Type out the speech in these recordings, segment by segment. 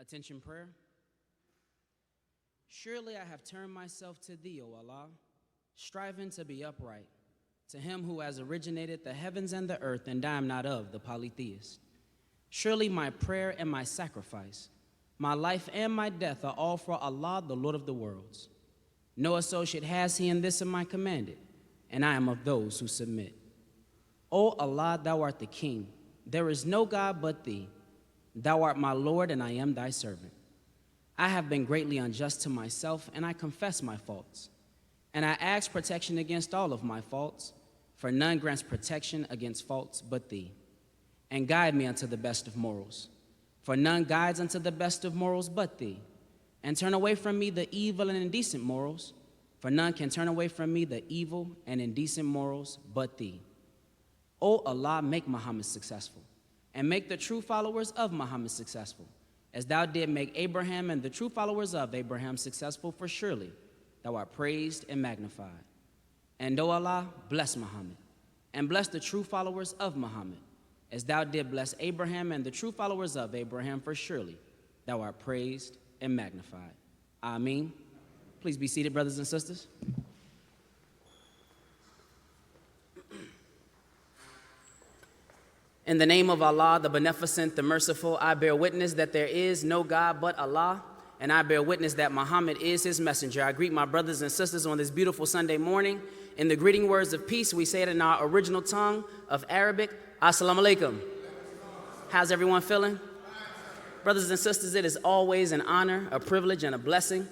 Attention prayer. Surely I have turned myself to thee, O Allah, striving to be upright, to him who has originated the heavens and the earth, and I am not of the polytheist. Surely my prayer and my sacrifice, my life and my death are all for Allah, the Lord of the worlds. No associate has he in this of my commanded, and I am of those who submit. O Allah, thou art the King. There is no God but thee. Thou art my Lord, and I am thy servant. I have been greatly unjust to myself, and I confess my faults. And I ask protection against all of my faults, for none grants protection against faults but thee. And guide me unto the best of morals, for none guides unto the best of morals but thee. And turn away from me the evil and indecent morals, for none can turn away from me the evil and indecent morals but thee. O Allah, make Muhammad successful, and make the true followers of Muhammad successful, as thou did make Abraham and the true followers of Abraham successful, for surely thou art praised and magnified. And O Allah, bless Muhammad, and bless the true followers of Muhammad, as thou did bless Abraham and the true followers of Abraham, for surely thou art praised and magnified. Ameen. Please be seated, brothers and sisters. In the name of Allah, the Beneficent, the Merciful, I bear witness that there is no God but Allah, and I bear witness that Muhammad is his messenger. I greet my brothers and sisters on this beautiful Sunday morning. In the greeting words of peace, we say it in our original tongue of Arabic, Assalamu alaikum. How's everyone feeling? Brothers and sisters, it is always an honor, a privilege, and a blessing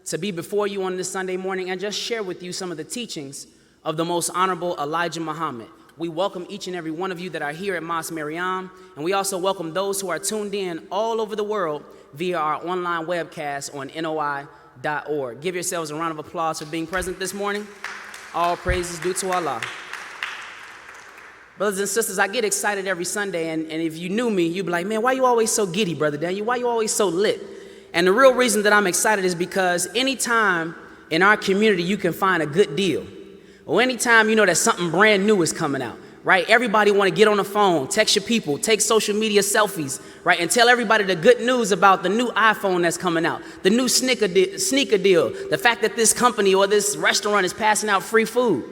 to be before you on this Sunday morning and just share with you some of the teachings of the most honorable Elijah Muhammad. We welcome each and every one of you that are here at Mosque Maryam, and we also welcome those who are tuned in all over the world via our online webcast on NOI.org. Give yourselves a round of applause for being present this morning. All praises due to Allah. Brothers and sisters, I get excited every Sunday, and if you knew me, you'd be like, man, why you always so giddy, Brother Daniel? Why you always so lit? And the real reason that I'm excited is because anytime in our community you can find a good deal, or anytime you know that something brand new is coming out, right? Everybody want to get on the phone, text your people, take social media selfies, right? And tell everybody the good news about the new iPhone that's coming out, the new sneaker deal, the fact that this company or this restaurant is passing out free food.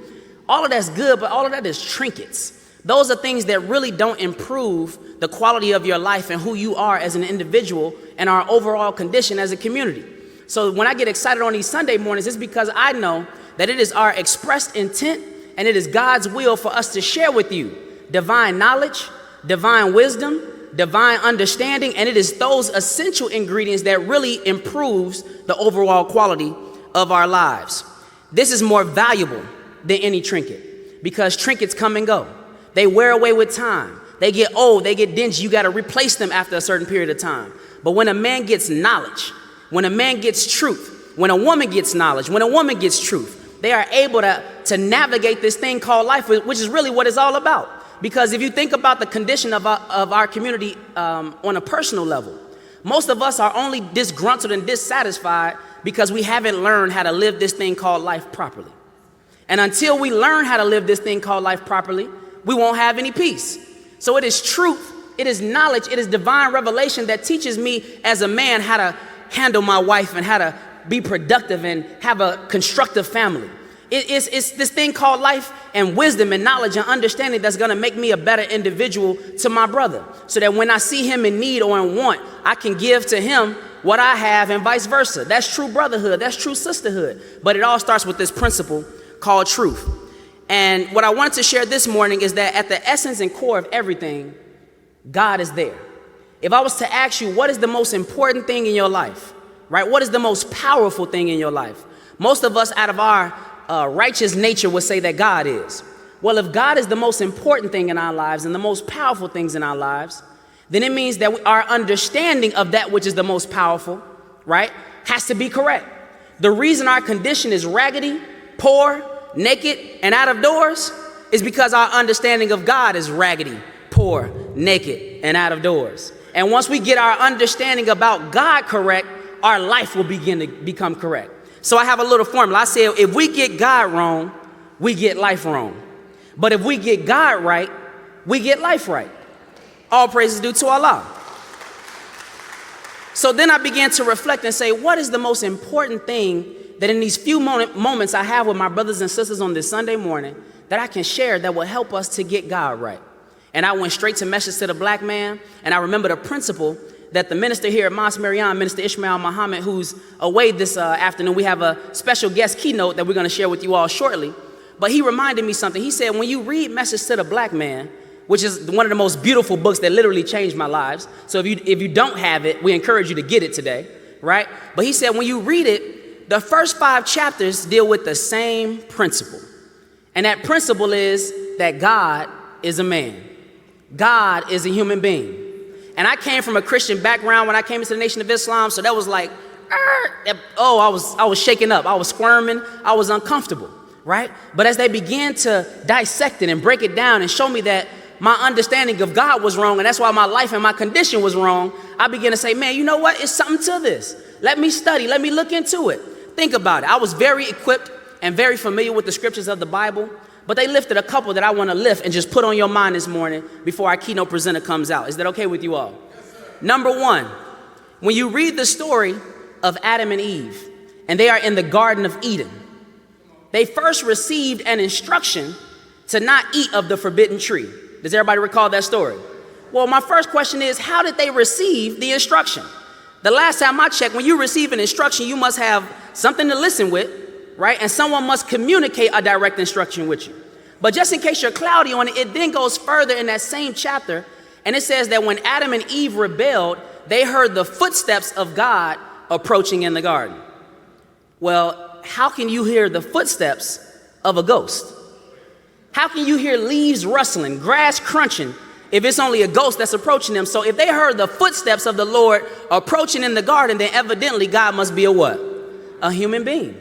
All of that's good, but all of that is trinkets. Those are things that really don't improve the quality of your life and who you are as an individual and our overall condition as a community. So when I get excited on these Sunday mornings, it's because I know that it is our expressed intent and it is God's will for us to share with you divine knowledge, divine wisdom, divine understanding, and it is those essential ingredients that really improves the overall quality of our lives. This is more valuable than any trinket because trinkets come and go. They wear away with time. They get old, they get dingy. You got to replace them after a certain period of time. But when a man gets knowledge, when a man gets truth, when a woman gets knowledge, when a woman gets truth, they are able to navigate this thing called life, which is really what it's all about. Because if you think about the condition of our community on a personal level, most of us are only disgruntled and dissatisfied because we haven't learned how to live this thing called life properly. And until we learn how to live this thing called life properly, we won't have any peace. So it is truth, it is knowledge, it is divine revelation that teaches me as a man how to handle my wife and how to be productive and have a constructive family. It's this thing called life and wisdom and knowledge and understanding that's going to make me a better individual to my brother, so that when I see him in need or in want, I can give to him what I have and vice versa. That's true brotherhood. That's true sisterhood. But it all starts with this principle called truth. And what I wanted to share this morning is that at the essence and core of everything, God is there. If I was to ask you, what is the most important thing in your life, right? What is the most powerful thing in your life? Most of us out of our righteous nature would say that God is. Well, if God is the most important thing in our lives and the most powerful things in our lives, then it means that our understanding of that which is the most powerful, right, has to be correct. The reason our condition is raggedy, poor, naked, and out of doors is because our understanding of God is raggedy, poor, naked, and out of doors. And once we get our understanding about God correct, our life will begin to become correct. So I have a little formula. I say if we get God wrong, we get life wrong. But if we get God right, we get life right. All praises due to Allah. So then I began to reflect and say, what is the most important thing that in these few moments I have with my brothers and sisters on this Sunday morning that I can share that will help us to get God right? And I went straight to Message to the Black Man, and I remember the principle that the minister here at Mosque, Maryam, Minister Ishmael Muhammad, who's away this afternoon. We have a special guest keynote that we're going to share with you all shortly. But he reminded me something. He said, when you read Message to the Black Man, which is one of the most beautiful books that literally changed my lives. So if you don't have it, we encourage you to get it today, right? But he said, when you read it, the first 5 chapters deal with the same principle. And that principle is that God is a man. God is a human being. And I came from a Christian background when I came into the Nation of Islam, so that was like, I was shaking up, I was squirming, I was uncomfortable, right? But as they began to dissect it and break it down and show me that my understanding of God was wrong, and that's why my life and my condition was wrong, I began to say, man, you know what? It's something to this. Let me study, let me look into it. Think about it. I was very equipped and very familiar with the scriptures of the Bible, but they lifted a couple that I want to lift and just put on your mind this morning before our keynote presenter comes out. Is that okay with you all? Yes, sir. Number 1, when you read the story of Adam and Eve, and they are in the Garden of Eden, they first received an instruction to not eat of the forbidden tree. Does everybody recall that story? Well, my first question is, how did they receive the instruction? The last time I checked, when you receive an instruction, you must have something to listen with, right? And someone must communicate a direct instruction with you. But just in case you're cloudy on it, it then goes further in that same chapter, and it says that when Adam and Eve rebelled, they heard the footsteps of God approaching in the garden. Well, how can you hear the footsteps of a ghost? How can you hear leaves rustling, grass crunching, if it's only a ghost that's approaching them? So if they heard the footsteps of the Lord approaching in the garden, then evidently God must be a what? A human being.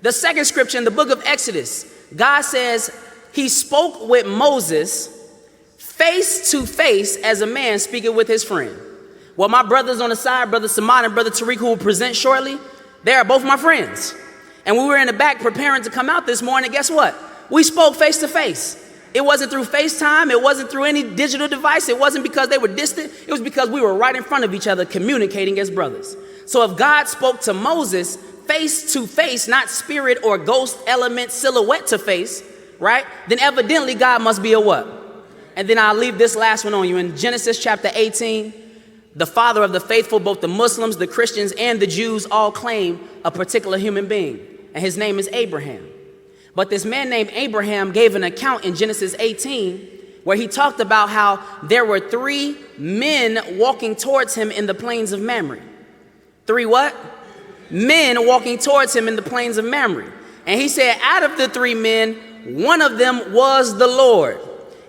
The second scripture in the book of Exodus, God says he spoke with Moses face to face as a man speaking with his friend. Well, my brothers on the side, Brother Samad and Brother Tariq, who will present shortly, they are both my friends. And we were in the back preparing to come out this morning. Guess what? We spoke face to face. It wasn't through FaceTime. It wasn't through any digital device. It wasn't because they were distant. It was because we were right in front of each other communicating as brothers. So if God spoke to Moses face to face, not spirit or ghost element silhouette to face, right? Then evidently God must be a what? And then I'll leave this last one on you. In Genesis chapter 18, the father of the faithful, both the Muslims, the Christians, and the Jews all claim a particular human being. And his name is Abraham. But this man named Abraham gave an account in Genesis 18 where he talked about how there were 3 men walking towards him in the plains of Mamre. 3 what? Men walking towards him in the plains of Mamre. And he said, out of the 3 men, one of them was the Lord.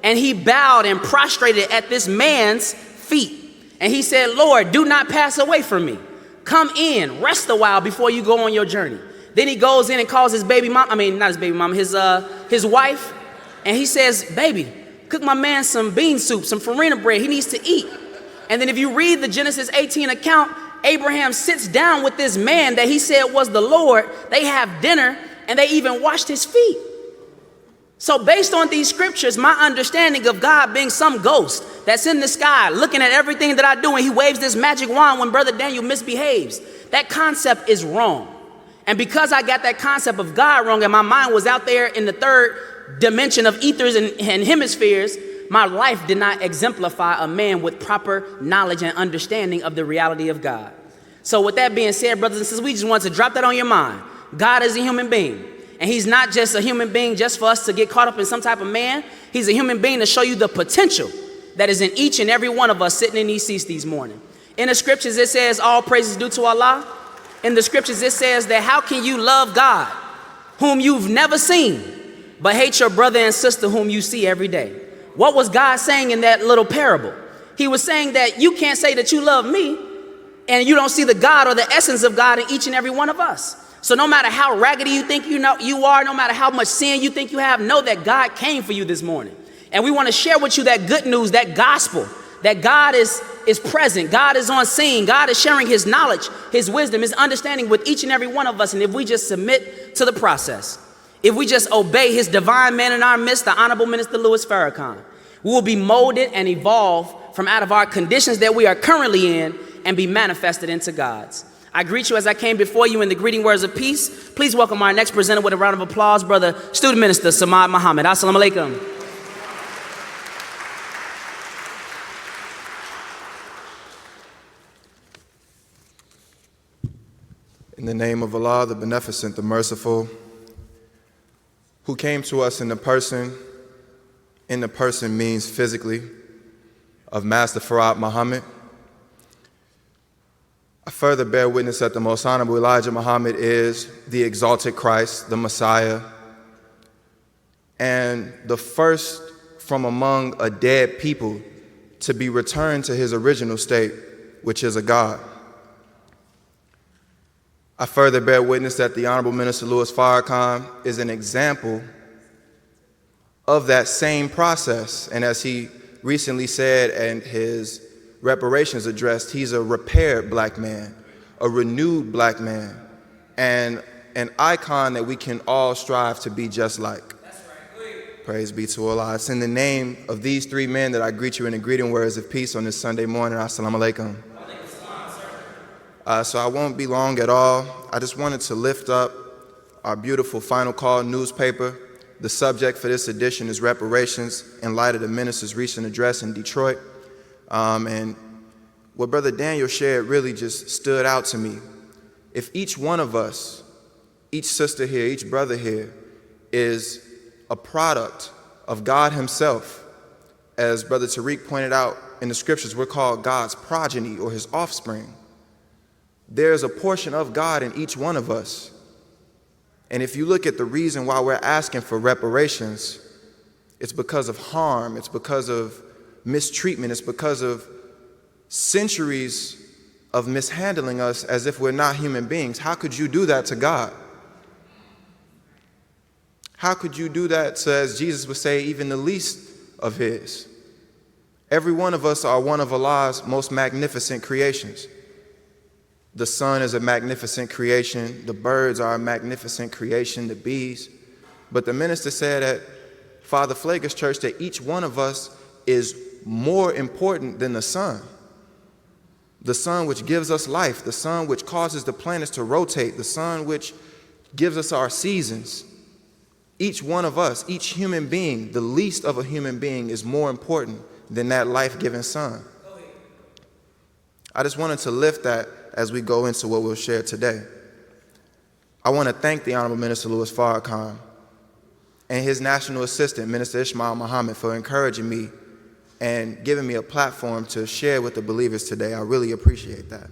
And he bowed and prostrated at this man's feet. And he said, Lord, do not pass away from me. Come in, rest a while before you go on your journey. Then he goes in and calls his baby mom, not his baby mom, his wife. And he says, baby, cook my man some bean soup, some farina bread. He needs to eat. And then if you read the Genesis 18 account, Abraham sits down with this man that he said was the Lord. They have dinner and they even washed his feet. So based on these scriptures, my understanding of God being some ghost that's in the sky looking at everything that I do, and he waves this magic wand when Brother Daniel misbehaves, that concept is wrong. And because I got that concept of God wrong and my mind was out there in the 3rd dimension of ethers and hemispheres, my life did not exemplify a man with proper knowledge and understanding of the reality of God. So with that being said, brothers and sisters, we just want to drop that on your mind. God is a human being. And he's not just a human being just for us to get caught up in some type of man. He's a human being to show you the potential that is in each and every one of us sitting in these seats this morning. In the scriptures, it says all praise is due to Allah. In the scriptures, it says that how can you love God whom you've never seen, but hate your brother and sister whom you see every day? What was God saying in that little parable? He was saying that you can't say that you love me and you don't see the God or the essence of God in each and every one of us. So no matter how raggedy you think you are, no matter how much sin you think you have, know that God came for you this morning. And we want to share with you that good news, that gospel, that God is present. God is on scene. God is sharing his knowledge, his wisdom, his understanding with each and every one of us. And if we just submit to the process, if we just obey his divine man in our midst, the Honorable Minister Louis Farrakhan, we will be molded and evolve from out of our conditions that we are currently in and be manifested into God's. I greet you as I came before you in the greeting words of peace. Please welcome our next presenter with a round of applause, Brother Student Minister Samad Muhammad. Assalamu alaikum. In the name of Allah, the Beneficent, the Merciful, who came to us in the person means physically, of Master Farad Muhammad. I further bear witness that the Most Honorable Elijah Muhammad is the exalted Christ, the Messiah, and the first from among a dead people to be returned to his original state, which is a God. I further bear witness that the Honorable Minister Louis Farrakhan is an example of that same process, and as he recently said in his reparations address, he's a repaired black man, a renewed black man, and an icon that we can all strive to be just like. That's right. Praise be to Allah. It's in the name of these three men that I greet you in the greeting words of peace on this Sunday morning. Assalamu alaikum. So I won't be long at all. I just wanted to lift up our beautiful Final Call newspaper. The subject for this edition is reparations in light of the minister's recent address in Detroit. And what Brother Daniel shared really just stood out to me. If each one of us, each sister here, each brother here, is a product of God himself, as Brother Tariq pointed out in the scriptures, we're called God's progeny or his offspring. There's a portion of God in each one of us. And if you look at the reason why we're asking for reparations, it's because of harm, it's because of mistreatment, it's because of centuries of mishandling us as if we're not human beings. How could you do that to God? How could you do that to, as Jesus would say, even the least of his? Every one of us are one of Allah's most magnificent creations. The sun is a magnificent creation. The birds are a magnificent creation, the bees. But the minister said at Father Flager's church that each one of us is more important than the sun. The sun which gives us life, the sun which causes the planets to rotate, the sun which gives us our seasons. Each one of us, each human being, the least of a human being, is more important than that life-giving sun. I just wanted to lift that as we go into what we'll share today. I want to thank the Honorable Minister Louis Farrakhan and his National Assistant, Minister Ishmael Muhammad, for encouraging me and giving me a platform to share with the believers today. I really appreciate that.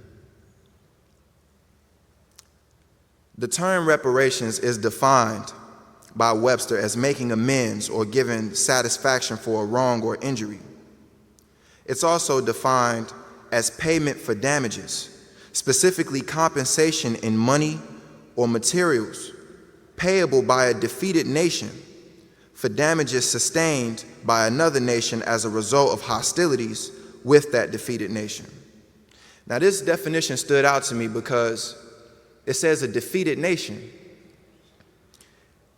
The term reparations is defined by Webster as making amends or giving satisfaction for a wrong or injury. It's also defined as payment for damages, specifically compensation in money or materials payable by a defeated nation for damages sustained by another nation as a result of hostilities with that defeated nation. Now, this definition stood out to me because it says a defeated nation.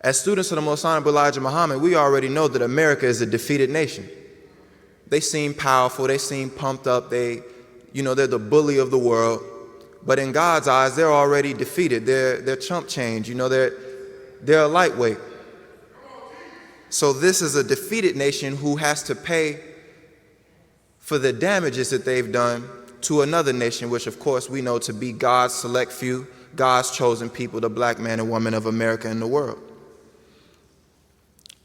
As students of the Most Honorable Elijah Muhammad, we already know that America is a defeated nation. They seem powerful, they seem pumped up, they're the bully of the world. But in God's eyes, they're already defeated. They're chump change. They're a lightweight. So this is a defeated nation who has to pay for the damages that they've done to another nation, which of course we know to be God's select few, God's chosen people, the black man and woman of America and the world.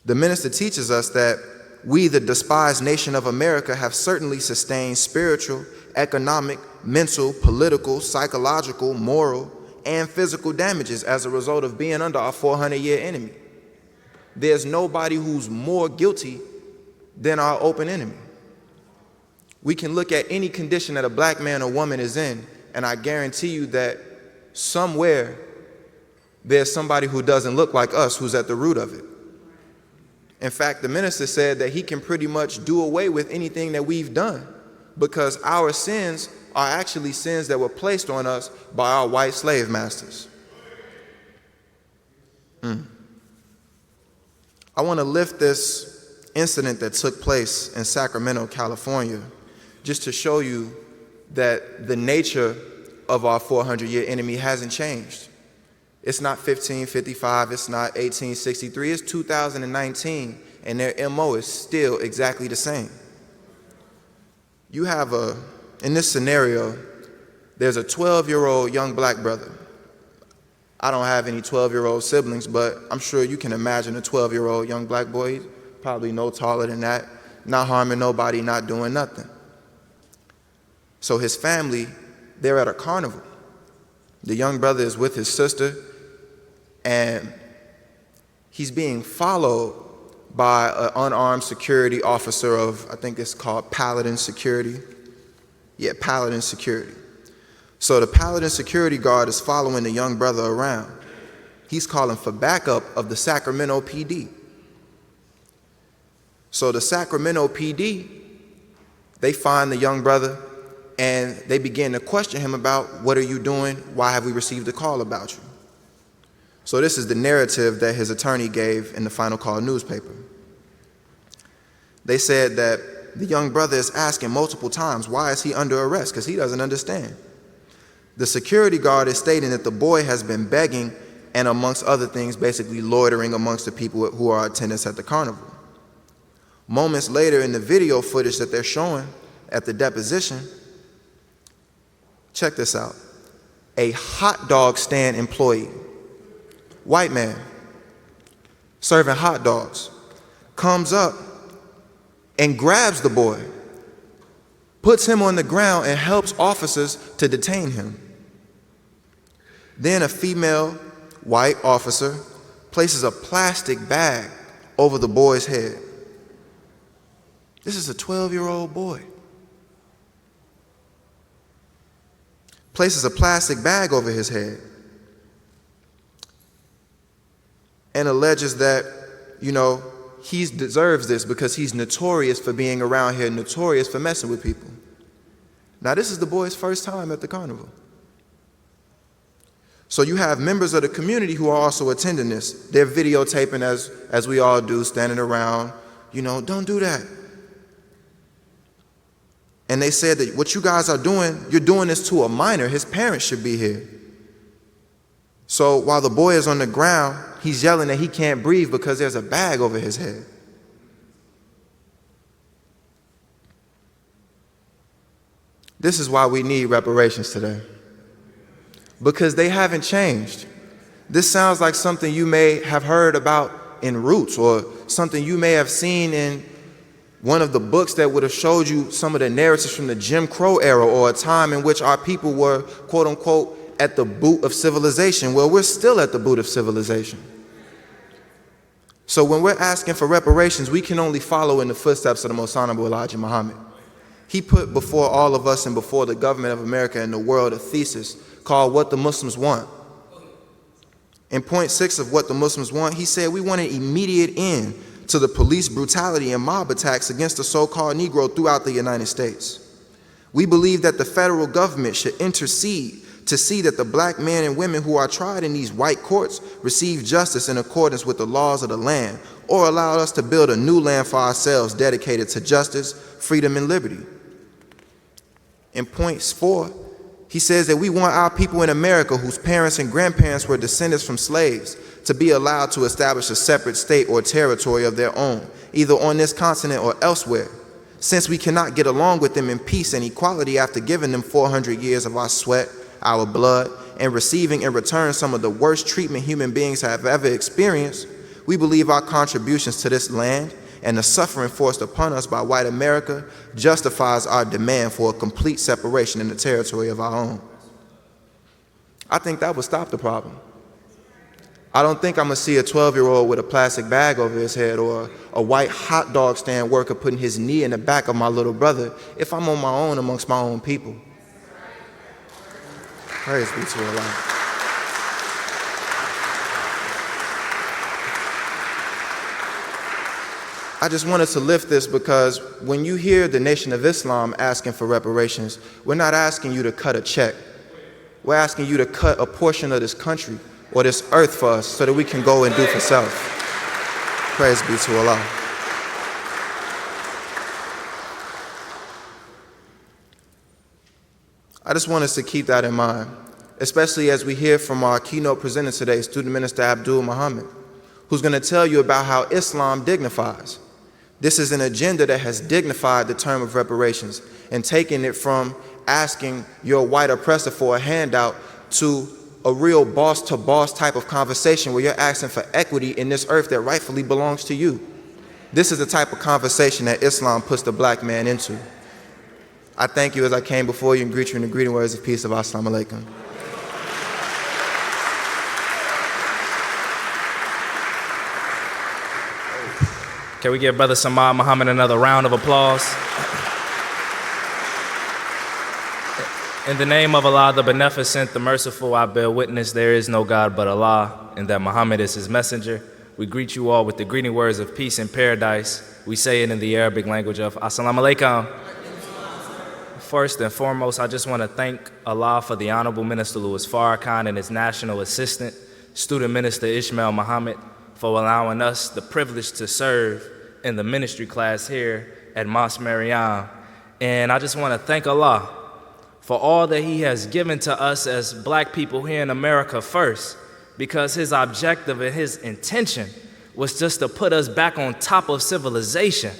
The minister teaches us that we, the despised nation of America, have certainly sustained spiritual, economic, mental, political, psychological, moral, and physical damages as a result of being under our 400-year enemy. There's nobody who's more guilty than our open enemy. We can look at any condition that a black man or woman is in, and I guarantee you that somewhere there's somebody who doesn't look like us who's at the root of it. In fact, the minister said that he can pretty much do away with anything that we've done because our sins are actually sins that were placed on us by our white slave masters. I want to lift this incident that took place in Sacramento, California, just to show you that the nature of our 400-year enemy hasn't changed. It's not 1555, it's not 1863, it's 2019, and their MO is still exactly the same. You have in this scenario, there's a 12-year-old young black brother. I don't have any 12-year-old siblings, but I'm sure you can imagine a 12-year-old young black boy. He's probably no taller than that, not harming nobody, not doing nothing. So his family, they're at a carnival. The young brother is with his sister, and he's being followed by an unarmed security officer of, I think it's called Paladin Security. Yeah, Paladin Security. So the Paladin security guard is following the young brother around. He's calling for backup of the Sacramento PD. So the Sacramento PD, they find the young brother and they begin to question him about, what are you doing? Why have we received a call about you? So this is the narrative that his attorney gave in the Final Call newspaper. They said that the young brother is asking multiple times, why is he under arrest? Because he doesn't understand. The security guard is stating that the boy has been begging and, amongst other things, basically loitering amongst the people who are attendants at the carnival. Moments later in the video footage that they're showing at the deposition, check this out. A hot dog stand employee, white man, serving hot dogs, comes up and grabs the boy, puts him on the ground, and helps officers to detain him. Then a female white officer places a plastic bag over the boy's head. This is a 12-year-old boy. Places a plastic bag over his head and alleges that, he deserves this because he's notorious for being around here, notorious for messing with people. Now, this is the boy's first time at the carnival. So you have members of the community who are also attending this. They're videotaping as we all do, standing around, don't do that. And they said that what you guys are doing, you're doing this to a minor. His parents should be here. So while the boy is on the ground, he's yelling that he can't breathe because there's a bag over his head. This is why we need reparations today. Because they haven't changed. This sounds like something you may have heard about in Roots, or something you may have seen in one of the books that would have showed you some of the narratives from the Jim Crow era, or a time in which our people were, quote unquote, at the boot of civilization. Well, we're still at the boot of civilization. So when we're asking for reparations, we can only follow in the footsteps of the Most Honorable Elijah Muhammad. He put before all of us and before the government of America and the world a thesis called What the Muslims Want. In point 6 of What the Muslims Want, he said we want an immediate end to the police brutality and mob attacks against the so-called Negro throughout the United States. We believe that the federal government should intercede to see that the black men and women who are tried in these white courts receive justice in accordance with the laws of the land, or allow us to build a new land for ourselves dedicated to justice, freedom, and liberty. In point 4, he says that we want our people in America whose parents and grandparents were descendants from slaves to be allowed to establish a separate state or territory of their own, either on this continent or elsewhere. Since we cannot get along with them in peace and equality after giving them 400 years of our sweat, our blood, and receiving in return some of the worst treatment human beings have ever experienced, we believe our contributions to this land and the suffering forced upon us by white America justifies our demand for a complete separation in the territory of our own. I think that would stop the problem. I don't think I'm gonna see a 12-year-old with a plastic bag over his head, or a white hot dog stand worker putting his knee in the back of my little brother if I'm on my own amongst my own people. Praise be to Allah. I just wanted to lift this because when you hear the Nation of Islam asking for reparations, we're not asking you to cut a check. We're asking you to cut a portion of this country or this earth for us so that we can go and do for self. Praise be to Allah. I just want us to keep that in mind, especially as we hear from our keynote presenter today, Student Minister Abdul Muhammad, who's going to tell you about how Islam dignifies. This is an agenda that has dignified the term of reparations and taken it from asking your white oppressor for a handout to a real boss-to-boss type of conversation where you're asking for equity in this earth that rightfully belongs to you. This is the type of conversation that Islam puts the black man into. I thank you as I came before you and greet you in the greeting words of peace of Assalamu alaikum. Can we give Brother Samad Muhammad another round of applause? In the name of Allah, the Beneficent, the Merciful, I bear witness there is no God but Allah, and that Muhammad is his messenger. We greet you all with the greeting words of peace and paradise. We say it in the Arabic language of Assalamu alaikum. First and foremost, I just want to thank Allah for the Honorable Minister Louis Farrakhan and his national assistant, Student Minister Ishmael Muhammad, for allowing us the privilege to serve in the ministry class here at Mosque Maryam. And I just want to thank Allah for all that he has given to us as black people here in America first, because his objective and his intention was just to put us back on top of civilization.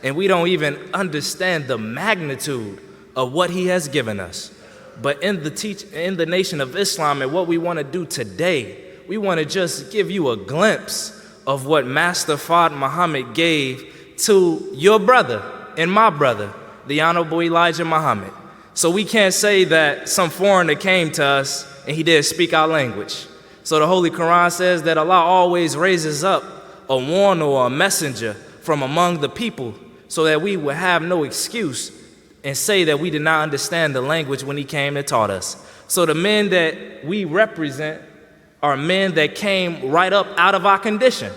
And we don't even understand the magnitude of what he has given us. But in the Nation of Islam and what we want to do today, we want to just give you a glimpse of what Master Fard Muhammad gave to your brother and my brother, the Honorable Elijah Muhammad. So we can't say that some foreigner came to us and he didn't speak our language. So the Holy Quran says that Allah always raises up a warner or a messenger from among the people so that we would have no excuse and say that we did not understand the language when he came and taught us. So the men that we represent are men that came right up out of our condition.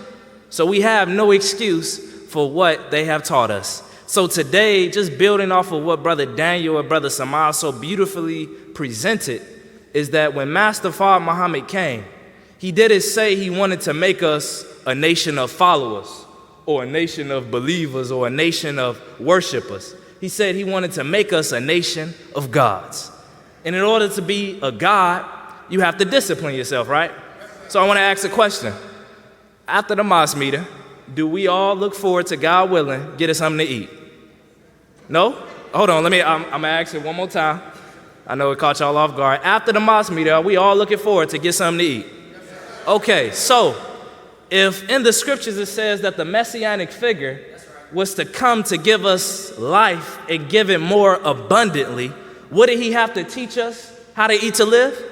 So we have no excuse for what they have taught us. So today, just building off of what Brother Daniel and Brother Samad so beautifully presented, is that when Master Fard Muhammad came, he didn't say he wanted to make us a nation of followers or a nation of believers or a nation of worshipers. He said he wanted to make us a nation of gods. And in order to be a god, you have to discipline yourself, right? So I want to ask a question. After the mosque meeting, do we all look forward to, God willing, getting something to eat? No? Hold on, I'm gonna ask it one more time. I know it caught y'all off guard. After the mosque meeting, are we all looking forward to get something to eat? Okay, so if in the scriptures it says that the messianic figure was to come to give us life and give it more abundantly, wouldn't he have to teach us how to eat to live?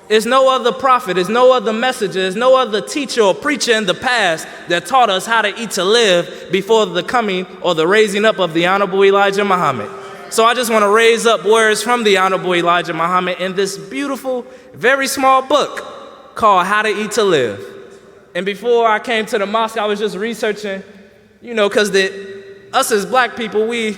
There's no other prophet, there's no other messenger, there's no other teacher or preacher in the past that taught us how to eat to live before the coming or the raising up of the Honorable Elijah Muhammad. So I just want to raise up words from the Honorable Elijah Muhammad in this beautiful, very small book called How to Eat to Live. And before I came to the mosque, I was just researching, because us as black people, we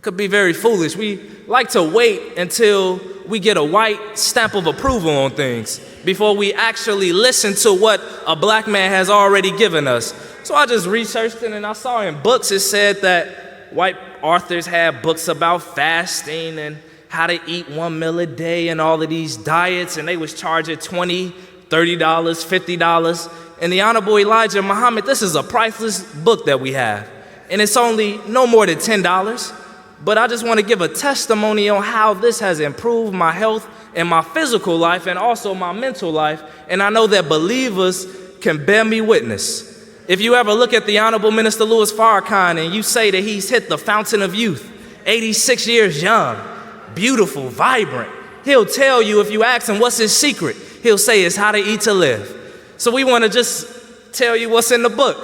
could be very foolish. We like to wait until we get a white stamp of approval on things before we actually listen to what a black man has already given us. So I just researched it, and I saw in books it said that white authors had books about fasting and how to eat 1 meal a day and all of these diets, and they was charging $20, $30, $50. And the Honorable Elijah Muhammad, this is a priceless book that we have, and it's only no more than $10. But I just want to give a testimony on how this has improved my health and my physical life and also my mental life. And I know that believers can bear me witness. If you ever look at the Honorable Minister Louis Farrakhan and you say that he's hit the fountain of youth, 86 years young, beautiful, vibrant, he'll tell you, if you ask him what's his secret, he'll say it's how to eat to live. So we want to just tell you what's in the book.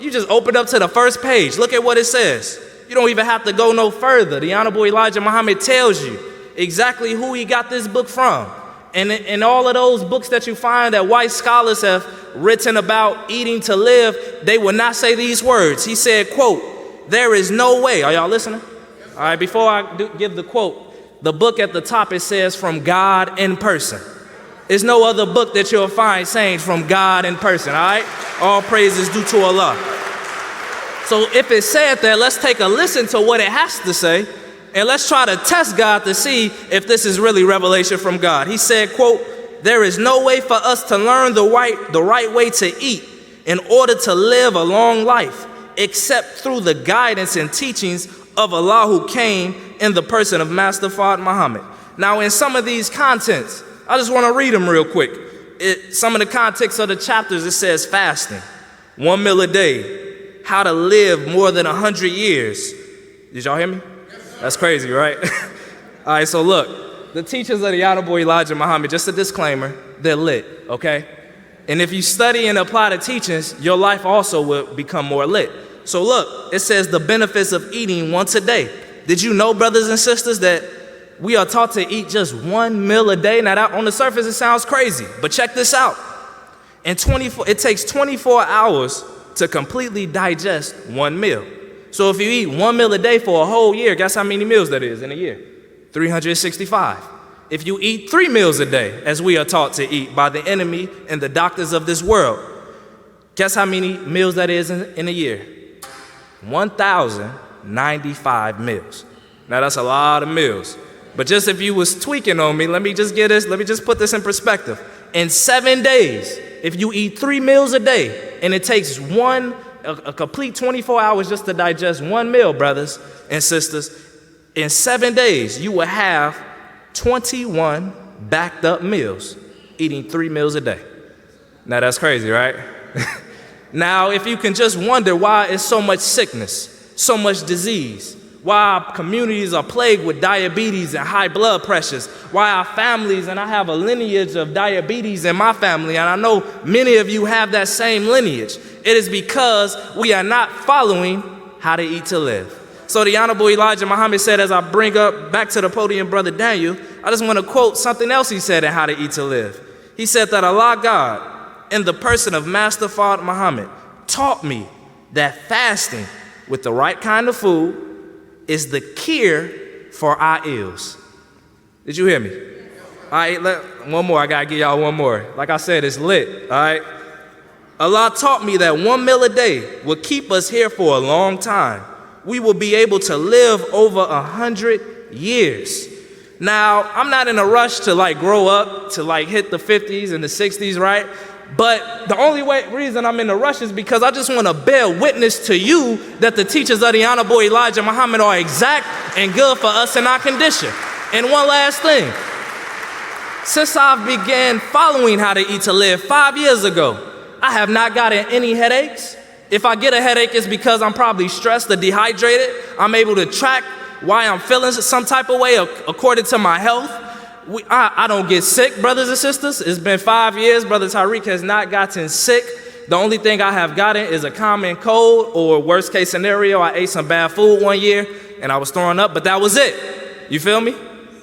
You just open up to the first page. Look at what it says. You don't even have to go no further. The Honorable Elijah Muhammad tells you exactly who he got this book from. And in all of those books that you find that white scholars have written about eating to live, they will not say these words. He said, quote, "There is no way." Are y'all listening? All right, before I give the quote, the book at the top, it says from God in person. There's no other book that you'll find saying from God in person, all right? All praise is due to Allah. So if it said that, let's take a listen to what it has to say, and let's try to test God to see if this is really revelation from God. He said, quote, "There is no way for us to learn the right way to eat in order to live a long life, except through the guidance and teachings of Allah who came in the person of Master Fard Muhammad." Now, in some of these contents, I just want to read them real quick. Some of the context of the chapters, it says fasting, 1 meal a day, how to live more than 100 years. Did y'all hear me? That's crazy, right? All right, so look, the teachers of the Honorable Elijah Muhammad, just a disclaimer, they're lit, okay? And if you study and apply the teachings, your life also will become more lit. So look, it says the benefits of eating once a day. Did you know, brothers and sisters, that we are taught to eat just 1 meal a day? Now, that on the surface, it sounds crazy, but check this out. It takes 24 hours to completely digest 1 meal. So if you eat 1 meal a day for a whole year, guess how many meals that is in a year? 365. If you eat 3 meals a day, as we are taught to eat by the enemy and the doctors of this world, guess how many meals that is in a year? 1,095 meals. Now that's a lot of meals. But just if you was tweaking on me, let me just put this in perspective. In 7 days, if you eat 3 meals a day, and it takes a complete 24 hours just to digest 1 meal, brothers and sisters, in 7 days, you will have 21 backed up meals, eating 3 meals a day. Now that's crazy, right? Now, if you can just wonder why is so much sickness, so much disease, why our communities are plagued with diabetes and high blood pressures, why our families, and I have a lineage of diabetes in my family, and I know many of you have that same lineage. It is because we are not following how to eat to live. So the Honorable Elijah Muhammad said, as I bring up back to the podium, Brother Daniel, I just want to quote something else he said in How to Eat to Live. He said that Allah God, in the person of Master Fard Muhammad, taught me that fasting with the right kind of food is the cure for our ills. Did you hear me? All right, one more. I got to give y'all one more. Like I said, it's lit, all right? Allah taught me that 1 meal a day will keep us here for a long time. We will be able to live over 100 years. Now, I'm not in a rush to grow up, to hit the 50s and the 60s, right? But the only reason I'm in a rush is because I just want to bear witness to you that the teachers of the Honorable Elijah Muhammad are exact and good for us in our condition. And one last thing. Since I began following How to Eat to Live 5 years ago, I have not gotten any headaches. If I get a headache, it's because I'm probably stressed or dehydrated. I'm able to track why I'm feeling some type of way according to my health. I don't get sick, brothers and sisters. It's been 5 years. Brother Tariq has not gotten sick. The only thing I have gotten is a common cold, or worst case scenario, I ate some bad food one year and I was throwing up, but that was it. You feel me?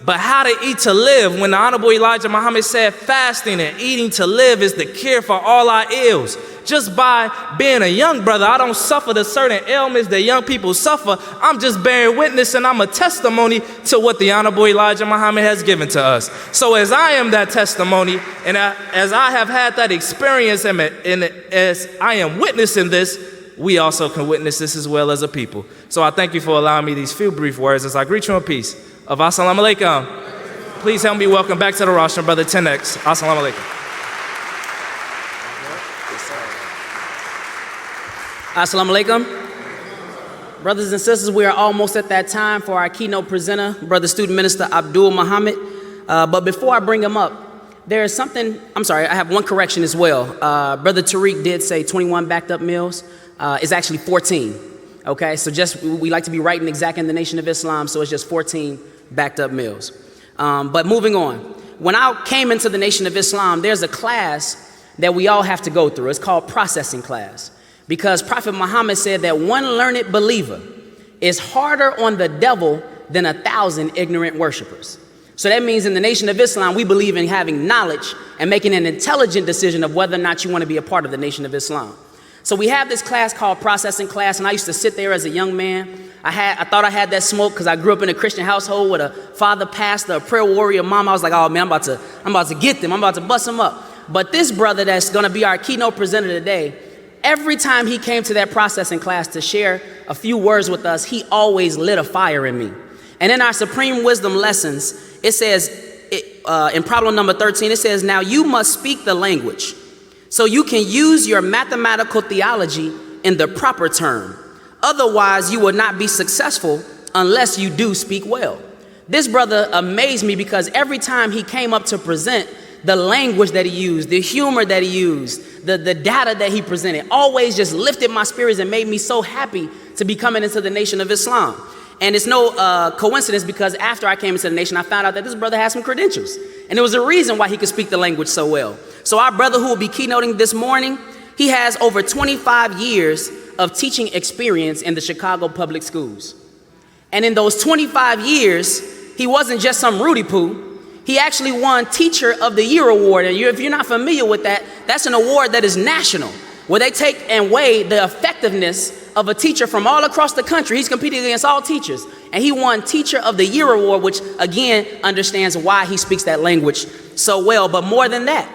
But how to eat to live, when the Honorable Elijah Muhammad said fasting and eating to live is the cure for all our ills. Just by being a young brother, I don't suffer the certain ailments that young people suffer. I'm just bearing witness, and I'm a testimony to what the Honorable Elijah Muhammad has given to us. So as I am that testimony, and as I have had that experience, and as I am witnessing this, we also can witness this as well as a people. So I thank you for allowing me these few brief words as I greet you in peace. Of Assalamu alaikum. Please help me welcome back to the rostrum, Brother 10X. Assalamu alaikum. Assalamu alaikum. Brothers and sisters, we are almost at that time for our keynote presenter, Brother Student Minister Abdul Muhammad. But before I bring him up, there is something, I have one correction as well. Brother Tariq did say 21 backed up meals. It's actually 14. Okay, so we like to be right and exact in the Nation of Islam, so it's just 14 backed up meals. But moving on, when I came into the Nation of Islam, there's a class that we all have to go through. It's called processing class, because Prophet Muhammad said that one learned believer is harder on the devil than 1,000 ignorant worshipers. So that means in the Nation of Islam, we believe in having knowledge and making an intelligent decision of whether or not you want to be a part of the Nation of Islam. So we have this class called processing class, and I used to sit there as a young man. I thought I had that smoke because I grew up in a Christian household with a father pastor, a prayer warrior mom. I was like, oh man, I'm about to get them. I'm about to bust them up. But this brother that's going to be our keynote presenter today, every time he came to that processing class to share a few words with us, he always lit a fire in me. And in our supreme wisdom lessons, it says, in problem number 13, it says, now you must speak the language so you can use your mathematical theology in the proper term. Otherwise, you will not be successful unless you do speak well. This brother amazed me because every time he came up to present, the language that he used, the humor that he used, the data that he presented, always just lifted my spirits and made me so happy to be coming into the Nation of Islam. And it's no coincidence because after I came into the Nation, I found out that this brother has some credentials. And there was a reason why he could speak the language so well. So our brother who will be keynoting this morning, he has over 25 years of teaching experience in the Chicago public schools. And in those 25 years, he wasn't just some Rudy Poo. He actually won Teacher of the Year award. And if you're not familiar with that, that's an award that is national, where they take and weigh the effectiveness of a teacher from all across the country. He's competing against all teachers. And he won Teacher of the Year award, which again understands why he speaks that language so well. But more than that,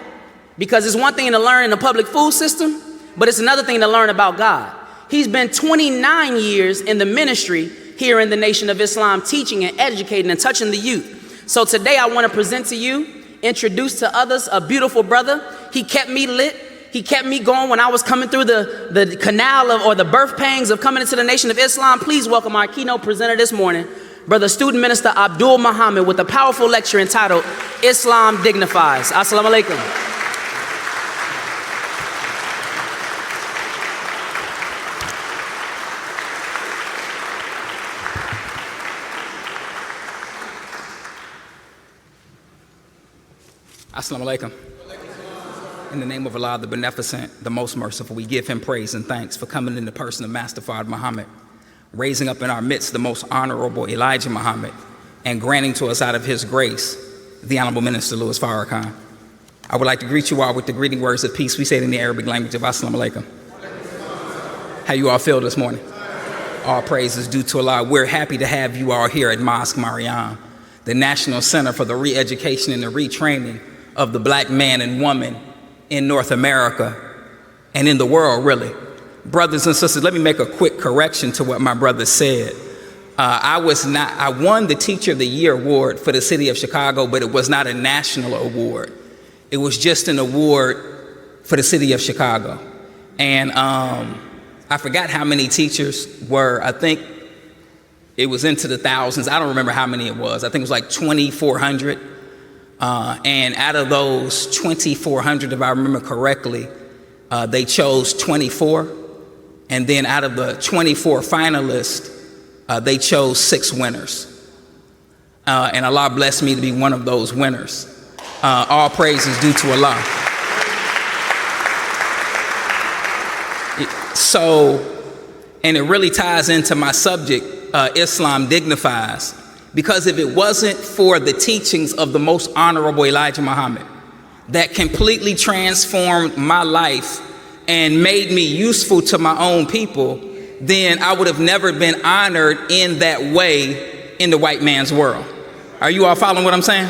because it's one thing to learn in the public food system, but it's another thing to learn about God. He's been 29 years in the ministry here in the Nation of Islam, teaching and educating and touching the youth. So today I want to present to you, introduce to others, a beautiful brother. He kept me lit. He kept me going when I was coming through the canal of, or the birth pangs of coming into the Nation of Islam. Please welcome our keynote presenter this morning, Brother Student Minister Abdul Muhammad, with a powerful lecture entitled Islam Dignifies. Assalamu alaikum. Assalamu alaikum. In the name of Allah, the Beneficent, the Most Merciful, we give him praise and thanks for coming in the person of Master Fard Muhammad, raising up in our midst the most honorable Elijah Muhammad, and granting to us out of his grace the Honorable Minister Louis Farrakhan. I would like to greet you all with the greeting words of peace. We say it in the Arabic language of Assalamu alaikum. How you all feel this morning? All praise is due to Allah. We're happy to have you all here at Mosque Maryam, the National Center for the Re-Education and the Retraining of the black man and woman in North America and in the world, really. Brothers and sisters, let me make a quick correction to what my brother said. I won the Teacher of the Year award for the city of Chicago, but it was not a national award. It was just an award for the city of Chicago. And I forgot how many teachers were. I think it was into the thousands. I don't remember how many it was. I think it was like 2,400. And out of those 2,400, if I remember correctly, they chose 24. And then out of the 24 finalists, they chose 6 winners. And Allah blessed me to be one of those winners. All praise is due to Allah. So, and it really ties into my subject, Islam Dignifies. Because if it wasn't for the teachings of the most honorable Elijah Muhammad that completely transformed my life and made me useful to my own people, then I would have never been honored in that way in the white man's world. Are you all following what I'm saying?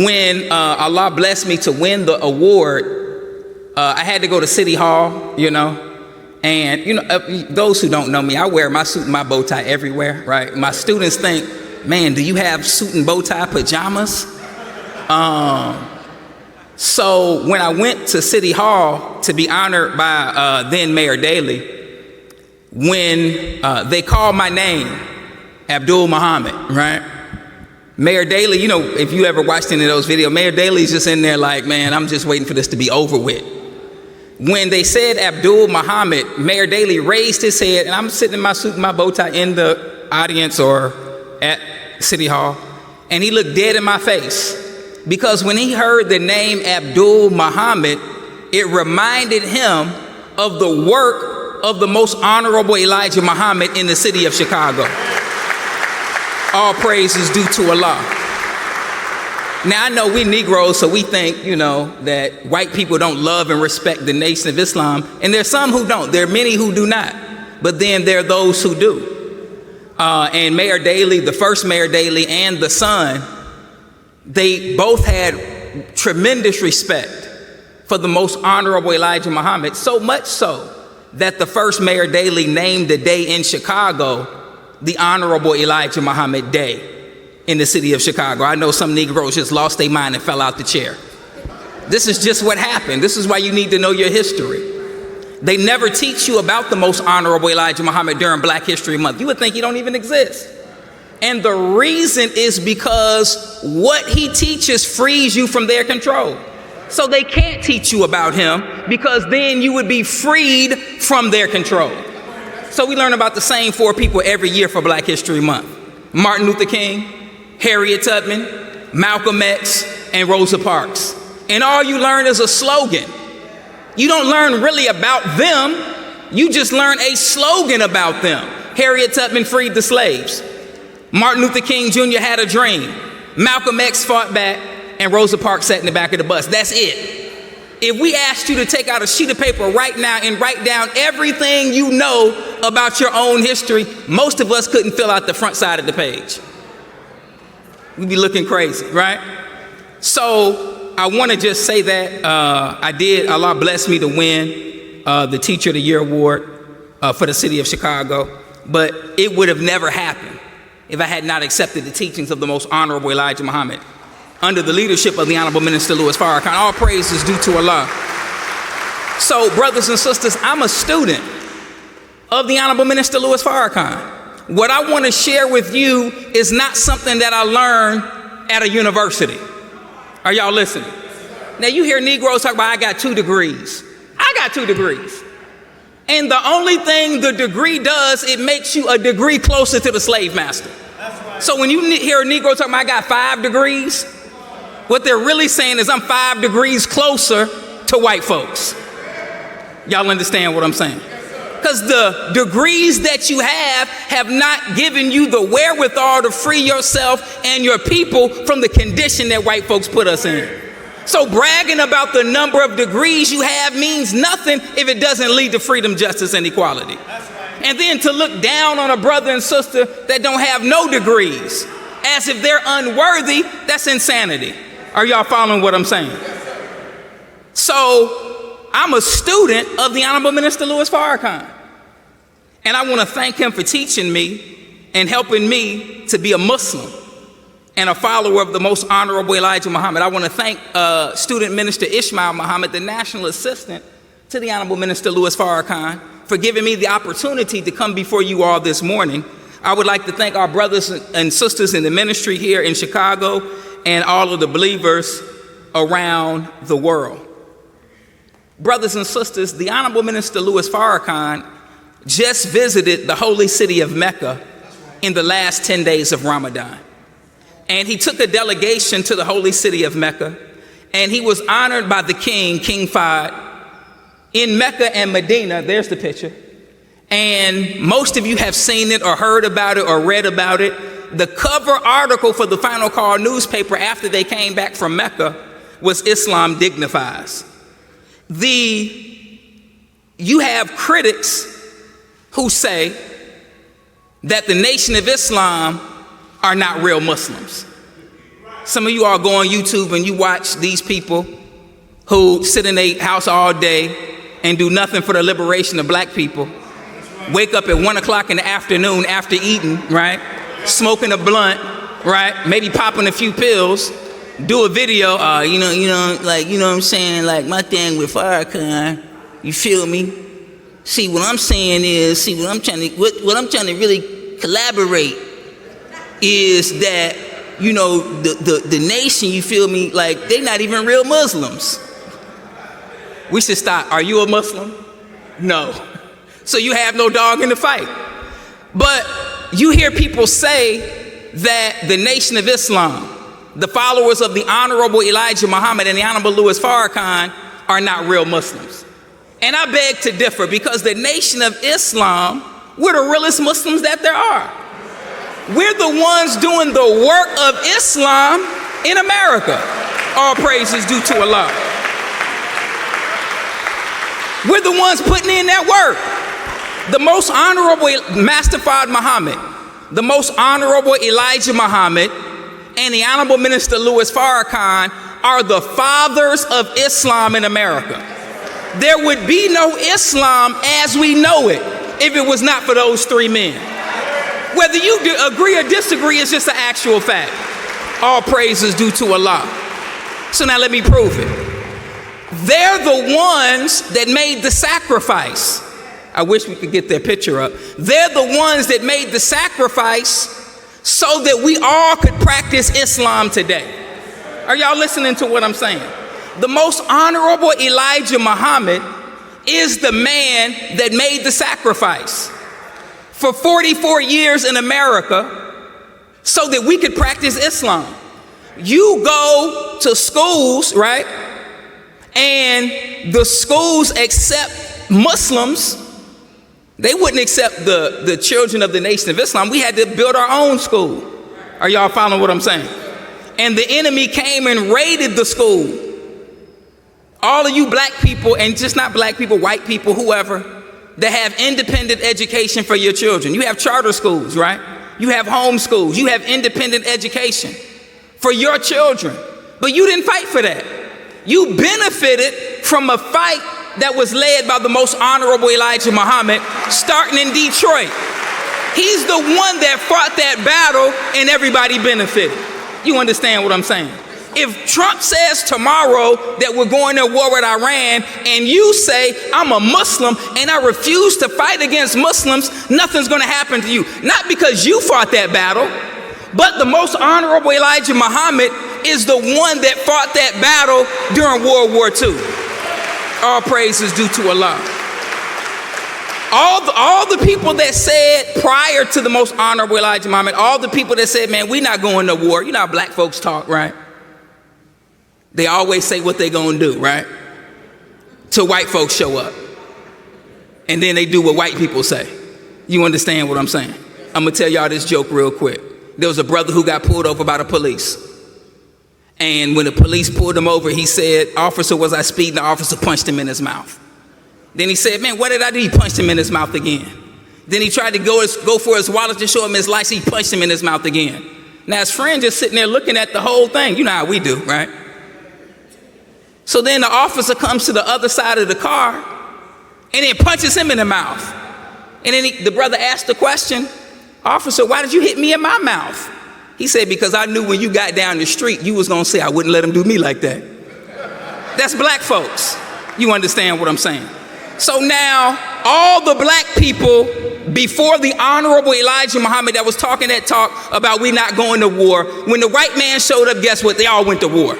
When Allah blessed me to win the award, I had to go to City Hall, you know. And, you know, those who don't know me, I wear my suit and my bow tie everywhere, right? My students think, man, do you have suit and bow tie pajamas? So when I went to City Hall to be honored by then Mayor Daley, when they called my name, Abdul Muhammad, right? Mayor Daley, you know, if you ever watched any of those videos, Mayor Daley's just in there like, man, I'm just waiting for this to be over with. When they said Abdul Muhammad, Mayor Daley raised his head, and I'm sitting in my suit and my bow tie in the audience or at City Hall, and he looked dead in my face. Because when he heard the name Abdul Muhammad, it reminded him of the work of the most honorable Elijah Muhammad in the city of Chicago. All praise is due to Allah. Now, I know we Negroes, so we think, you know, that white people don't love and respect the Nation of Islam, and there's some who don't. There are many who do not, but then there are those who do. And Mayor Daley, the first Mayor Daley, and the son, they both had tremendous respect for the most honorable Elijah Muhammad, so much so that the first Mayor Daley named the day in Chicago the Honorable Elijah Muhammad Day in the city of Chicago. I know some Negroes just lost their mind and fell out the chair. This is just what happened. This is why you need to know your history. They never teach you about the Most Honorable Elijah Muhammad during Black History Month. You would think he don't even exist. And the reason is because what he teaches frees you from their control. So they can't teach you about him because then you would be freed from their control. So we learn about the same 4 people every year for Black History Month: Martin Luther King, Harriet Tubman, Malcolm X, and Rosa Parks. And all you learn is a slogan. You don't learn really about them. You just learn a slogan about them. Harriet Tubman freed the slaves. Martin Luther King Jr. had a dream. Malcolm X fought back, and Rosa Parks sat in the back of the bus. That's it. If we asked you to take out a sheet of paper right now and write down everything you know about your own history, most of us couldn't fill out the front side of the page. We'd be looking crazy, right? So I want to just say that Allah blessed me to win the Teacher of the Year award for the city of Chicago, but it would have never happened if I had not accepted the teachings of the Most Honorable Elijah Muhammad under the leadership of the Honorable Minister Louis Farrakhan. All praise is due to Allah. So, brothers and sisters, I'm a student of the Honorable Minister Louis Farrakhan. What I want to share with you is not something that I learned at a university. Are y'all listening? Now you hear Negroes talk about, I got 2 degrees. I got 2 degrees. And the only thing the degree does, it makes you a degree closer to the slave master. So when you hear a Negro talking about, I got 5 degrees, what they're really saying is I'm 5 degrees closer to white folks. Y'all understand what I'm saying? Because the degrees that you have not given you the wherewithal to free yourself and your people from the condition that white folks put us in. So bragging about the number of degrees you have means nothing if it doesn't lead to freedom, justice, and equality. And then to look down on a brother and sister that don't have no degrees as if they're unworthy, that's insanity. Are y'all following what I'm saying? So I'm a student of the Honorable Minister Louis Farrakhan. And I want to thank him for teaching me and helping me to be a Muslim and a follower of the Most Honorable Elijah Muhammad. I want to thank Student Minister Ishmael Muhammad, the National Assistant to the Honorable Minister Louis Farrakhan, for giving me the opportunity to come before you all this morning. I would like to thank our brothers and sisters in the ministry here in Chicago and all of the believers around the world. Brothers and sisters, the Honorable Minister Louis Farrakhan just visited the holy city of Mecca in the last 10 days of Ramadan. And he took a delegation to the holy city of Mecca, and he was honored by the king, King Fahd, in Mecca and Medina. There's the picture. And most of you have seen it or heard about it or read about it. The cover article for the Final Call newspaper after they came back from Mecca was Islam Dignifies. You have critics who say that the Nation of Islam are not real Muslims. Some of you all go on YouTube and you watch these people who sit in their house all day and do nothing for the liberation of black people. Wake up at 1 o'clock in the afternoon after eating, right? Smoking a blunt, right? Maybe popping a few pills. Do a video, you know what I'm saying? Like my thing with Farrakhan, you feel me? See, what I'm saying is, what I'm trying to really collaborate is that, the nation, you feel me? Like they're not even real Muslims. We should stop. Are you a Muslim? No. So you have no dog in the fight. But you hear people say that the Nation of Islam, the followers of the Honorable Elijah Muhammad and the Honorable Louis Farrakhan are not real Muslims. And I beg to differ, because the Nation of Islam, we're the realest Muslims that there are. We're the ones doing the work of Islam in America. All praise is due to Allah. We're the ones putting in that work. The Most Honorable Master Fard Muhammad, the Most Honorable Elijah Muhammad, and the Honorable Minister Louis Farrakhan are the fathers of Islam in America. There would be no Islam as we know it if it was not for those 3 men. Whether you agree or disagree, it's just an actual fact. All praise is due to Allah. So now let me prove it. They're the ones that made the sacrifice. I wish we could get their picture up. They're the ones that made the sacrifice so that we all could practice Islam today. Are y'all listening to what I'm saying? The most honorable Elijah Muhammad is the man that made the sacrifice for 44 years in America so that we could practice Islam. You go to schools, right? And the schools accept Muslims. They wouldn't accept the children of the Nation of Islam. We had to build our own school. Are y'all following what I'm saying? And the enemy came and raided the school. All of you black people, and just not black people, white people, whoever, that have independent education for your children. You have charter schools, right? You have home schools. You have independent education for your children. But you didn't fight for that. You benefited from a fight that was led by the most honorable Elijah Muhammad, starting in Detroit. He's the one that fought that battle and everybody benefited. You understand what I'm saying? If Trump says tomorrow that we're going to war with Iran and you say, I'm a Muslim and I refuse to fight against Muslims, nothing's going to happen to you. Not because you fought that battle, but the most honorable Elijah Muhammad is the one that fought that battle during World War II. All praise is due to Allah. All the people that said prior to the most honorable Elijah Muhammad, all the people that said, man, we're not going to war. You know how black folks talk, right? They always say what they're going to do, right? Till white folks show up. And then they do what white people say. You understand what I'm saying? I'm going to tell y'all this joke real quick. There was a brother who got pulled over by the police. And when the police pulled him over, he said, officer, was I speeding? The officer punched him in his mouth. Then he said, man, what did I do? He punched him in his mouth again. Then he tried to go for his wallet to show him his license. He punched him in his mouth again. Now his friend just sitting there looking at the whole thing. You know how we do, right? So then the officer comes to the other side of the car and then punches him in the mouth. And then the brother asked the question, officer, why did you hit me in my mouth? He said, because I knew when you got down the street, you was going to say, I wouldn't let him do me like that. That's black folks. You understand what I'm saying? So now, all the black people before the honorable Elijah Muhammad that was talking that talk about we not going to war, when the white man showed up, guess what? They all went to war.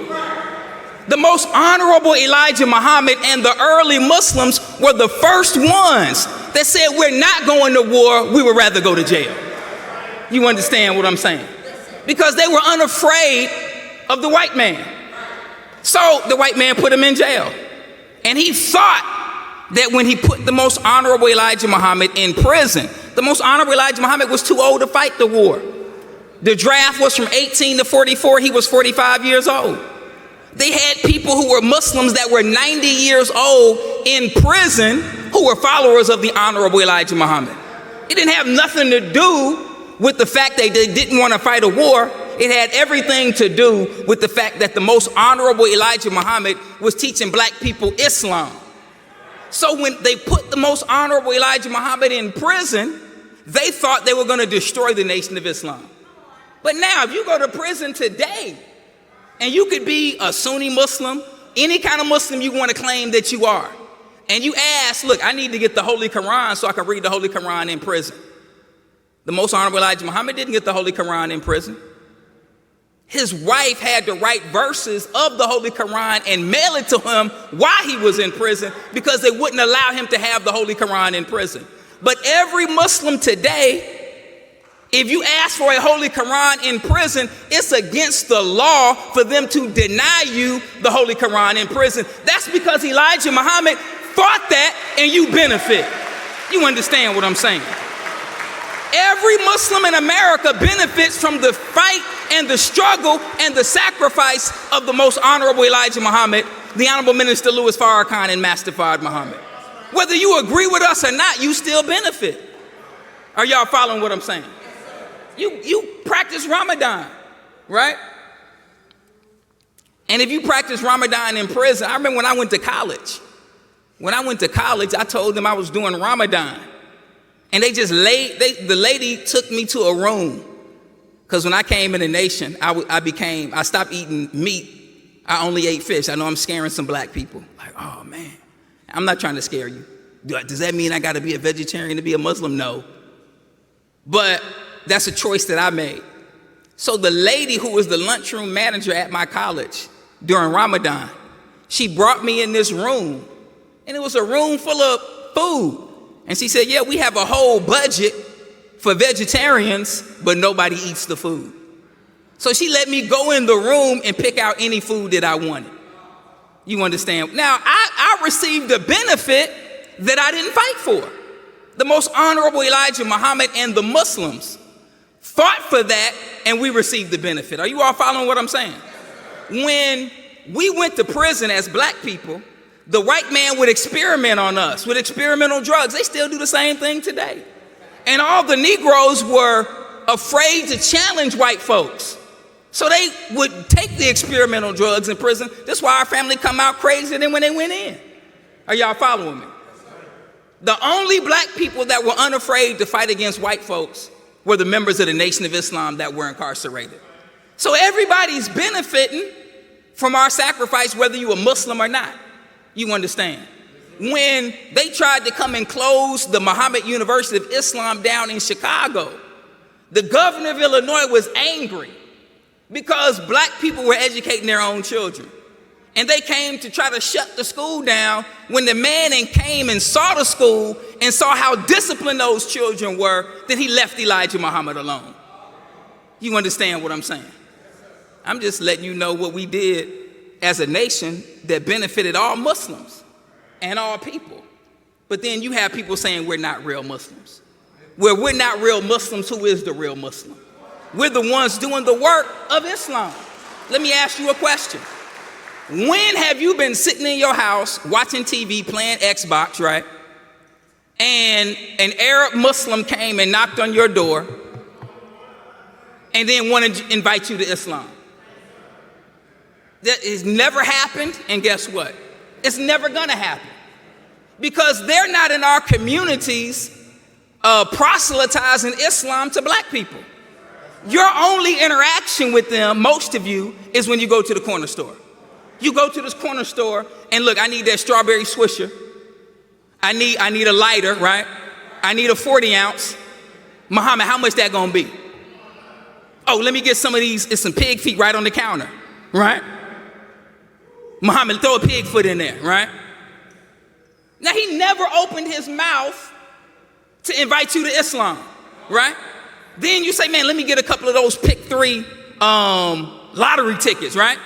The most honorable Elijah Muhammad and the early Muslims were the first ones that said we're not going to war, we would rather go to jail. You understand what I'm saying? Because they were unafraid of the white man. So the white man put him in jail. And he thought that when he put the most honorable Elijah Muhammad in prison, the most honorable Elijah Muhammad was too old to fight the war. The draft was from 18 to 44. He was 45 years old. They had people who were Muslims that were 90 years old in prison who were followers of the honorable Elijah Muhammad. It didn't have nothing to do with the fact that they didn't want to fight a war. It had everything to do with the fact that the most honorable Elijah Muhammad was teaching black people Islam. So when they put the most honorable Elijah Muhammad in prison, they thought they were going to destroy the Nation of Islam. But now, if you go to prison today, and you could be a Sunni Muslim, any kind of Muslim you want to claim that you are, and you ask, look, I need to get the Holy Quran so I can read the Holy Quran in prison. The most honorable Elijah Muhammad didn't get the Holy Quran in prison. His wife had to write verses of the Holy Quran and mail it to him while he was in prison because they wouldn't allow him to have the Holy Quran in prison. But every Muslim today, if you ask for a Holy Quran in prison, it's against the law for them to deny you the Holy Quran in prison. That's because Elijah Muhammad fought that and you benefit. You understand what I'm saying? Every Muslim in America benefits from the fight and the struggle and the sacrifice of the most honorable Elijah Muhammad, the Honorable Minister Louis Farrakhan and Master Fard Muhammad. Whether you agree with us or not, you still benefit. Are y'all following what I'm saying? You practice Ramadan, right? And if you practice Ramadan in prison, I remember when I went to college. When I went to college, I told them I was doing Ramadan. And they just the lady took me to a room. Because when I came in the nation, I stopped eating meat. I only ate fish. I know I'm scaring some black people. Like, oh man, I'm not trying to scare you. Does that mean I got to be a vegetarian to be a Muslim? No. But that's a choice that I made. So the lady who was the lunchroom manager at my college during Ramadan, she brought me in this room, and it was a room full of food. And she said, yeah, we have a whole budget for vegetarians, but nobody eats the food. So she let me go in the room and pick out any food that I wanted. You understand? Now, I received a benefit that I didn't fight for. The most honorable Elijah Muhammad and the Muslims fought for that, and we received the benefit. Are you all following what I'm saying? When we went to prison as black people, the white man would experiment on us with experimental drugs. They still do the same thing today. And all the Negroes were afraid to challenge white folks. So they would take the experimental drugs in prison. That's why our family come out crazier than when they went in. Are y'all following me? The only black people that were unafraid to fight against white folks were the members of the Nation of Islam that were incarcerated. So everybody's benefiting from our sacrifice, whether you're a Muslim or not. You understand? When they tried to come and close the Muhammad University of Islam down in Chicago, the governor of Illinois was angry because black people were educating their own children. And they came to try to shut the school down. When the man came and saw the school and saw how disciplined those children were, then he left Elijah Muhammad alone. You understand what I'm saying? I'm just letting you know what we did as a nation that benefited all Muslims and all people. But then you have people saying we're not real Muslims. Where we're not real Muslims, who is the real Muslim? We're the ones doing the work of Islam. Let me ask you a question. When have you been sitting in your house watching TV, playing Xbox, right? And an Arab Muslim came and knocked on your door and then wanted to invite you to Islam? That has never happened, and guess what? It's never gonna happen. Because they're not in our communities proselytizing Islam to black people. Your only interaction with them, most of you, is when you go to the corner store. You go to this corner store and look, I need that strawberry swisher. I need a lighter, right? I need a 40 ounce. Muhammad, how much that gonna be? Oh, let me get some of these, it's some pig feet right on the counter, right? Muhammad, throw a pig foot in there, right? Now, he never opened his mouth to invite you to Islam, right? Then you say, man, let me get a couple of those pick 3 lottery tickets, right?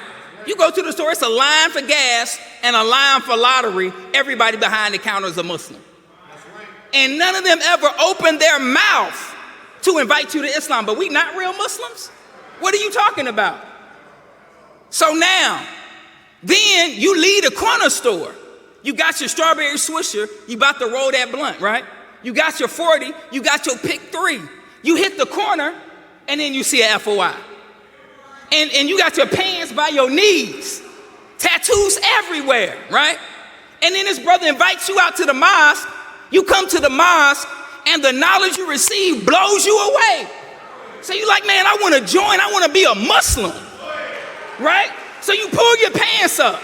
You go to the store, it's a line for gas and a line for lottery. Everybody behind the counter is a Muslim. And none of them ever opened their mouth to invite you to Islam. But we not real Muslims? What are you talking about? So now, then you leave a corner store. You got your strawberry swisher, you about to roll that blunt, right? You got your 40, you got your pick 3. You hit the corner, and then you see a FOI. And you got your pants by your knees, tattoos everywhere, right? And then this brother invites you out to the mosque. You come to the mosque, and the knowledge you receive blows you away. So you're like, man, I want to join. I want to be a Muslim, right? So you pull your pants up.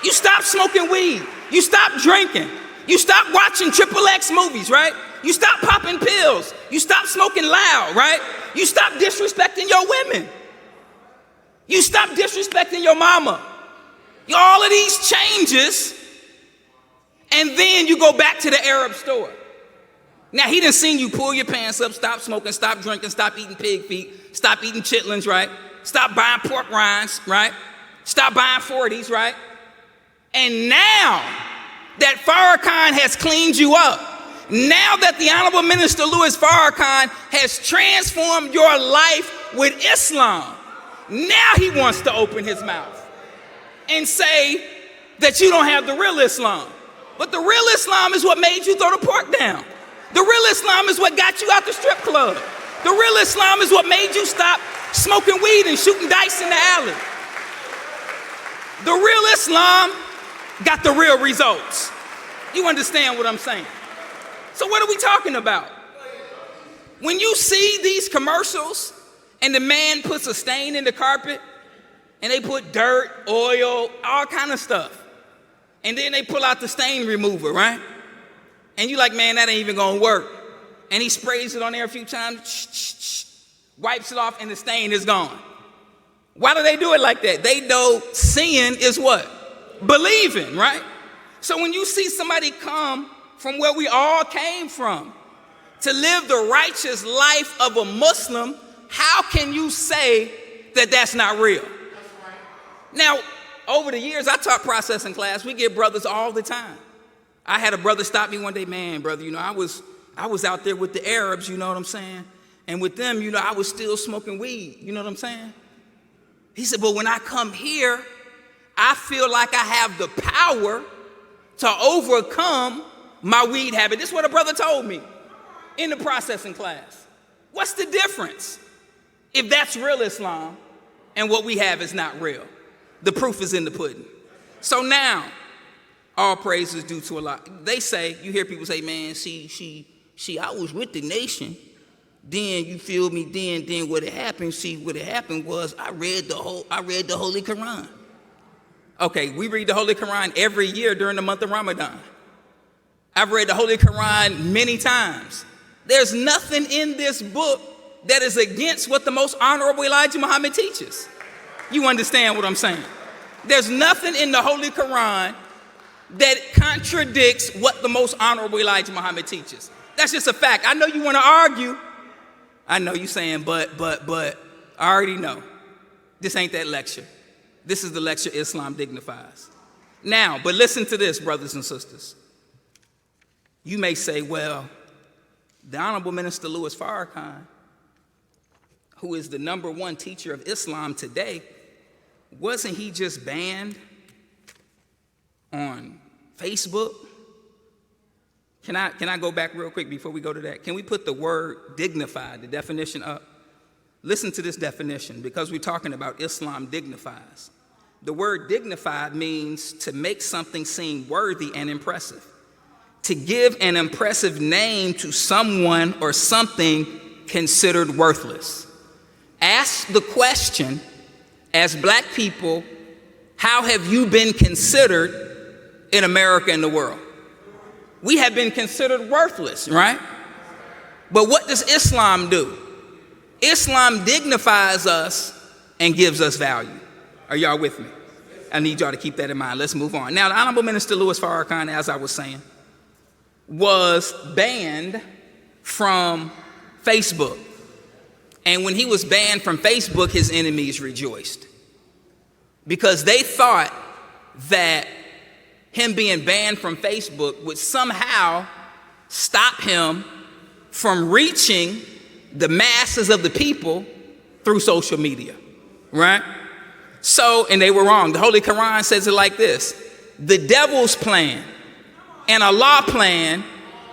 You stop smoking weed. You stop drinking. You stop watching XXX movies, right? You stop popping pills. You stop smoking loud, right? You stop disrespecting your women. You stop disrespecting your mama. All of these changes, and then you go back to the Arab store. Now, he done seen you pull your pants up, stop smoking, stop drinking, stop eating pig feet, stop eating chitlins, right? Stop buying pork rinds, right? Stop buying 40s, right? And now that Farrakhan has cleaned you up, now that the Honorable Minister Louis Farrakhan has transformed your life with Islam, now he wants to open his mouth and say that you don't have the real Islam. But the real Islam is what made you throw the pork down. The real Islam is what got you out the strip club. The real Islam is what made you stop smoking weed and shooting dice in the alley. The real Islam got the real results. You understand what I'm saying? So what are we talking about? When you see these commercials and the man puts a stain in the carpet and they put dirt, oil, all kind of stuff, and then they pull out the stain remover, right? And you like, man, that ain't even gonna work. And he sprays it on there a few times, wipes it off, and the stain is gone. Why do they do it like that? They know seeing is what? Believing, right? So when you see somebody come from where we all came from to live the righteous life of a Muslim, how can you say that that's not real? Now, over the years, I taught processing class. We get brothers all the time. I had a brother stop me one day, man, brother, I was out there with the Arabs, you know what I'm saying? And with them, I was still smoking weed, you know what I'm saying? He said, but when I come here, I feel like I have the power to overcome my weed habit. This is what a brother told me in the processing class. What's the difference if that's real Islam and what we have is not real? The proof is in the pudding. So now, all praise is due to Allah. They say, you hear people say, man, see, I was with the nation. Then you feel me, then what happened was I read the Holy Quran. Okay, we read the Holy Quran every year during the month of Ramadan. I've read the Holy Quran many times. There's nothing in this book that is against what the most honorable Elijah Muhammad teaches. You understand what I'm saying? There's nothing in the Holy Quran that contradicts what the most honorable Elijah Muhammad teaches. That's just a fact. I know you want to argue. I know you're saying, but I already know. This ain't that lecture. This is the lecture Islam dignifies. Now, but listen to this, brothers and sisters. You may say, well, the Honorable Minister Louis Farrakhan, who is the #1 teacher of Islam today, wasn't he just banned on Facebook? Can I go back real quick before we go to that? Can we put the word dignified, the definition up? Listen to this definition, because we're talking about Islam dignifies. The word dignified means to make something seem worthy and impressive. To give an impressive name to someone or something considered worthless. Ask the question, as black people, how have you been considered in America and the world? We have been considered worthless, right? But what does Islam do? Islam dignifies us and gives us value. Are y'all with me? I need y'all to keep that in mind. Let's move on. Now, the Honorable Minister Louis Farrakhan, as I was saying, was banned from Facebook. And when he was banned from Facebook, his enemies rejoiced, because they thought that him being banned from Facebook would somehow stop him from reaching the masses of the people through social media, right? So, and they were wrong. The Holy Quran says it like this: the devil's plan and Allah plan,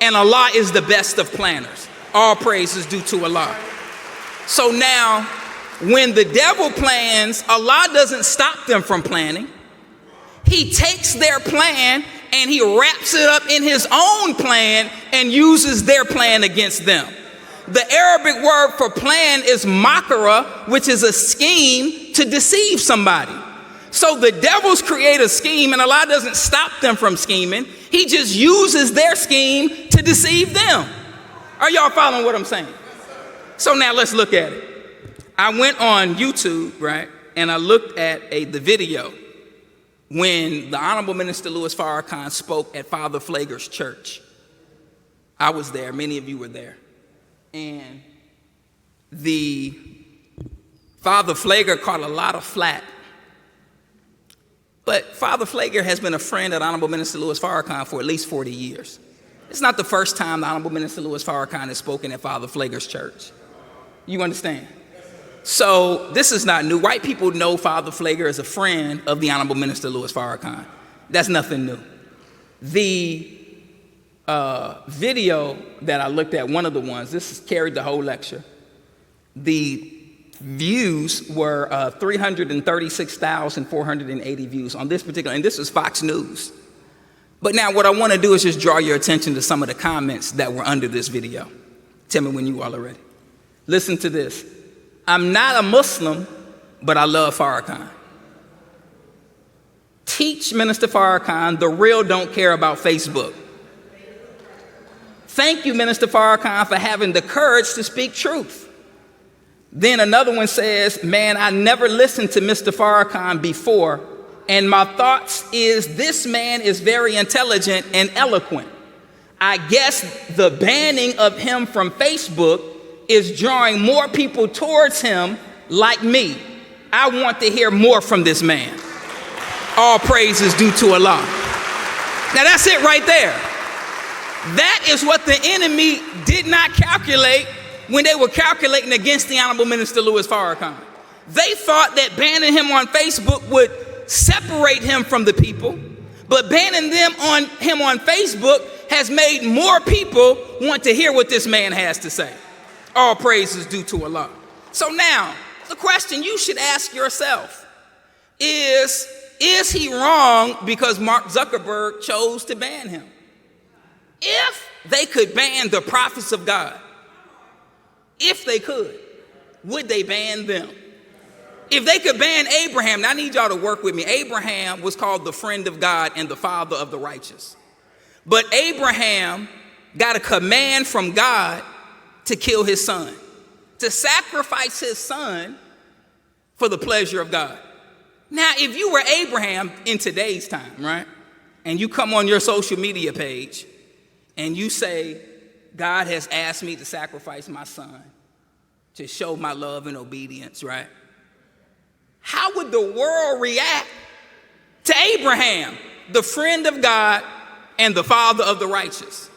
and Allah is the best of planners. All praise is due to Allah. So now, when the devil plans, Allah doesn't stop them from planning. He takes their plan and he wraps it up in his own plan and uses their plan against them. The Arabic word for plan is makara, which is a scheme to deceive somebody. So the devils create a scheme and Allah doesn't stop them from scheming. He just uses their scheme to deceive them. Are y'all following what I'm saying? So now let's look at it. I went on YouTube, right, and I looked at the video when the Honorable Minister Louis Farrakhan spoke at Father Flager's church. I was there. Many of you were there. And the Father Flager caught a lot of flack. But Father Flager has been a friend of Honorable Minister Louis Farrakhan for at least 40 years. It's not the first time the Honorable Minister Louis Farrakhan has spoken at Father Flager's church. You understand? So this is not new. White people know Father Flager as a friend of the Honorable Minister Louis Farrakhan. That's nothing new. The video that I looked at, one of the ones, this carried the whole lecture. The views were 336,480 views on this particular, and this is Fox News. But now what I want to do is just draw your attention to some of the comments that were under this video. Tell me when you all are ready. Listen to this. I'm not a Muslim, but I love Farrakhan. Teach Minister Farrakhan the real don't care about Facebook. Thank you, Minister Farrakhan, for having the courage to speak truth. Then another one says, man, I never listened to Mr. Farrakhan before, and my thoughts is this man is very intelligent and eloquent. I guess the banning of him from Facebook is drawing more people towards him like me. I want to hear more from this man. All praise is due to Allah. Now that's it right there. That is what the enemy did not calculate when they were calculating against the Honorable Minister Louis Farrakhan. They thought that banning him on Facebook would separate him from the people, but banning him on Facebook has made more people want to hear what this man has to say. All praise is due to Allah. So now, the question you should ask yourself is he wrong because Mark Zuckerberg chose to ban him? If they could ban the prophets of God, if they could, would they ban them? If they could ban Abraham, now I need y'all to work with me. Abraham was called the friend of God and the father of the righteous. But Abraham got a command from God to kill his son, to sacrifice his son for the pleasure of God. Now, if you were Abraham in today's time, right, and you come on your social media page and you say, God has asked me to sacrifice my son to show my love and obedience, right? How would the world react to Abraham, the friend of God and the father of the righteous?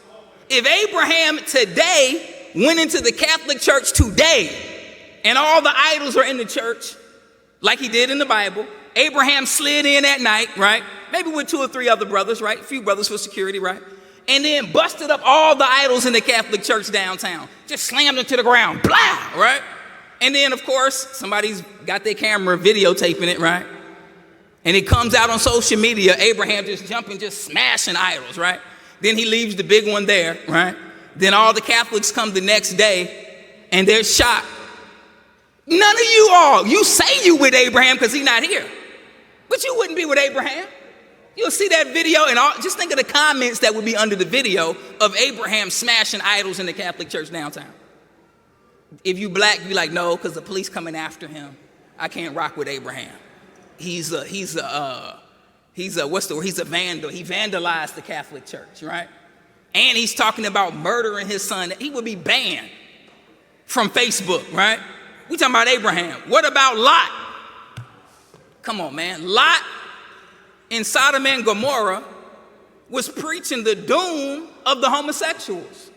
If Abraham today went into the Catholic Church today and all the idols are in the church, like he did in the Bible, Abraham slid in at night, right? Maybe with 2 or 3 other brothers, right? A few brothers for security, right? And then busted up all the idols in the Catholic Church downtown. Just slammed them to the ground, blah, right? And then, of course, somebody's got their camera videotaping it, right? And it comes out on social media, Abraham just jumping, just smashing idols, right? Then he leaves the big one there, right? Then all the Catholics come the next day and they're shocked. None of you all, you say you with Abraham because he's not here, but you wouldn't be with Abraham. You'll see that video and just think of the comments that would be under the video of Abraham smashing idols in the Catholic Church downtown. If you black, you like, no, because the police coming after him. I can't rock with Abraham. He's a vandal. He vandalized the Catholic Church, right? And he's talking about murdering his son. He would be banned from Facebook, right? We talking about Abraham. What about Lot? Come on, man. Lot in Sodom and Gomorrah was preaching the doom of the homosexuals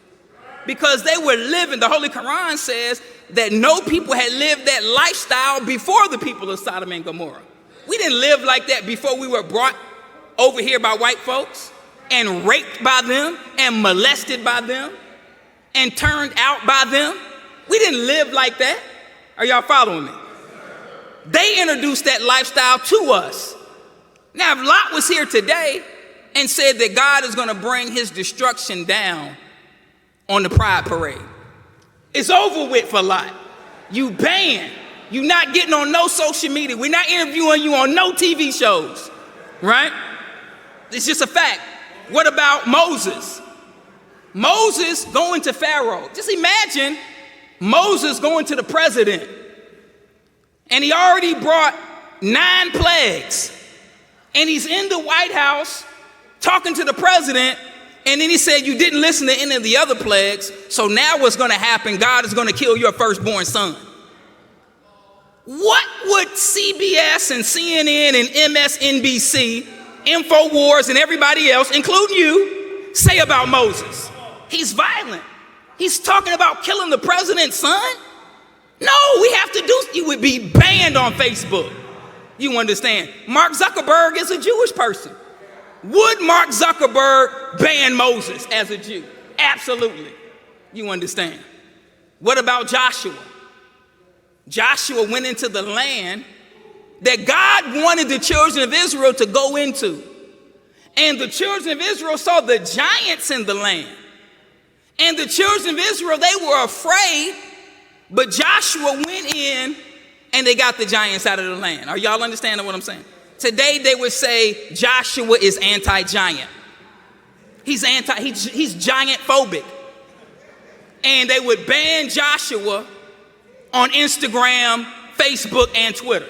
because they were living, the Holy Quran says that no people had lived that lifestyle before the people of Sodom and Gomorrah. We didn't live like that before we were brought over here by white folks and raped by them and molested by them and turned out by them. We didn't live like that. Are y'all following me? They introduced that lifestyle to us. Now, if Lot was here today and said that God is going to bring his destruction down on the Pride Parade, it's over with for Lot. You banned. You're not getting on no social media. We're not interviewing you on no TV shows, right? It's just a fact. What about Moses? Moses going to Pharaoh. Just imagine Moses going to the president, and he already brought 9 plagues, and he's in the White House talking to the president, and then he said, you didn't listen to any of the other plagues, so now what's going to happen? God is going to kill your firstborn son. What would CBS and CNN and MSNBC, InfoWars, and everybody else, including you, say about Moses? He's violent. He's talking about killing the president's son? No, we have to do, you would be banned on Facebook. You understand? Mark Zuckerberg is a Jewish person. Would Mark Zuckerberg ban Moses as a Jew? Absolutely. You understand? What about Joshua? Joshua went into the land that God wanted the children of Israel to go into. And the children of Israel saw the giants in the land. And the children of Israel, they were afraid, but Joshua went in and they got the giants out of the land. Are y'all understanding what I'm saying? Today they would say Joshua is anti-giant. He's giant phobic. And they would ban Joshua on Instagram, Facebook, and Twitter.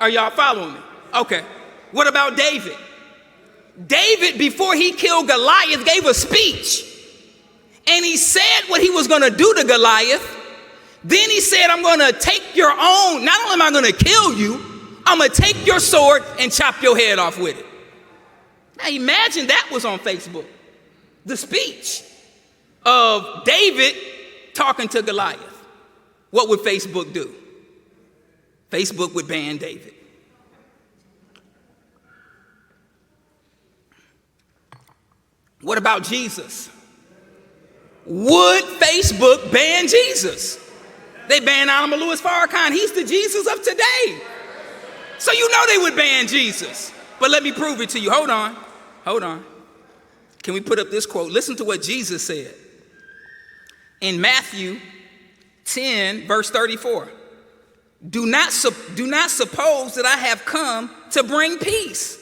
Are y'all following me? Okay. What about David? David, before he killed Goliath, gave a speech. And he said what he was going to do to Goliath. Then he said, I'm going to take your own, not only am I going to kill you, I'm going to take your sword and chop your head off with it. Now imagine that was on Facebook. The speech of David talking to Goliath. What would Facebook do? Facebook would ban David. What about Jesus? Would Facebook ban Jesus? They banned Alma Louis Farrakhan. He's the Jesus of today. So you know they would ban Jesus. But let me prove it to you. Hold on. Can we put up this quote? Listen to what Jesus said. In Matthew 10, verse 34. Do not suppose that I have come to bring peace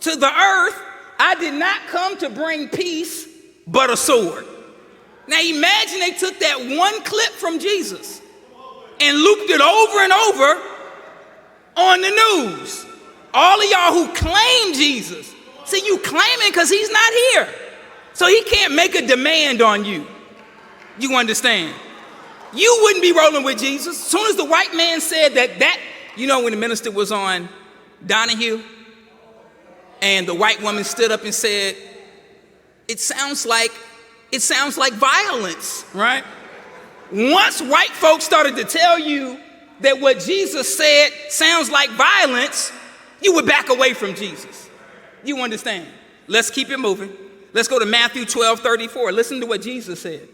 to the earth. I did not come to bring peace, but a sword. Now imagine they took that one clip from Jesus and looped it over and over on the news. All of y'all who claim Jesus, see, you claiming because he's not here. So he can't make a demand on you. You understand? You wouldn't be rolling with Jesus. As soon as the white man said that, you know, when the minister was on Donahue and the white woman stood up and said, it sounds like violence, right? Once white folks started to tell you that what Jesus said sounds like violence, you would back away from Jesus. You understand? Let's keep it moving. Let's go to Matthew 12:34. Listen to what Jesus said.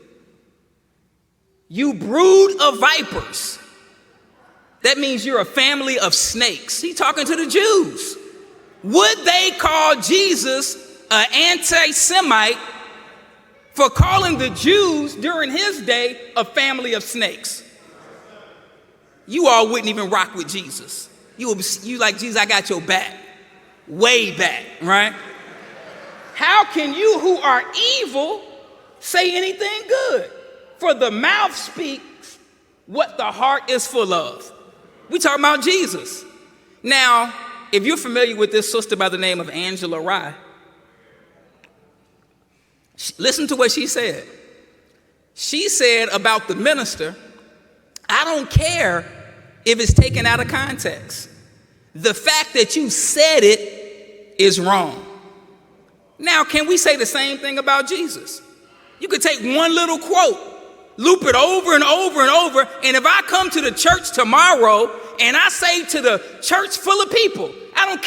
You brood of vipers. That means you're a family of snakes. He's talking to the Jews. Would they call Jesus an anti-Semite for calling the Jews during his day a family of snakes? You all wouldn't even rock with Jesus. You like, Jesus, I got your back. Way back, right? How can you who are evil say anything good? For the mouth speaks what the heart is full of. We talking about Jesus. Now, if you're familiar with this sister by the name of Angela Rye, listen to what she said. She said about the minister, I don't care if it's taken out of context. The fact that you said it is wrong. Now, can we say the same thing about Jesus? You could take one little quote, loop it over and over and over, and if I come to the church tomorrow and I say to the church full of people, I don't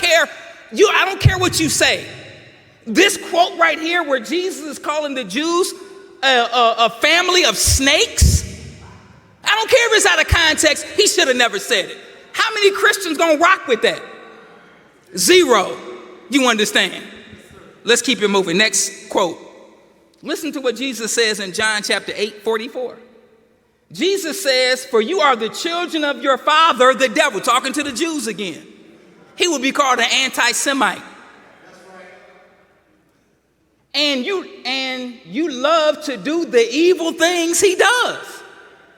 care what you say. This quote right here where Jesus is calling the Jews a family of snakes, I don't care if it's out of context, he should have never said it. How many Christians gonna rock with that? Zero. You understand? Let's keep it moving. Next quote. Listen to what Jesus says in John chapter 8:44. Jesus says, for you are the children of your father, the devil, talking to the Jews again. He will be called an anti-Semite. And you love to do the evil things he does.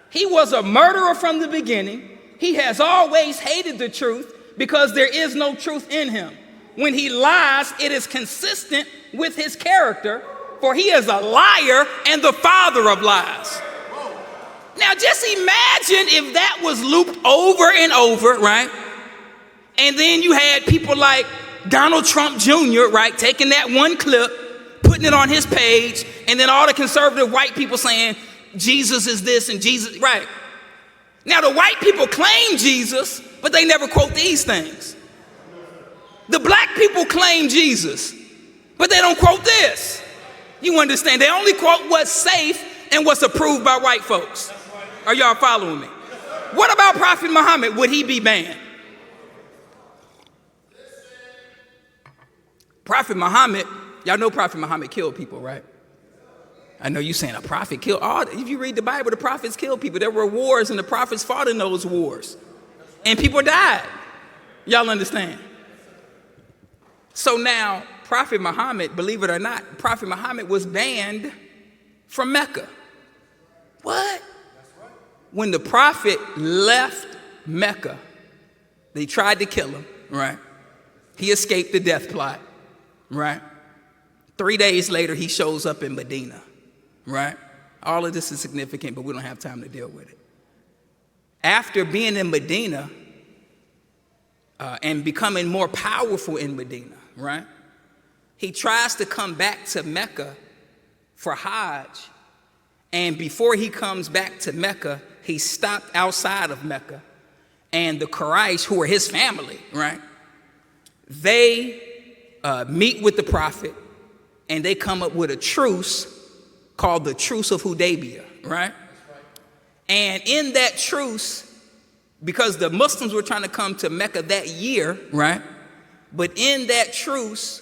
He was a murderer from the beginning. He has always hated the truth because there is no truth in him. When he lies, it is consistent with his character, for he is a liar and the father of lies. Now just imagine if that was looped over and over, right? And then you had people like Donald Trump Jr., right, taking that one clip, putting it on his page, and then all the conservative white people saying, Jesus is this and Jesus, right? Now the white people claim Jesus, but they never quote these things. The black people claim Jesus, but they don't quote this. You understand? They only quote what's safe and what's approved by white folks. Are y'all following me? What about Prophet Muhammad? Would he be banned? Prophet Muhammad, y'all know Prophet Muhammad killed people, right? I know you saying a prophet killed all. If you read the Bible, the prophets killed people. There were wars, and the prophets fought in those wars, and people died. Y'all understand? So now, Prophet Muhammad, believe it or not, Prophet Muhammad was banned from Mecca. What? When the prophet left Mecca, they tried to kill him, right? He escaped the death plot, right? 3 days later, he shows up in Medina, right? All of this is significant, but we don't have time to deal with it. After being in Medina and becoming more powerful in Medina, right? He tries to come back to Mecca for Hajj. And before he comes back to Mecca, he stopped outside of Mecca. And the Quraysh, who are his family, right? They meet with the prophet, and they come up with a truce called the Truce of Hudaybiyah, right? And in that truce, because the Muslims were trying to come to Mecca that year, right? But in that truce,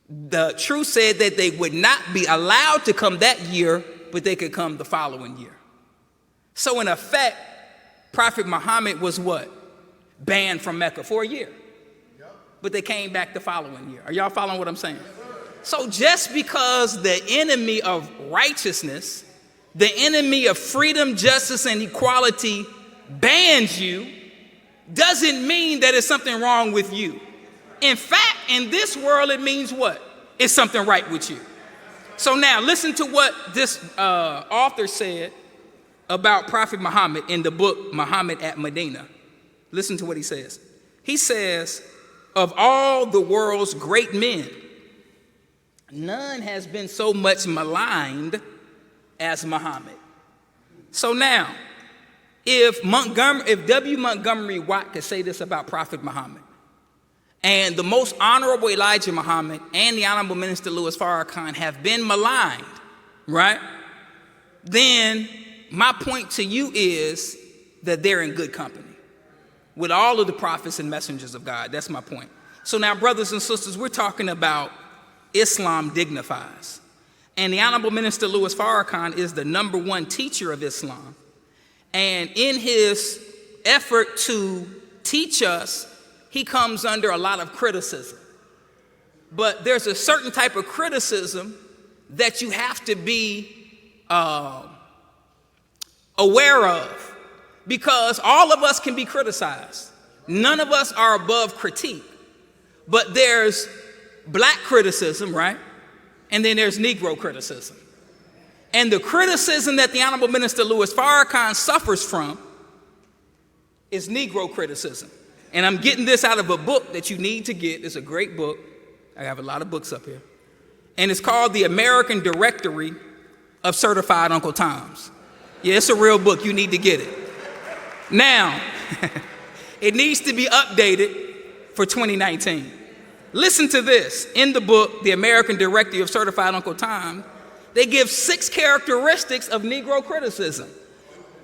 the truce said that they would not be allowed to come that year, but they could come the following year. So in effect, Prophet Muhammad was what? Banned from Mecca for a year. But they came back the following year. Are y'all following what I'm saying? So just because the enemy of righteousness, the enemy of freedom, justice, and equality bans you, doesn't mean that it's something wrong with you. In fact, in this world, it means what? It's something right with you. So now listen to what this author said about Prophet Muhammad in the book Muhammad at Medina. Listen to what he says. He says, of all the world's great men, none has been so much maligned as Muhammad. So now, if W. Montgomery Watt could say this about Prophet Muhammad, and the most honorable Elijah Muhammad and the honorable Minister Louis Farrakhan have been maligned, right? Then my point to you is that they're in good company with all of the prophets and messengers of God. That's my point. So now, brothers and sisters, we're talking about Islam Dignifies. And the honorable Minister Louis Farrakhan is the #1 teacher of Islam. And in his effort to teach us, he comes under a lot of criticism. But there's a certain type of criticism that you have to be aware of, because all of us can be criticized. None of us are above critique. But there's black criticism, right? And then there's Negro criticism. And the criticism that the Honorable Minister Louis Farrakhan suffers from is Negro criticism. And I'm getting this out of a book that you need to get. It's a great book. I have a lot of books up here. And it's called The American Directory of Certified Uncle Toms. Yeah, it's a real book. You need to get it. Now, it needs to be updated for 2019. Listen to this. In the book, The American Directory of Certified Uncle Tom, they give 6 characteristics of Negro criticism.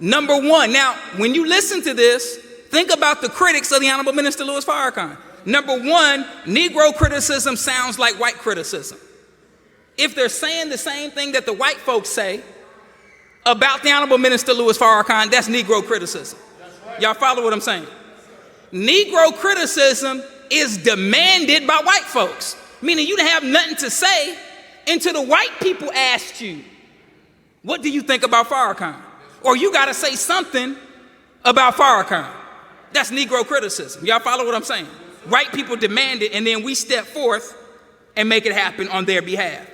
#1, now, when you listen to this, think about the critics of the Honorable Minister Louis Farrakhan. #1, Negro criticism sounds like white criticism. If they're saying the same thing that the white folks say about the Honorable Minister Louis Farrakhan, that's Negro criticism. Y'all follow what I'm saying? Negro criticism is demanded by white folks, meaning you didn't have nothing to say until the white people asked you, what do you think about Farrakhan? Or you got to say something about Farrakhan. That's Negro criticism. Y'all follow what I'm saying? White people demand it, and then we step forth and make it happen on their behalf.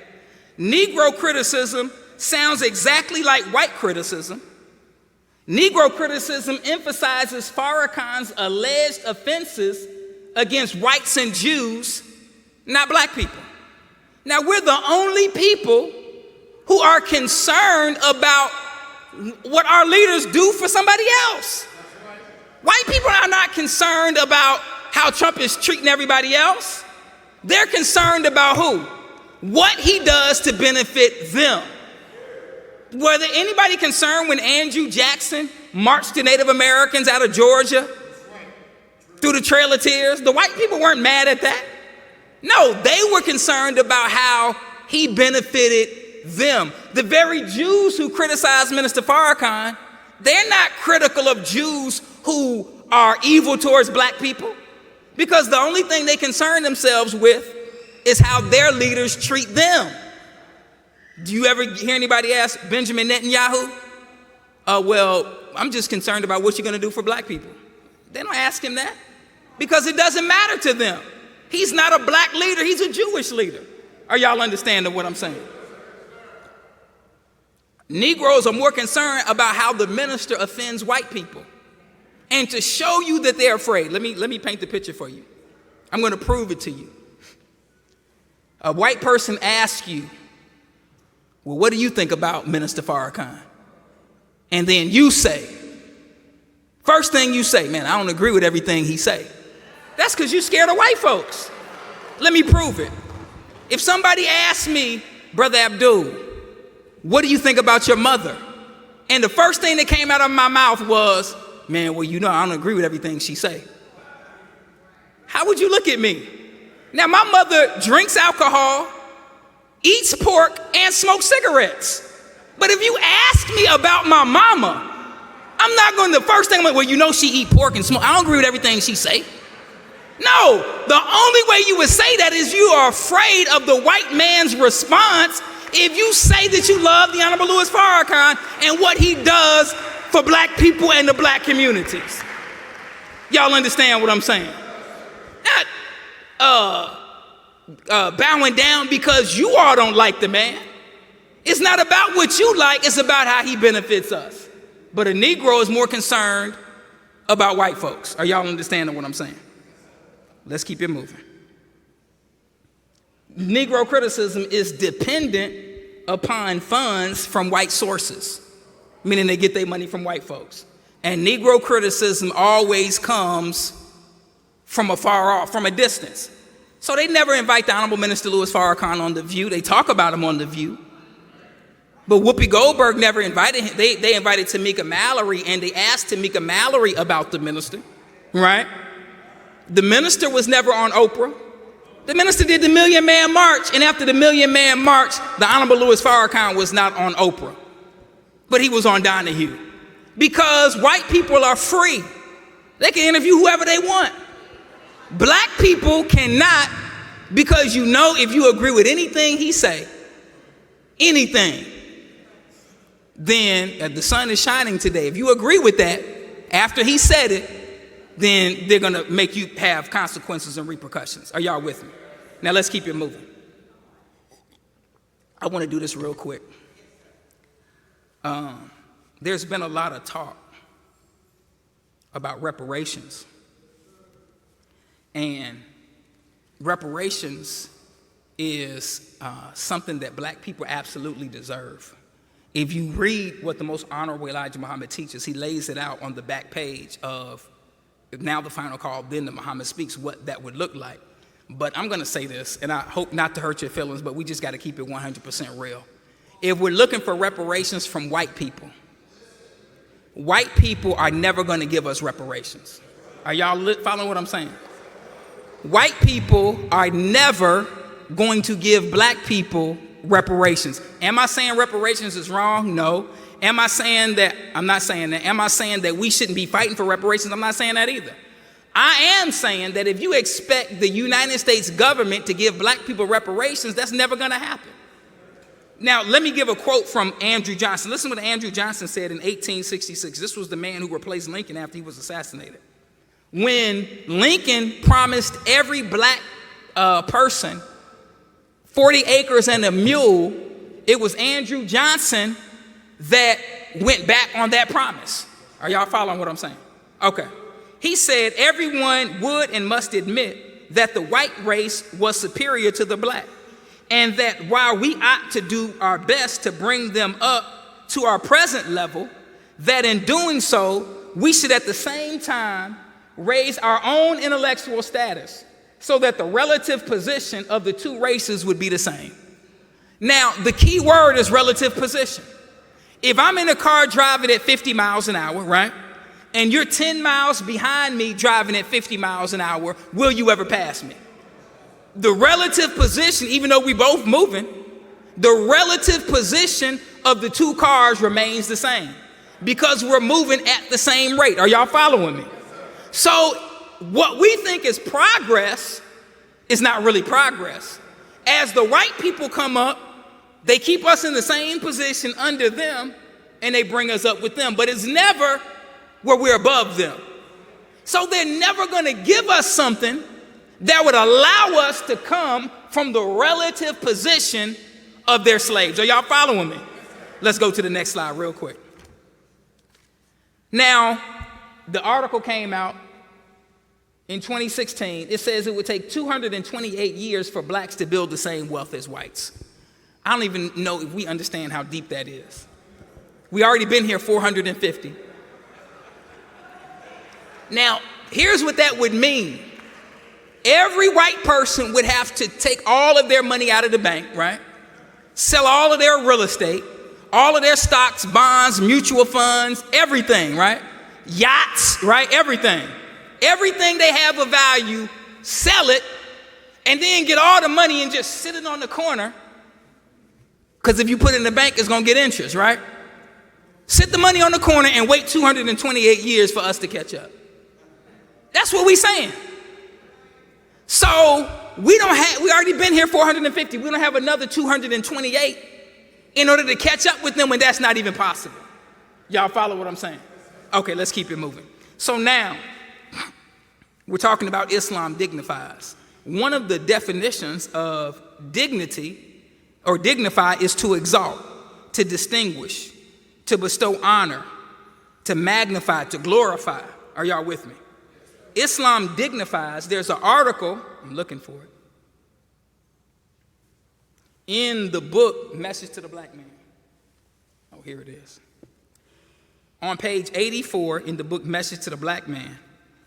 Negro criticism sounds exactly like white criticism. Negro criticism emphasizes Farrakhan's alleged offenses against whites and Jews, not black people. Now, we're the only people who are concerned about what our leaders do for somebody else. White people are not concerned about how Trump is treating everybody else. They're concerned about who? What he does to benefit them. Were there anybody concerned when Andrew Jackson marched the Native Americans out of Georgia through the Trail of Tears? The white people weren't mad at that. No, they were concerned about how he benefited them. The very Jews who criticize Minister Farrakhan, they're not critical of Jews who are evil towards black people, because the only thing they concern themselves with is how their leaders treat them. Do you ever hear anybody ask Benjamin Netanyahu, well, I'm just concerned about what you're going to do for black people? They don't ask him that, because it doesn't matter to them. He's not a black leader, he's a Jewish leader. Are y'all understanding what I'm saying? Negroes are more concerned about how the minister offends white people. And to show you that they're afraid, let me paint the picture for you. I'm going to prove it to you. A white person asks you, well, what do you think about Minister Farrakhan? And then you say, first thing you say, man, I don't agree with everything he say. That's because you're scared of white folks. Let me prove it. If somebody asks me, Brother Abdul, what do you think about your mother? And the first thing that came out of my mouth was, man, well, you know, I don't agree with everything she say. How would you look at me? Now, my mother drinks alcohol, eats pork, and smokes cigarettes. But if you ask me about my mama, I'm not going to, the first thing I'm like, well, you know she eat pork and smoke. I don't agree with everything she say. No, the only way you would say that is you are afraid of the white man's response if you say that you love the Honorable Louis Farrakhan and what he does for black people and the black communities. Y'all understand what I'm saying? Not bowing down because you all don't like the man. It's not about what you like, it's about how he benefits us. But a Negro is more concerned about white folks. Are y'all understanding what I'm saying? Let's keep it moving. Negro criticism is dependent upon funds from white sources, meaning they get their money from white folks. And Negro criticism always comes from afar off, from a distance. So they never invite the Honorable Minister Louis Farrakhan on The View. They talk about him on The View. But Whoopi Goldberg never invited him. They invited Tamika Mallory, and they asked Tamika Mallory about the minister, right? The minister was never on Oprah. The minister did the Million Man March, and after the Million Man March, the Honorable Louis Farrakhan was not on Oprah, but he was on Donahue. Because white people are free. They can interview whoever they want. Black people cannot, because you know if you agree with anything he say, anything, then the sun is shining today. If you agree with that, after he said it, then they're gonna make you have consequences and repercussions. Are y'all with me? Now let's keep it moving. I wanna do this real quick. There's been a lot of talk about reparations. And reparations is something that black people absolutely deserve. If you read what the Most Honorable Elijah Muhammad teaches, he lays it out on the back page of Now the Final Call, Then the Muhammad Speaks, what that would look like. But I'm gonna say this, and I hope not to hurt your feelings, but we just gotta keep it 100% real. If we're looking for reparations from white people are never gonna give us reparations. Are y'all following what I'm saying? White people are never going to give black people reparations. Am I saying reparations is wrong? No. Am I saying that? I'm not saying that. Am I saying that we shouldn't be fighting for reparations? I'm not saying that either. I am saying that if you expect the United States government to give black people reparations, that's never going to happen. Now, let me give a quote from Andrew Johnson. Listen to what Andrew Johnson said in 1866. This was the man who replaced Lincoln after he was assassinated. When Lincoln promised every black person 40 acres and a mule, it was Andrew Johnson that went back on that promise. Are y'all following what I'm saying? Okay. He said everyone would and must admit that the white race was superior to the black, and that while we ought to do our best to bring them up to our present level, that in doing so, we should at the same time raise our own intellectual status so that the relative position of the two races would be the same. Now, the key word is relative position. If I'm in a car driving at 50 miles an hour, right, and you're 10 miles behind me driving at 50 miles an hour, will you ever pass me? The relative position, even though we both moving, the relative position of the two cars remains the same because we're moving at the same rate. Are y'all following me? So what we think is progress is not really progress. As the white people come up, they keep us in the same position under them and they bring us up with them, but it's never where we're above them. So they're never going to give us something that would allow us to come from the relative position of their slaves. Are y'all following me? Let's go to the next slide real quick. Now, the article came out in 2016. It says it would take 228 years for blacks to build the same wealth as whites. I don't even know if we understand how deep that is. We already been here 450. Now, here's what that would mean. Every white person would have to take all of their money out of the bank, right? Sell all of their real estate, all of their stocks, bonds, mutual funds, everything, right? Yachts, right? Everything. Everything they have of value, sell it, and then get all the money and just sit it on the corner. Because if you put it in the bank, it's going to get interest, right? Sit the money on the corner and wait 228 years for us to catch up. That's what we're saying. So we already been here 450. We don't have another 228 in order to catch up with them when that's not even possible. Y'all follow what I'm saying? Okay, let's keep it moving. So now, we're talking about Islam dignifies. One of the definitions of dignity or dignify is to exalt, to distinguish, to bestow honor, to magnify, to glorify. Are y'all with me? Islam dignifies. There's an article, I'm looking for it, in the book, Message to the Black Man. Oh, here it is. On page 84 in the book, Message to the Black Man,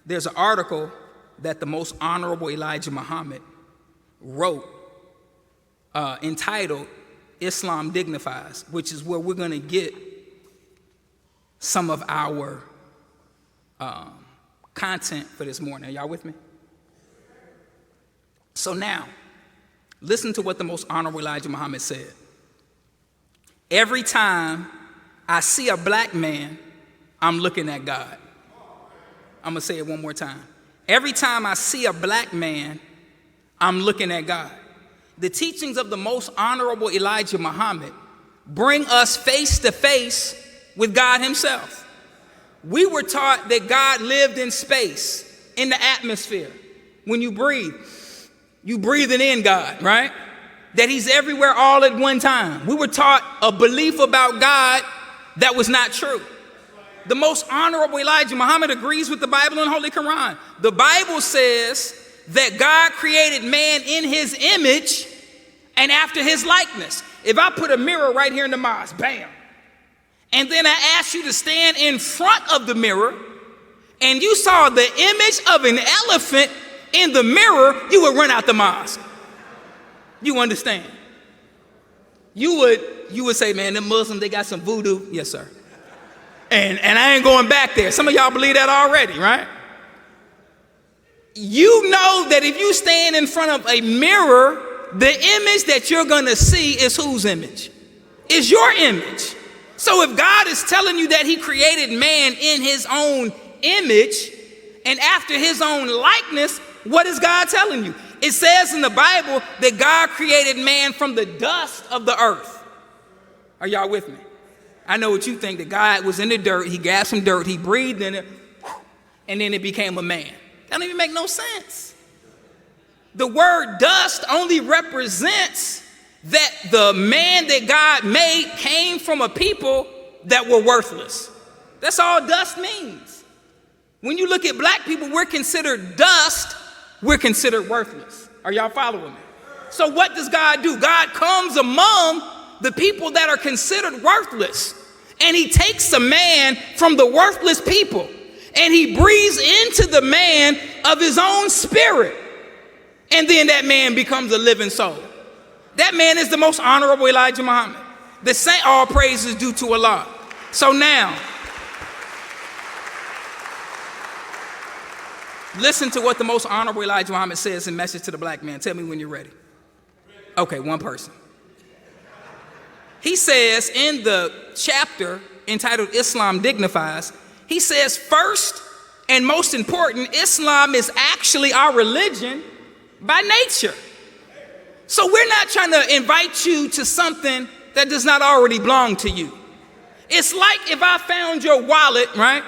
there's an article that the Most Honorable Elijah Muhammad wrote entitled Islam Dignifies, which is where we're going to get some of our content for this morning. Are y'all with me? So now, listen to what the Most Honorable Elijah Muhammad said. Every time I see a black man, I'm looking at God. I'm going to say it one more time. Every time I see a black man, I'm looking at God. The teachings of the Most Honorable Elijah Muhammad bring us face to face with God himself. We were taught that God lived in space, in the atmosphere. When you breathe, you breathing in God, right? That he's everywhere all at one time. We were taught a belief about God that was not true. The Most Honorable Elijah Muhammad agrees with the Bible and Holy Quran. The Bible says that God created man in his image and after his likeness. If I put a mirror right here in the mosque, bam, and then I asked you to stand in front of the mirror and you saw the image of an elephant in the mirror, you would run out the mosque. You understand? You would say, man, the Muslims, they got some voodoo. Yes, sir. And I ain't going back there. Some of y'all believe that already, right? You know that if you stand in front of a mirror, the image that you're going to see is whose image? Is your image. So if God is telling you that he created man in his own image and after his own likeness, what is God telling you? It says in the Bible that God created man from the dust of the earth. Are y'all with me? I know what you think, that God was in the dirt, he grabbed some dirt, he breathed in it, and then it became a man. That don't even make no sense. The word dust only represents that the man that God made came from a people that were worthless. That's all dust means. When you look at black people, we're considered dust, we're considered worthless. Are y'all following me? So what does God do? God comes among the people that are considered worthless, and he takes the man from the worthless people, and he breathes into the man of his own spirit, and then that man becomes a living soul. That man is the Most Honorable Elijah Muhammad. The same, all praise is due to Allah. So now, listen to what the Most Honorable Elijah Muhammad says in Message to the Black Man. Tell me when you're ready. Okay, one person. He says in the chapter entitled Islam Dignifies, he says, first and most important, Islam is actually our religion by nature. So we're not trying to invite you to something that does not already belong to you. It's like if I found your wallet, right?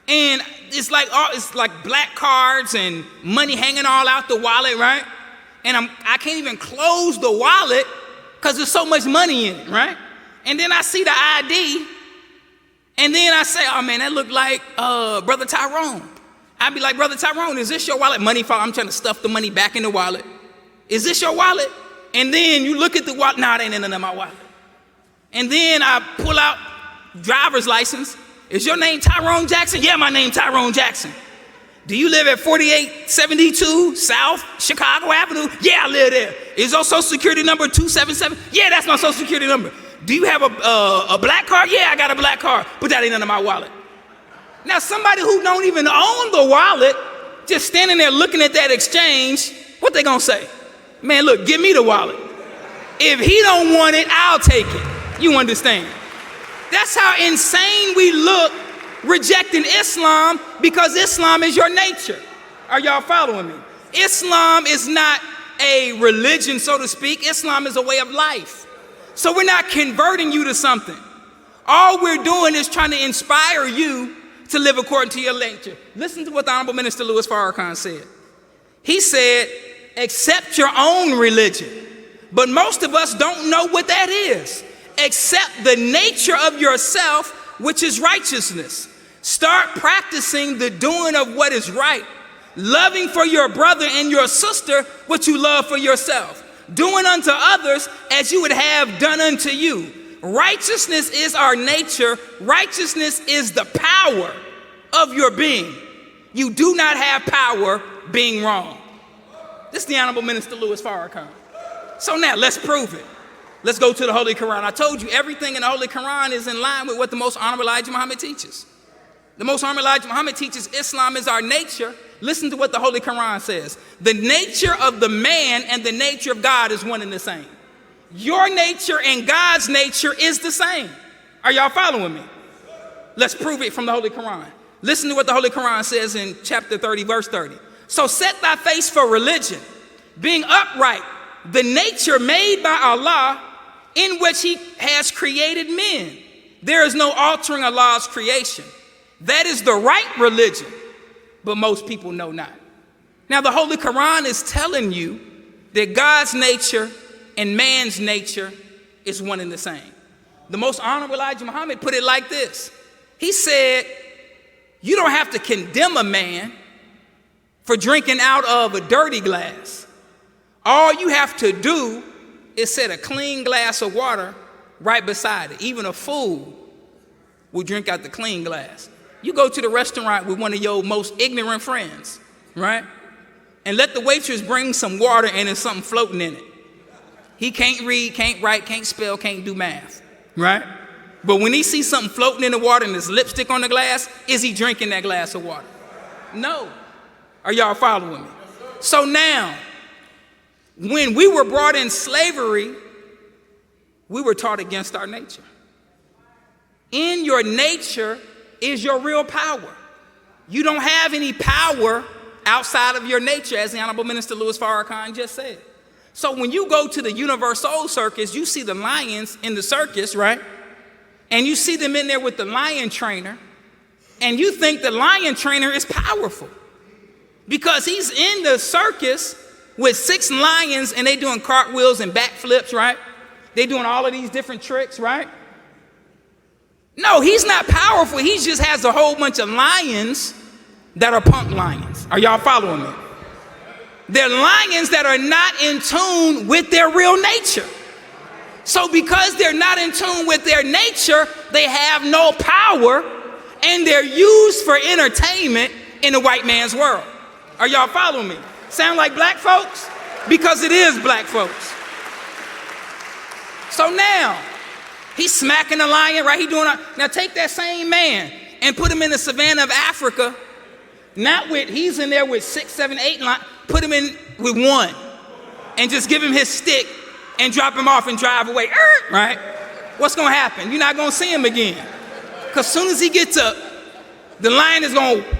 And it's like black cards and money hanging all out the wallet, right? And I can't even close the wallet because there's so much money in it, right? And then I see the ID, and then I say, oh man, that looked like Brother Tyrone. I'd be like, Brother Tyrone, is this your wallet? Money fall. I'm trying to stuff the money back in the wallet. Is this your wallet? And then you look at the wallet. Nah, it ain't none of my wallet. And then I pull out driver's license. Is your name Tyrone Jackson? Yeah, my name Tyrone Jackson. Do you live at 4872 South Chicago Avenue? Yeah, I live there. Is your social security number 277? Yeah, that's my social security number. Do you have a black card? Yeah, I got a black card, but that ain't none of my wallet. Now, somebody who don't even own the wallet, just standing there looking at that exchange, what they gonna say? Man, look, give me the wallet. If he don't want it, I'll take it. You understand? That's how insane we look rejecting Islam, because Islam is your nature. Are y'all following me? Islam is not a religion, so to speak. Islam is a way of life. So we're not converting you to something. All we're doing is trying to inspire you to live according to your nature. Listen to what the Honorable Minister Louis Farrakhan said. He said, accept your own religion. But most of us don't know what that is. Accept the nature of yourself, which is righteousness. Start practicing the doing of what is right. Loving for your brother and your sister what you love for yourself. Doing unto others as you would have done unto you. Righteousness is our nature. Righteousness is the power of your being. You do not have power being wrong. This is the Honorable Minister Louis Farrakhan. So now let's prove it. Let's go to the Holy Quran. I told you everything in the Holy Quran is in line with what the Most Honorable Elijah Muhammad teaches. The Most Honorable Elijah Muhammad teaches Islam is our nature. Listen to what the Holy Quran says. The nature of the man and the nature of God is one and the same. Your nature and God's nature is the same. Are y'all following me? Let's prove it from the Holy Quran. Listen to what the Holy Quran says in chapter 30, verse 30. So set thy face for religion, being upright, the nature made by Allah in which he has created men. There is no altering Allah's creation. That is the right religion, but most people know not. Now the Holy Quran is telling you that God's nature and man's nature is one and the same. The Most Honorable Elijah Muhammad put it like this. He said, you don't have to condemn a man for drinking out of a dirty glass. All you have to do is set a clean glass of water right beside it. Even a fool will drink out the clean glass. You go to the restaurant with one of your most ignorant friends, right? And let the waitress bring some water and there's something floating in it. He can't read, can't write, can't spell, can't do math, right? But when he sees something floating in the water and there's lipstick on the glass, is he drinking that glass of water? No. Are y'all following me? So now, when we were brought in slavery, we were taught against our nature. In your nature is your real power. You don't have any power outside of your nature, as the Honorable Minister Louis Farrakhan just said. So when you go to the Universal Circus, you see the lions in the circus, right? And you see them in there with the lion trainer, and you think the lion trainer is powerful because he's in the circus with 6 lions and they doing cartwheels and backflips, right? They doing all of these different tricks, right? No, he's not powerful. He just has a whole bunch of lions that are punk lions. Are y'all following me? They're lions that are not in tune with their real nature. So because they're not in tune with their nature, they have no power and they're used for entertainment in the white man's world. Are y'all following me? Sound like black folks? Because it is black folks. So now, he's smacking a lion, right? Now take that same man and put him in the savannah of Africa. He's in there with 6, 7, 8 lions. Put him in with one and just give him his stick and drop him off and drive away, right? what's going to happen? You're not going to see him again. Because as soon as he gets up, the lion is going to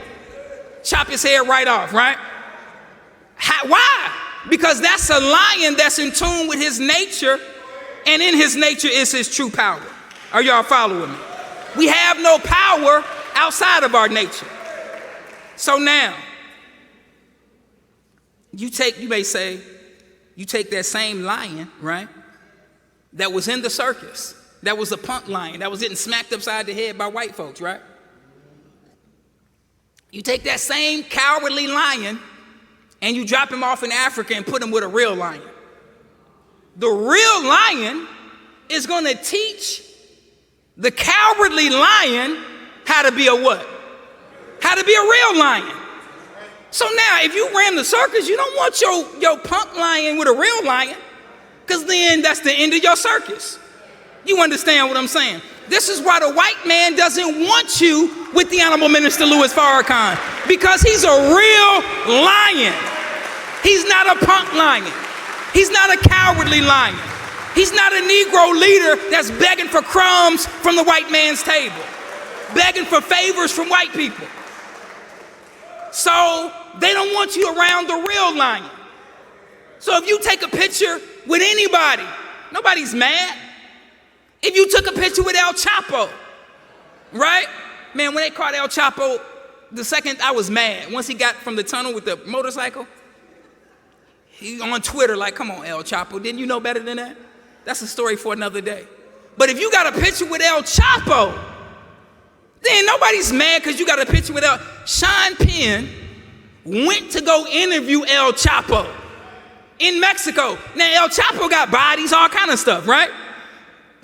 chop his head right off, right? Why? Because that's a lion that's in tune with his nature, and in his nature is his true power. Are y'all following me? We have no power outside of our nature. So now, you may say, you take that same lion, right, that was in the circus, that was a punk lion, that was getting smacked upside the head by white folks, right? You take that same cowardly lion and you drop him off in Africa and put him with a real lion. The real lion is going to teach the cowardly lion how to be a what? How to be a real lion. So now, if you ran the circus, you don't want your punk lion with a real lion, because then that's the end of your circus. You understand what I'm saying? This is why the white man doesn't want you with the Honorable Minister Louis Farrakhan, because he's a real lion. He's not a punk lion. He's not a cowardly lion. He's not a Negro leader that's begging for crumbs from the white man's table, begging for favors from white people. So they don't want you around the real lion. So if you take a picture with anybody, nobody's mad. If you took a picture with El Chapo, right? Man, when they caught El Chapo, the second I was mad. Once he got from the tunnel with the motorcycle, he on Twitter like, come on, El Chapo, didn't you know better than that? That's a story for another day. But if you got a picture with El Chapo, then nobody's mad because you got a picture with Sean Penn went to go interview El Chapo in Mexico. Now, El Chapo got bodies, all kind of stuff, right?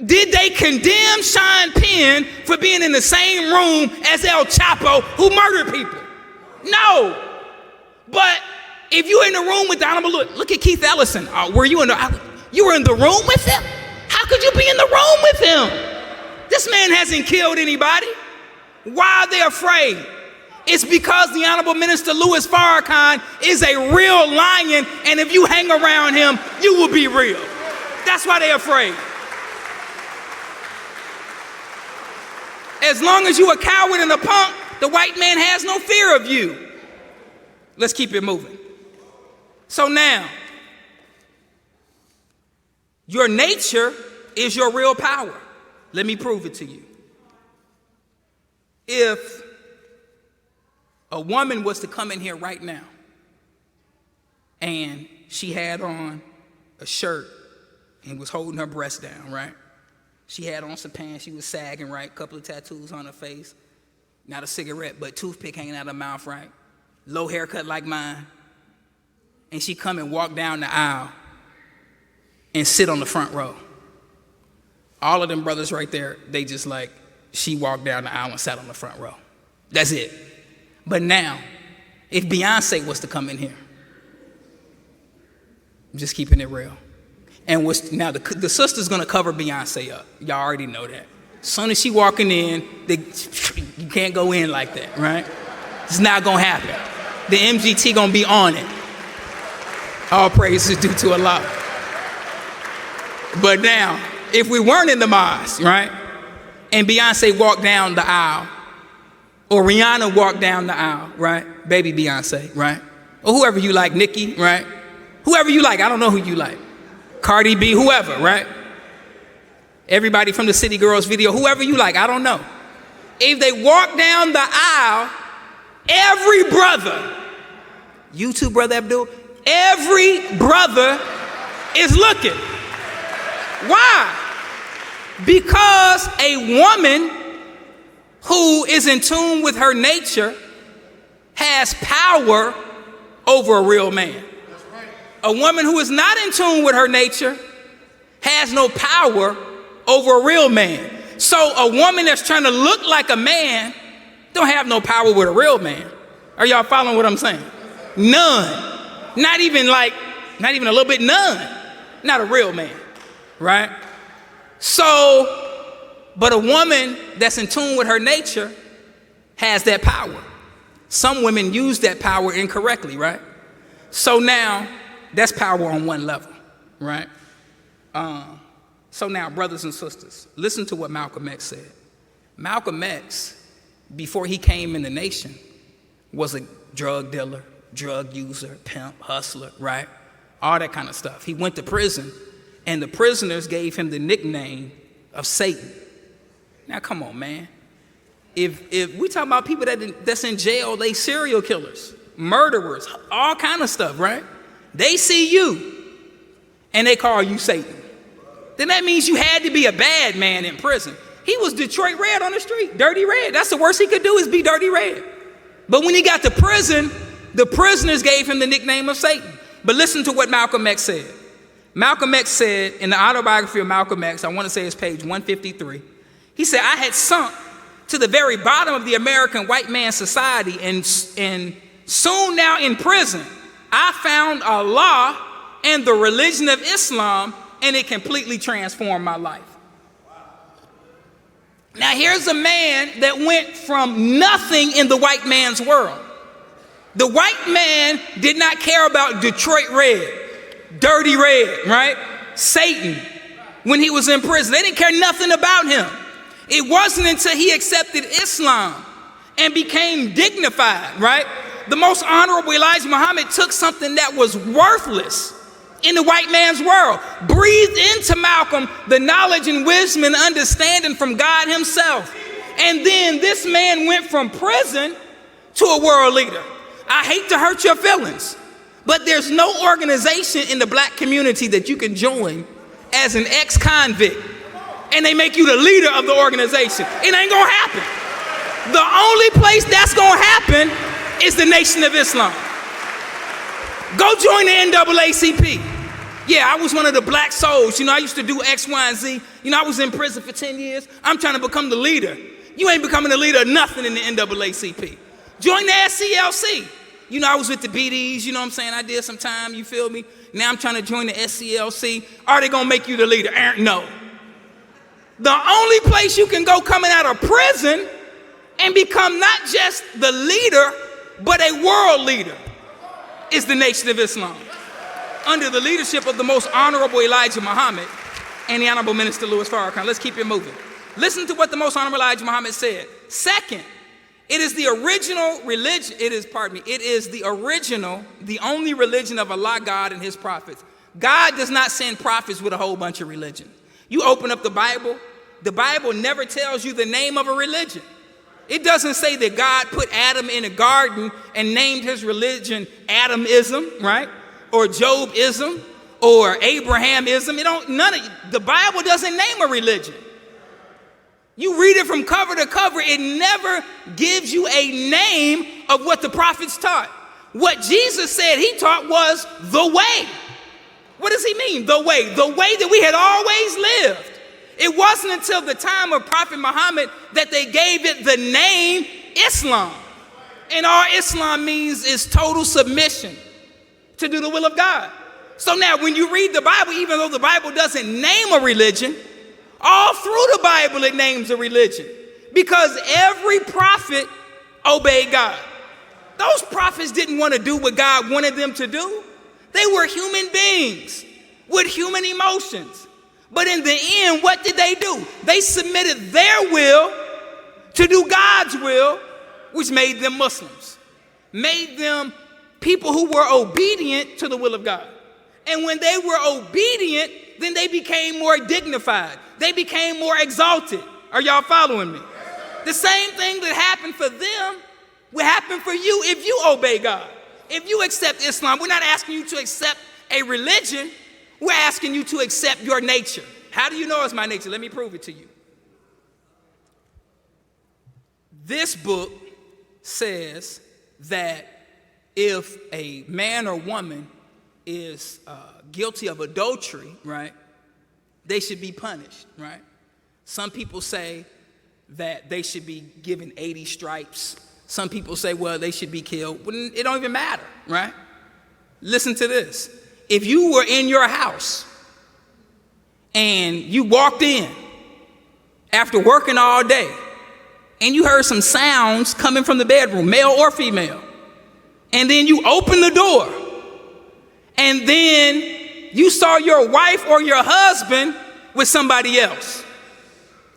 Did they condemn Sean Penn for being in the same room as El Chapo, who murdered people? No. But if you're in the room with the Honorable, look at Keith Ellison. You were in the room with him? How could you be in the room with him? This man hasn't killed anybody. Why are they afraid? It's because the Honorable Minister Louis Farrakhan is a real lion, and if you hang around him, you will be real. That's why they're afraid. As long as you're a coward and a punk, the white man has no fear of you. Let's keep it moving. So now, your nature is your real power. Let me prove it to you. If a woman was to come in here right now and she had on a shirt and was holding her breast down, right? She had on some pants, she was sagging, right? Couple of tattoos on her face, not a cigarette, but toothpick hanging out of her mouth, right? Low haircut like mine. And she come and walk down the aisle and sit on the front row. All of them brothers right there, they just like, she walked down the aisle and sat on the front row. That's it. But now, if Beyonce was to come in here, I'm just keeping it real. And now the sister's gonna cover Beyonce up. Y'all already know that. As soon as she walking in, you can't go in like that, right? It's not gonna happen. The MGT gonna be on it. All praise is due to Allah. But now, if we weren't in the mosque, right? And Beyonce walked down the aisle, or Rihanna walked down the aisle, right? Baby Beyonce, right? Or whoever you like, Nicki, right? Whoever you like, I don't know who you like. Cardi B, whoever, right? Everybody from the City Girls video, whoever you like, I don't know. If they walk down the aisle, every brother, you too, Brother Abdul, every brother is looking. Why? Because a woman who is in tune with her nature has power over a real man. A woman who is not in tune with her nature has no power over a real man. So a woman that's trying to look like a man don't have no power with a real man. Are y'all following what I'm saying? None. Not even a little bit, none. Not a real man, right? So, but a woman that's in tune with her nature has that power. Some women use that power incorrectly, right? So now, that's power on one level, right? So now, brothers and sisters, listen to what Malcolm X said. Malcolm X, before he came in the nation, was a drug dealer, drug user, pimp, hustler, right? All that kind of stuff. He went to prison, and the prisoners gave him the nickname of Satan. Now, come on, man. If we talk about people that's in jail, they serial killers, murderers, all kind of stuff, right? They see you, and they call you Satan. Then that means you had to be a bad man in prison. He was Detroit Red on the street, Dirty Red. That's the worst he could do is be Dirty Red. But when he got to prison, the prisoners gave him the nickname of Satan. But listen to what Malcolm X said. Malcolm X said in the autobiography of Malcolm X, I want to say it's page 153, he said, I had sunk to the very bottom of the American white man's society, and soon now in prison, I found Allah and the religion of Islam, and it completely transformed my life. Now here's a man that went from nothing in the white man's world. The white man did not care about Detroit Red, Dirty Red, right? Satan, when he was in prison. They didn't care nothing about him. It wasn't until he accepted Islam and became dignified, right? The most honorable Elijah Muhammad took something that was worthless in the white man's world, breathed into Malcolm the knowledge and wisdom and understanding from God himself. And then this man went from prison to a world leader. I hate to hurt your feelings, but there's no organization in the black community that you can join as an ex-convict and they make you the leader of the organization. It ain't gonna happen. The only place that's gonna happen is the Nation of Islam. Go join the NAACP. Yeah, I was one of the black souls. You know, I used to do X, Y, and Z. You know, I was in prison for 10 years. I'm trying to become the leader. You ain't becoming the leader of nothing in the NAACP. Join the SCLC. You know, I was with the BDs, you know what I'm saying? I did some time, you feel me? Now I'm trying to join the SCLC. Are they gonna make you the leader? No. The only place you can go coming out of prison and become not just the leader, but a world leader is the Nation of Islam, under the leadership of the most honorable Elijah Muhammad and the honorable Minister Louis Farrakhan. Let's keep it moving. Listen to what the most honorable Elijah Muhammad said. Second, it is the original religion, it is the only religion of Allah, God, and his prophets. God does not send prophets with a whole bunch of religion. You open up the Bible never tells you the name of a religion. It doesn't say that God put Adam in a garden and named his religion Adamism, right? Or Jobism, or Abrahamism. The Bible doesn't name a religion. You read it from cover to cover, it never gives you a name of what the prophets taught. What Jesus said he taught was the way. What does he mean, the way? The way that we had always lived. It wasn't until the time of Prophet Muhammad that they gave it the name Islam. And all Islam means is total submission to do the will of God. So now when you read the Bible, even though the Bible doesn't name a religion, all through the Bible it names a religion, because every prophet obeyed God. Those prophets didn't want to do what God wanted them to do. They were human beings with human emotions. But in the end, what did they do? They submitted their will to do God's will, which made them Muslims, made them people who were obedient to the will of God. And when they were obedient, then they became more dignified. They became more exalted. Are y'all following me? The same thing that happened for them will happen for you if you obey God. If you accept Islam, we're not asking you to accept a religion. We're asking you to accept your nature. How do you know it's my nature? Let me prove it to you. This book says that if a man or woman is guilty of adultery, right, they should be punished, right? Some people say that they should be given 80 stripes. Some people say, well, they should be killed. It don't even matter, right? Listen to this. If you were in your house and you walked in after working all day and you heard some sounds coming from the bedroom, male or female, and then you opened the door and then you saw your wife or your husband with somebody else.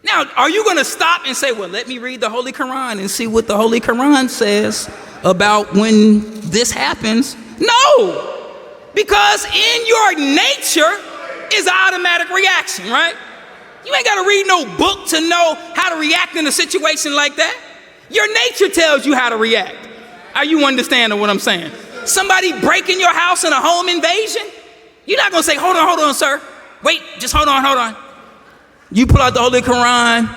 Now, are you going to stop and say, well, let me read the Holy Quran and see what the Holy Quran says about when this happens? No, because in your nature is an automatic reaction, right? You ain't got to read no book to know how to react in a situation like that. Your nature tells you how to react. Are you understanding what I'm saying? Somebody breaking your house in a home invasion, you're not going to say, hold on, sir. Wait, just hold on. You pull out the Holy Quran,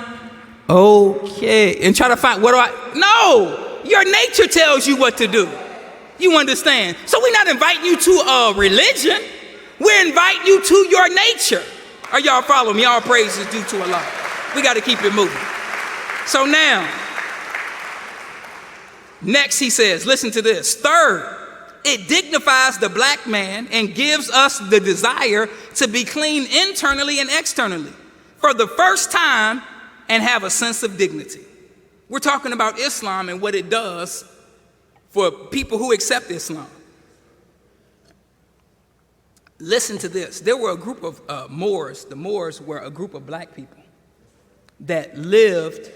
okay, and try to find, no, your nature tells you what to do. You understand? So we're not inviting you to a religion. We're inviting you to your nature. Are y'all following me? All praise is due to Allah. We got to keep it moving. So now, next he says, listen to this. Third, it dignifies the black man and gives us the desire to be clean internally and externally for the first time and have a sense of dignity. We're talking about Islam and what it does for people who accept Islam. Listen to this. There were a group of Moors. The Moors were a group of black people that lived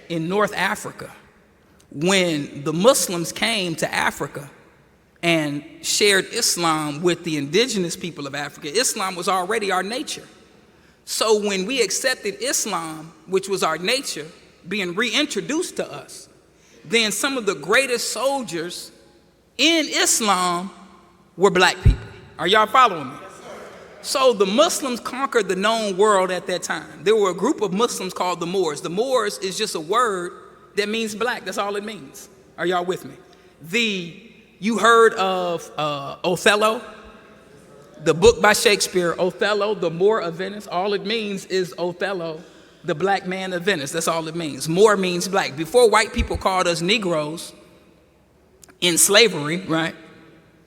in North Africa. When the Muslims came to Africa and shared Islam with the indigenous people of Africa, Islam was already our nature. So when we accepted Islam, which was our nature, being reintroduced to us, then some of the greatest soldiers in Islam were black people. Are y'all following me? So the Muslims conquered the known world at that time. There were a group of Muslims called the Moors. The Moors is just a word that means black. That's all it means. Are y'all with me? You heard of Othello? The book by Shakespeare, Othello, the Moor of Venice. All it means is Othello, the black man of Venice. That's all it means. Moor means black. Before white people called us Negroes in slavery, right?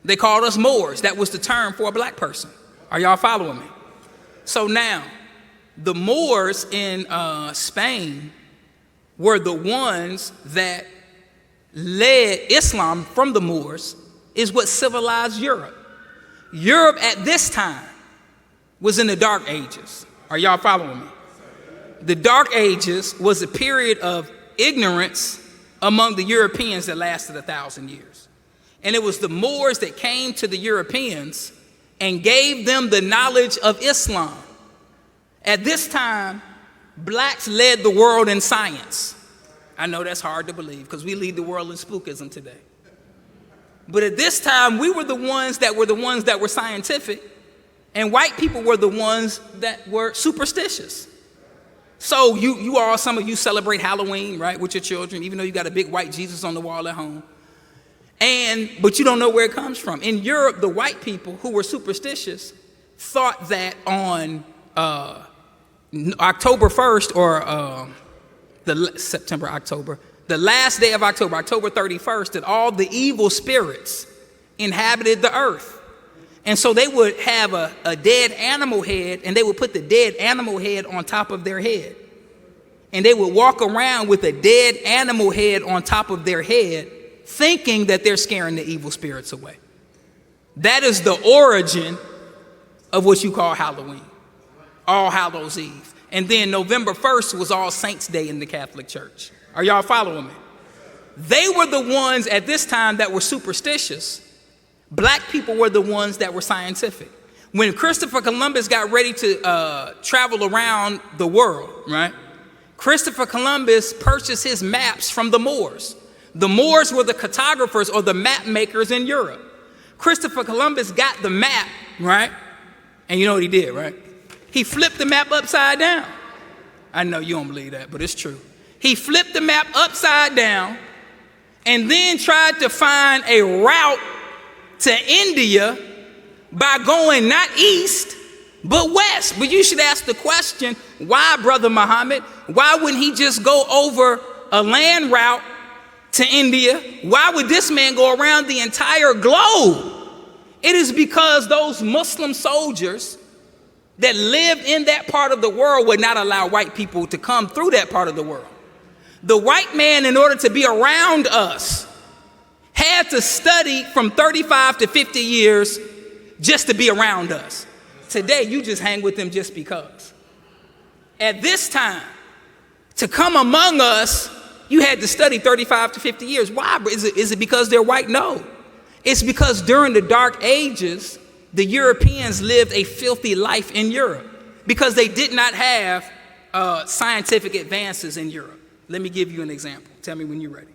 They called us Moors. That was the term for a black person. Are y'all following me? So now, the Moors in Spain were the ones that led Islam from the Moors, is what civilized Europe. Europe at this time was in the Dark Ages. Are y'all following me? The Dark Ages was a period of ignorance among the Europeans that lasted 1,000 years. And it was the Moors that came to the Europeans and gave them the knowledge of Islam. At this time, blacks led the world in science. I know that's hard to believe because we lead the world in spookism today. But at this time, we were the ones that were scientific, and white people were the ones that were superstitious. So some of you celebrate Halloween, right, with your children, even though you got a big white Jesus on the wall at home. But you don't know where it comes from. In Europe, the white people who were superstitious thought that on October 1st or the last day of October, October 31st, that all the evil spirits inhabited the earth. And so they would have a dead animal head, and they would put the dead animal head on top of their head. And they would walk around with a dead animal head on top of their head, thinking that they're scaring the evil spirits away. That is the origin of what you call Halloween, All Hallows Eve. And then November 1st was All Saints Day in the Catholic Church. Are y'all following me? They were the ones at this time that were superstitious. Black people were the ones that were scientific. When Christopher Columbus got ready to travel around the world, right? Christopher Columbus purchased his maps from the Moors. The Moors were the cartographers or the map makers in Europe. Christopher Columbus got the map, right? And you know what he did, right? He flipped the map upside down. I know you don't believe that, but it's true. He flipped the map upside down and then tried to find a route to India by going not east, but west. But you should ask the question, why, Brother Muhammad? Why wouldn't he just go over a land route to India? Why would this man go around the entire globe? It is because those Muslim soldiers that lived in that part of the world would not allow white people to come through that part of the world. The white man, in order to be around us, had to study from 35 to 50 years just to be around us. Today, you just hang with them just because. At this time, to come among us, you had to study 35 to 50 years. Why? Is it because they're white? No. It's because during the Dark Ages, the Europeans lived a filthy life in Europe because they did not have scientific advances in Europe. Let me give you an example. Tell me when you're ready.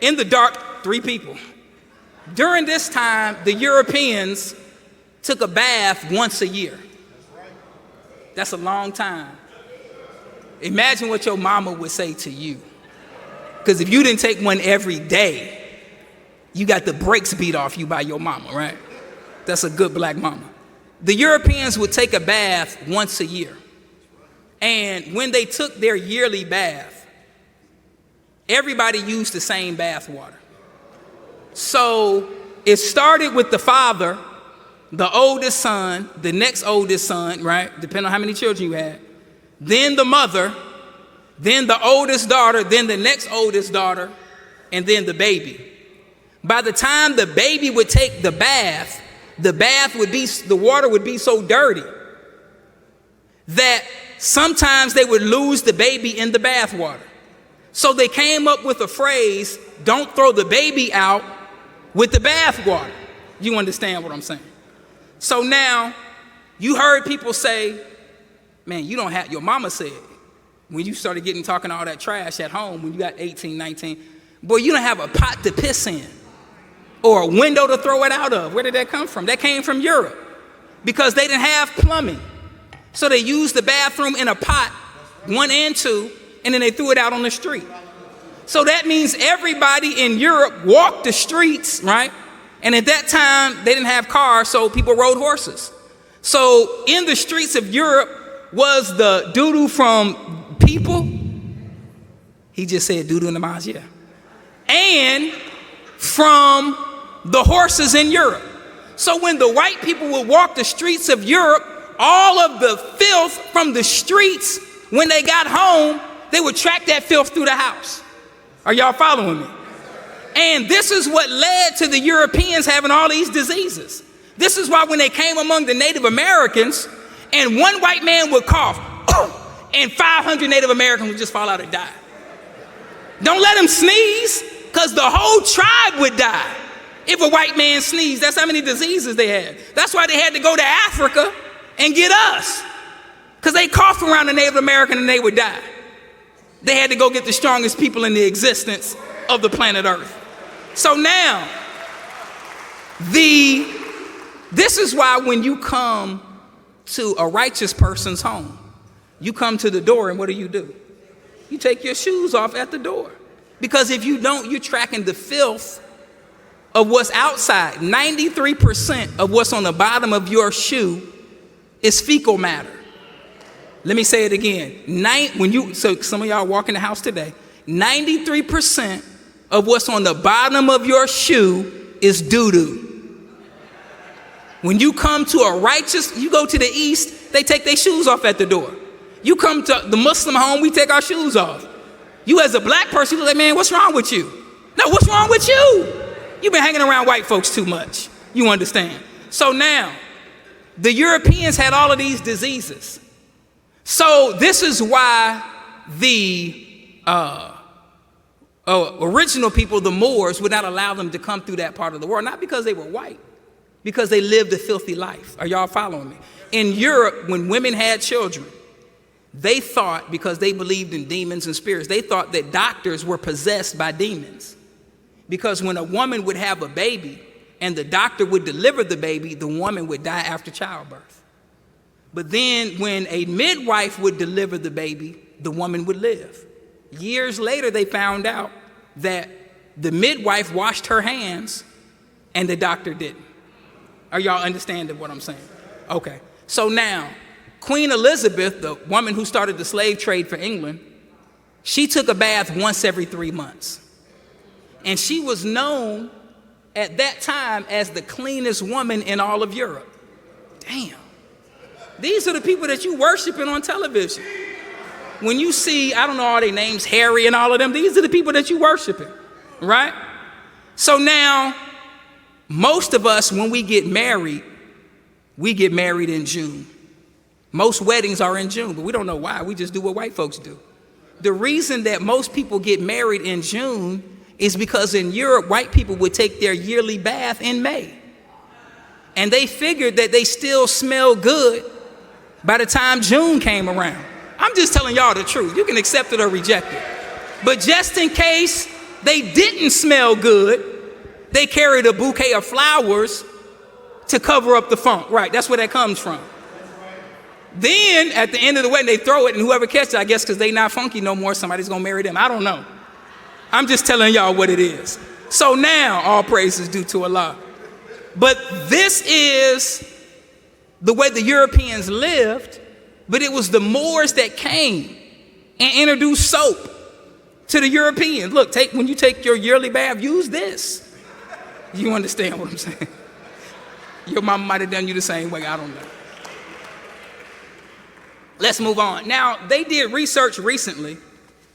In the dark, 3 people. During this time, the Europeans took a bath once a year. That's a long time. Imagine what your mama would say to you. Because if you didn't take one every day, you got the brakes beat off you by your mama, right? That's a good black mama. The Europeans would take a bath once a year. And when they took their yearly bath, everybody used the same bath water. So it started with the father, the oldest son, the next oldest son, right? Depending on how many children you had. Then the mother, then the oldest daughter, then the next oldest daughter, and then the baby. By the time the baby would take the water would be so dirty that sometimes they would lose the baby in the bath water. So they came up with a phrase, don't throw the baby out with the bath water. You understand what I'm saying? So now you heard people say, man, you don't have, your mama said, when you started talking all that trash at home, when you got 18, 19, boy, you don't have a pot to piss in or a window to throw it out of. Where did that come from? That came from Europe because they didn't have plumbing. So they used the bathroom in a pot, 1 and 2, and then they threw it out on the street. So that means everybody in Europe walked the streets, right? And at that time, they didn't have cars, so people rode horses. So in the streets of Europe was the doo-doo from people. He just said doo-doo in the mouth, yeah. And from the horses in Europe. So when the white people would walk the streets of Europe, all of the filth from the streets, when they got home, they would track that filth through the house. Are y'all following me? And this is what led to the Europeans having all these diseases. This is why when they came among the Native Americans and one white man would cough, and 500 Native Americans would just fall out and die. Don't let them sneeze, because the whole tribe would die. If a white man sneezed, that's how many diseases they had. That's why they had to go to Africa and get us, because they coughed around the Native American and they would die. They had to go get the strongest people in the existence of the planet Earth. So now, this is why when you come to a righteous person's home, you come to the door and what do? You take your shoes off at the door. Because if you don't, you're tracking the filth of what's outside. 93% of what's on the bottom of your shoe is fecal matter. Let me say it again. So some of y'all walk in the house today, 93% of what's on the bottom of your shoe is doo-doo. When you come to you go to the East, they take their shoes off at the door. You come to the Muslim home, we take our shoes off. You as a black person, you look like, man, what's wrong with you? No, what's wrong with you? You've been hanging around white folks too much. You understand? So now, the Europeans had all of these diseases. So this is why the original people, the Moors, would not allow them to come through that part of the world. Not because they were white, because they lived a filthy life. Are y'all following me? In Europe, when women had children, they thought, because they believed in demons and spirits, they thought that doctors were possessed by demons. Because when a woman would have a baby and the doctor would deliver the baby, the woman would die after childbirth. But then when a midwife would deliver the baby, the woman would live. Years later, they found out that the midwife washed her hands and the doctor didn't. Are y'all understanding what I'm saying? Okay. So now, Queen Elizabeth, the woman who started the slave trade for England, she took a bath once every 3 months. And she was known at that time as the cleanest woman in all of Europe. Damn. These are the people that you worshiping on television. When you see, I don't know all their names, Harry and all of them, these are the people that you worshiping, right? So now, most of us, when we get married in June. Most weddings are in June, but we don't know why. We just do what white folks do. The reason that most people get married in June is because in Europe, white people would take their yearly bath in May. And they figured that they still smell good by the time June came around. I'm just telling y'all the truth. You can accept it or reject it. But just in case they didn't smell good, they carried a bouquet of flowers to cover up the funk. Right, that's where that comes from. Then at the end of the wedding, they throw it, and whoever catches it, I guess because they not funky no more, somebody's gonna marry them. I don't know. I'm just telling y'all what it is. So now all praise is due to Allah. But this is the way the Europeans lived, but it was the Moors that came and introduced soap to the Europeans. Look, when you take your yearly bath, use this. You understand what I'm saying? Your mama might have done you the same way, I don't know. Let's move on. Now, they did research recently,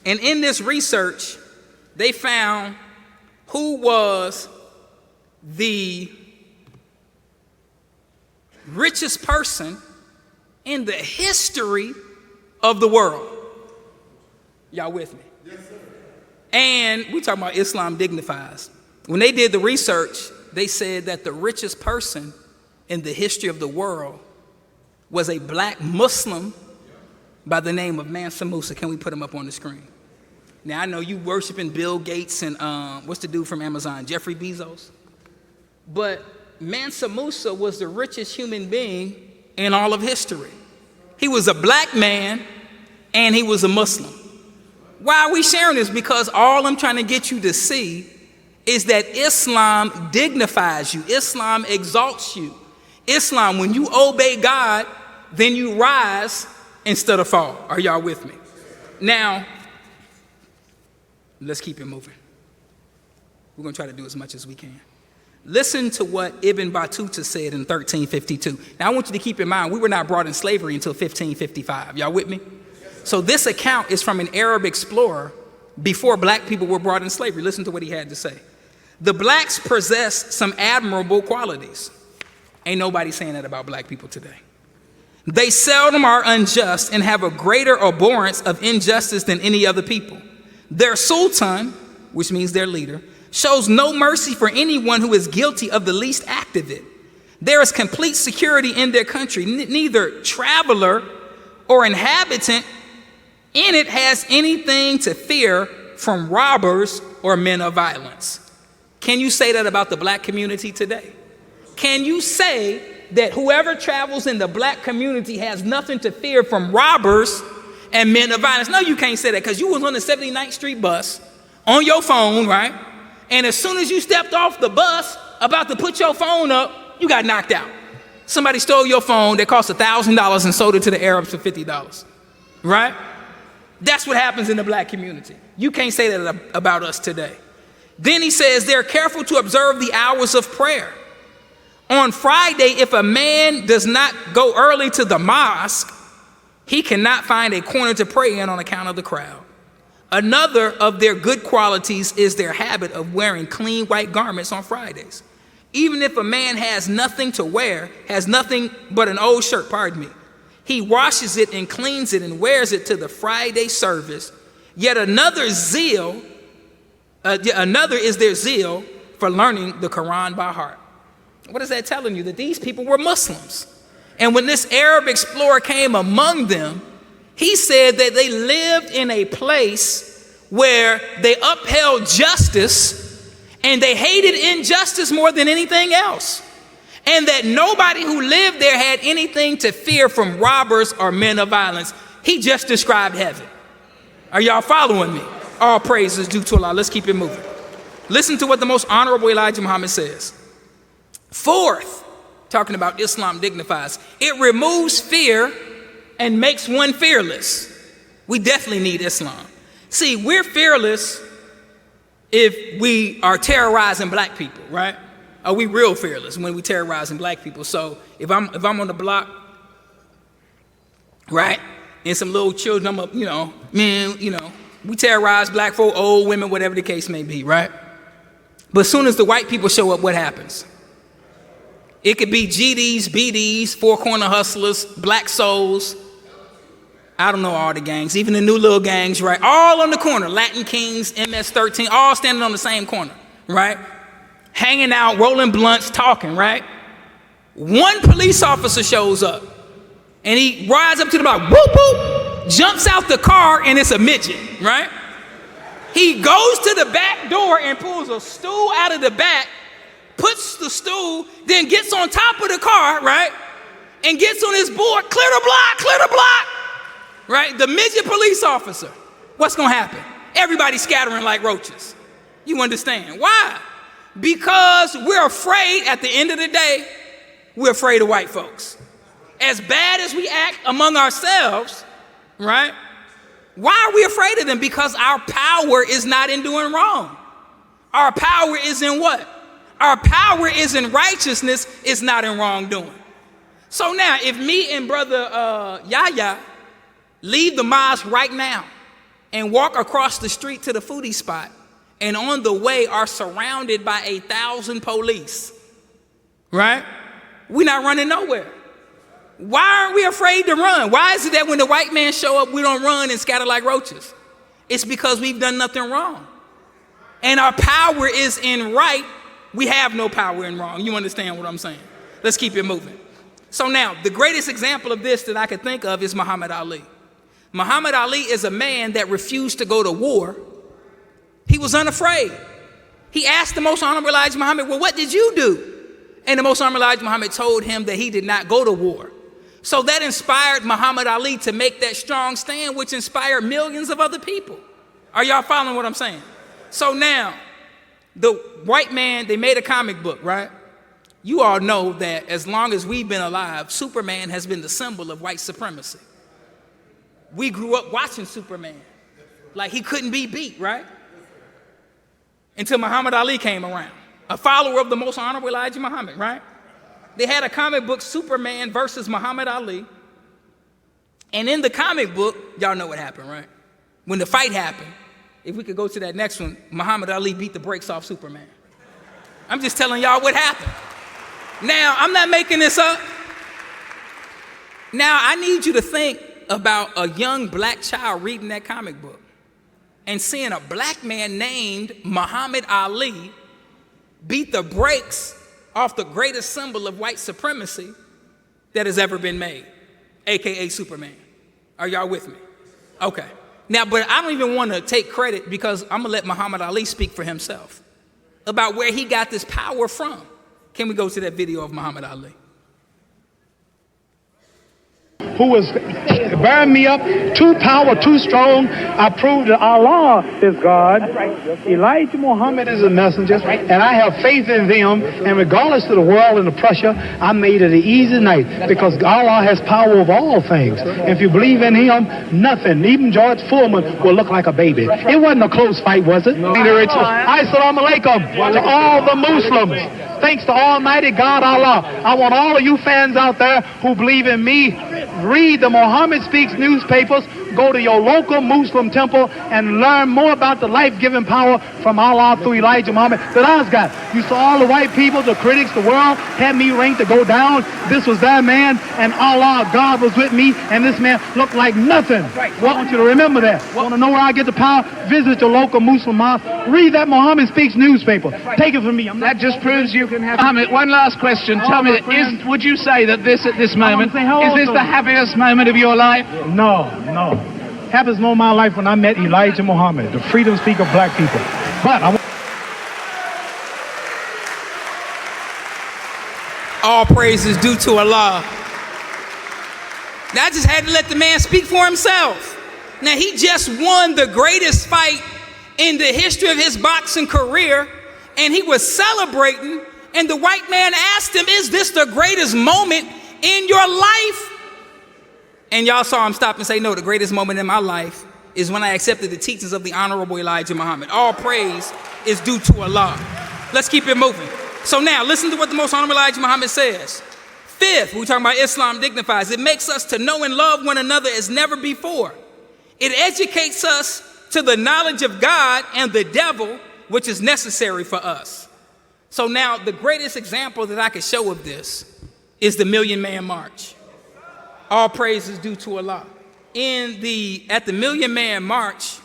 and in this research, they found who was the richest person in the history of the world. Y'all with me? Yes, sir. And we talking about Islam Dignifies. When they did the research, they said that the richest person in the history of the world was a black Muslim by the name of Mansa Musa. Can we put him up on the screen? Now, I know you worshiping Bill Gates and what's the dude from Amazon, Jeffrey Bezos? But Mansa Musa was the richest human being in all of history. He was a black man and he was a Muslim. Why are we sharing this? Because all I'm trying to get you to see is that Islam dignifies you. Islam exalts you. Islam, when you obey God, then you rise instead of fall. Are y'all with me? Now, let's keep it moving. We're going to try to do as much as we can. Listen to what Ibn Battuta said in 1352. Now, I want you to keep in mind, we were not brought in slavery until 1555. Y'all with me? So this account is from an Arab explorer before black people were brought in slavery. Listen to what he had to say. The blacks possess some admirable qualities. Ain't nobody saying that about black people today. They seldom are unjust and have a greater abhorrence of injustice than any other people. Their sultan, which means their leader, shows no mercy for anyone who is guilty of the least act of it. There is complete security in their country. Neither traveler or inhabitant in it has anything to fear from robbers or men of violence. Can you say that about the black community today? Can you say that whoever travels in the black community has nothing to fear from robbers and men of violence? No, you can't say that, because you was on the 79th Street bus on your phone, right? And as soon as you stepped off the bus, about to put your phone up, you got knocked out. Somebody stole your phone that cost $1,000 and sold it to the Arabs for $50, right? That's what happens in the black community. You can't say that about us today. Then he says they're careful to observe the hours of prayer. On Friday, if a man does not go early to the mosque, he cannot find a corner to pray in on account of the crowd. Another of their good qualities is their habit of wearing clean white garments on Fridays. Even if a man has nothing to wear, has nothing but an old shirt, he washes it and cleans it and wears it to the Friday service. Yet another is their zeal for learning the Quran by heart. What is that telling you? That these people were Muslims. And when this Arab explorer came among them, he said that they lived in a place where they upheld justice and they hated injustice more than anything else. And that nobody who lived there had anything to fear from robbers or men of violence. He just described heaven. Are y'all following me? All praise is due to Allah. Let's keep it moving. Listen to what the most honorable Elijah Muhammad says. Fourth, talking about Islam dignifies, it removes fear and makes one fearless. We definitely need Islam. See, we're fearless if we are terrorizing black people, right? Are we real fearless when we terrorizing black people? So if I'm on the block, right, and some little children, we terrorize black folk, old women, whatever the case may be, right? But as soon as the white people show up, what happens? It could be GDs, BDs, Four Corner Hustlers, Black Souls. I don't know all the gangs, even the new little gangs, right? All on the corner, Latin Kings, MS-13, all standing on the same corner, right? Hanging out, rolling blunts, talking, right? One police officer shows up, and he rides up to the block, whoop, whoop, jumps out the car, and it's a midget, right? He goes to the back door and pulls a stool out of the back, puts the stool, then gets on top of the car, right? And gets on his board, clear the block, right? The midget police officer. What's gonna happen? Everybody scattering like roaches. You understand? Why? Because we're afraid, at the end of the day, we're afraid of white folks. As bad as we act among ourselves, right? Why are we afraid of them? Because our power is not in doing wrong. Our power is in what? Our power is in righteousness, it's not in wrongdoing. So now, if me and brother Yahya leave the mosque right now and walk across the street to the foodie spot, and on the way are surrounded by 1,000 police, right? We're not running nowhere. Why aren't we afraid to run? Why is it that when the white man show up, we don't run and scatter like roaches? It's because we've done nothing wrong. And our power is in right. We have no power in wrong. You understand what I'm saying? Let's keep it moving. So now, the greatest example of this that I could think of is Muhammad Ali. Muhammad Ali is a man that refused to go to war. He was unafraid. He asked the most honorable Elijah Muhammad, well, what did you do? And the most honorable Elijah Muhammad told him that he did not go to war. So that inspired Muhammad Ali to make that strong stand, which inspired millions of other people. Are y'all following what I'm saying? So now, the white man, they made a comic book, right? You all know that as long as we've been alive, Superman has been the symbol of white supremacy. We grew up watching Superman. Like he couldn't be beat, right? Until Muhammad Ali came around, a follower of the most honorable Elijah Muhammad, right? They had a comic book, Superman versus Muhammad Ali. And in the comic book, y'all know what happened, right? When the fight happened, if we could go to that next one, Muhammad Ali beat the brakes off Superman. I'm just telling y'all what happened. Now, I'm not making this up. Now, I need you to think about a young black child reading that comic book and seeing a black man named Muhammad Ali beat the brakes off the greatest symbol of white supremacy that has ever been made, AKA Superman. Are y'all with me? Okay. Now, but I don't even want to take credit because I'm going to let Muhammad Ali speak for himself about where he got this power from. Can we go to that video of Muhammad Ali? Who was bearing me up, too power, too strong. I proved that Allah is God. Elijah Muhammad is a messenger, and I have faith in them. And regardless of the world and the pressure, I made it an easy night because Allah has power of all things. And if you believe in Him, nothing, even George Foreman, will look like a baby. It wasn't a close fight, was it? Assalamu alaikum to all the Muslims. Thanks to Almighty God Allah. I want all of you fans out there who believe in me, read the Muhammad Speaks newspapers, go to your local Muslim temple and learn more about the life-giving power from Allah through Elijah Muhammad that I's got. You saw all the white people, the critics, the world had me ranked to go down. This was that man, and Allah, God was with me, and this man looked like nothing. Well, I want you to remember that. Want to know where I get the power? Visit your local Muslim mosque. Read that Muhammad Speaks newspaper. Take it from me. That just proves you can have... Muhammad, one last question. Tell me, would you say that this, at this moment, is this the happiest moment of your life? No. Happiest moment of my life when I met Elijah Muhammad, the freedom speaker of black people. But all praise is due to Allah. Now, I just had to let the man speak for himself. Now, he just won the greatest fight in the history of his boxing career, and he was celebrating, and the white man asked him, is this the greatest moment in your life? And y'all saw him stop and say, no, the greatest moment in my life is when I accepted the teachings of the Honorable Elijah Muhammad. All praise is due to Allah. Let's keep it moving. So now, listen to what the most Honorable Elijah Muhammad says. Fifth, we're talking about Islam dignifies. It makes us to know and love one another as never before. It educates us to the knowledge of God and the devil, which is necessary for us. So now the greatest example that I could show of this is the Million Man March. All praise is due to Allah. At the Million Man March,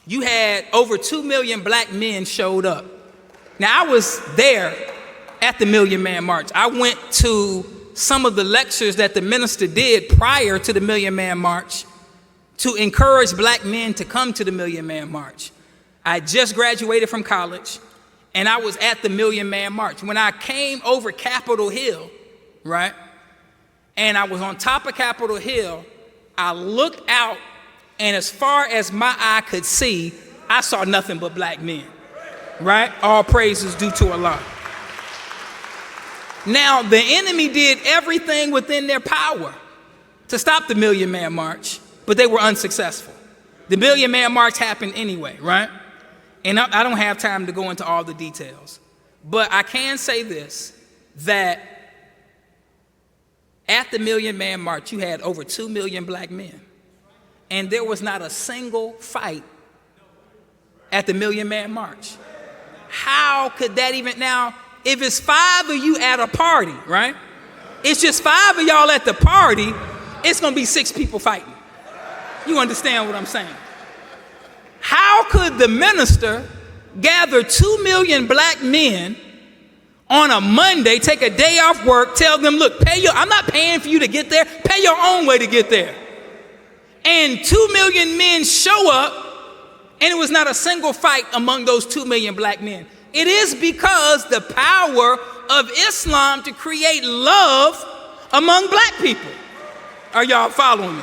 you had over 2 million black men showed up. Now I was there at the Million Man March. I went to some of the lectures that the minister did prior to the Million Man March to encourage black men to come to the Million Man March. I just graduated from college, and I was at the Million Man March. When I came over Capitol Hill, right, and I was on top of Capitol Hill, I looked out, and as far as my eye could see, I saw nothing but black men, right? All praises due to Allah. Now, the enemy did everything within their power to stop the Million Man March, but they were unsuccessful. The Million Man March happened anyway, right? And I don't have time to go into all the details, but I can say this, that at the Million Man March, you had over 2 million black men, and there was not a single fight at the Million Man March. How could that even, now, if it's 5 of you at a party, right? It's just 5 of y'all at the party, it's gonna be 6 people fighting. You understand what I'm saying? How could the minister gather 2 million black men on a Monday, take a day off work, tell them, look, I'm not paying for you to get there, pay your own way to get there. And 2 million men show up, and it was not a single fight among those 2 million black men. It is because the power of Islam to create love among black people. Are y'all following me?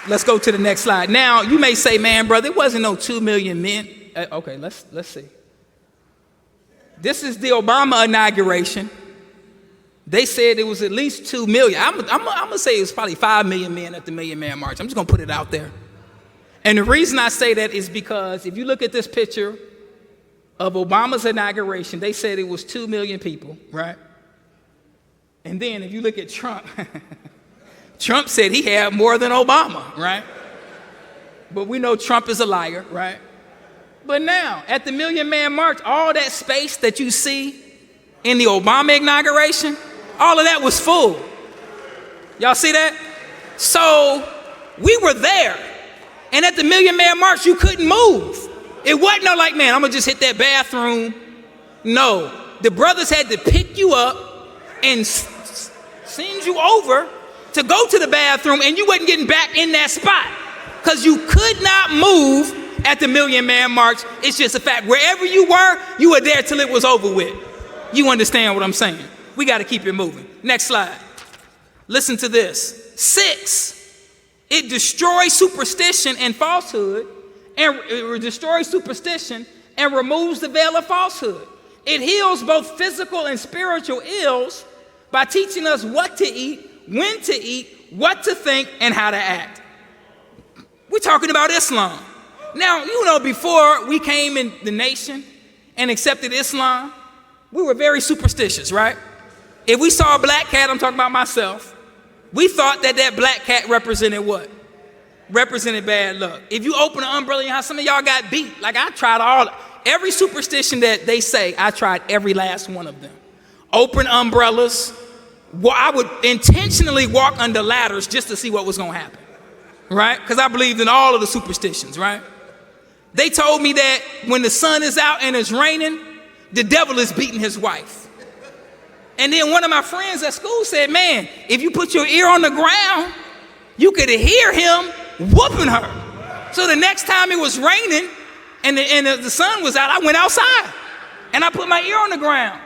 Let's go to the next slide. Now, you may say, man, brother, it wasn't no 2 million men. Okay, let's see. This is the Obama inauguration. They said it was at least 2 million. I'm going to say it was probably 5 million men at the Million Man March. I'm just going to put it out there. And the reason I say that is because if you look at this picture of Obama's inauguration, they said it was 2 million people, right? And then if you look at Trump, Trump said he had more than Obama, right? But we know Trump is a liar, right? But now, at the Million Man March, all that space that you see in the Obama inauguration, all of that was full. Y'all see that? So we were there. And at the Million Man March, you couldn't move. It wasn't no like, man, I'm going to just hit that bathroom. No. The brothers had to pick you up and send you over to go to the bathroom, and you wasn't getting back in that spot because you could not move at the Million Man March. It's just a fact. Wherever you were there till it was over with. You understand what I'm saying? We got to keep it moving. Next slide. Listen to this. 6, it destroys superstition and falsehood, and it destroys superstition and removes the veil of falsehood. It heals both physical and spiritual ills by teaching us what to eat, when to eat, what to think, and how to act. We're talking about Islam. Now, you know, before we came in the nation and accepted Islam, we were very superstitious, right? If we saw a black cat, I'm talking about myself, we thought that black cat represented what? Represented bad luck. If you open an umbrella in your house, some of y'all got beat. Like I tried every superstition that they say, I tried every last one of them. Open umbrellas. I would intentionally walk under ladders just to see what was going to happen, right? Because I believed in all of the superstitions, right? They told me that when the sun is out and it's raining, the devil is beating his wife. And then one of my friends at school said, man, if you put your ear on the ground, you could hear him whooping her. So the next time it was raining and the sun was out, I went outside and I put my ear on the ground.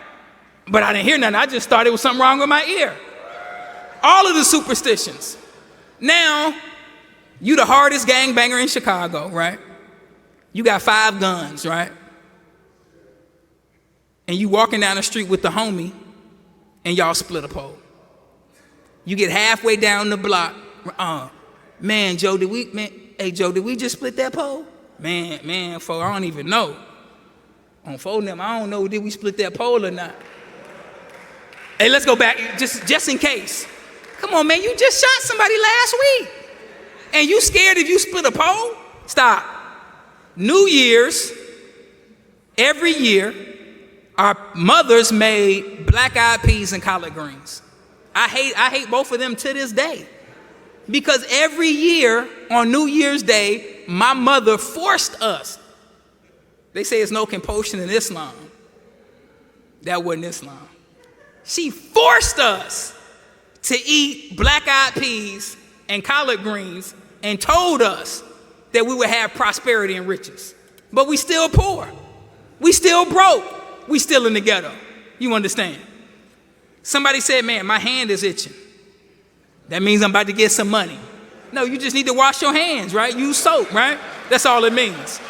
But I didn't hear nothing. I just thought there was something wrong with my ear. All of the superstitions. Now, you the hardest gangbanger in Chicago, right? You got 5 guns, right? And you walking down the street with the homie and y'all split a pole. You get halfway down the block. Man, Joe, did we just split that pole? Man, I don't even know. On phone them, I don't know, did we split that pole or not? Hey, let's go back, just in case. Come on, man, you just shot somebody last week. And you scared if you split a pole? Stop. New Year's, every year, Our mothers made black-eyed peas and collard greens. I hate both of them to this day. Because every year on New Year's Day, my mother forced us. They say it's no compulsion in Islam. That wasn't Islam. She forced us to eat black-eyed peas and collard greens and told us that we would have prosperity and riches. But we still poor. We still broke. We still in the ghetto. You understand? Somebody said, man, my hand is itching. That means I'm about to get some money. No, you just need to wash your hands, right? Use soap, right? That's all it means.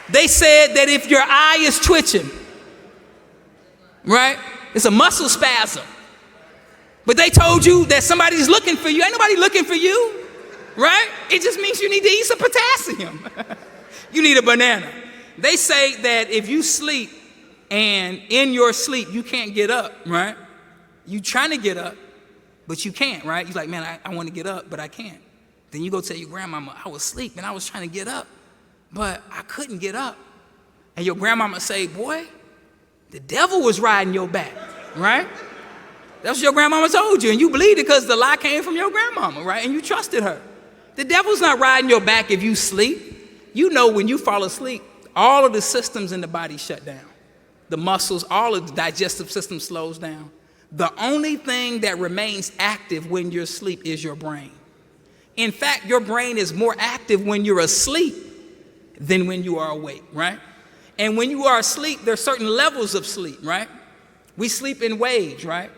They said that if your eye is twitching, right? It's a muscle spasm. But they told you that somebody's looking for you. Ain't nobody looking for you, right? It just means you need to eat some potassium. You need a banana. They say that if you sleep and in your sleep you can't get up, right? You trying to get up, but you can't, right? You're like, man, I want to get up, but I can't. Then you go tell your grandmama, I was asleep and I was trying to get up, but I couldn't get up. And your grandmama say, boy, the devil was riding your back, right? That's what your grandmama told you, and you believed it because the lie came from your grandmama, right? And you trusted her. The devil's not riding your back if you sleep. You know when you fall asleep, all of the systems in the body shut down. The muscles, all of the digestive system slows down. The only thing that remains active when you're asleep is your brain. In fact, your brain is more active when you're asleep than when you are awake, right? And when you are asleep, there are certain levels of sleep, right? We sleep in waves, right?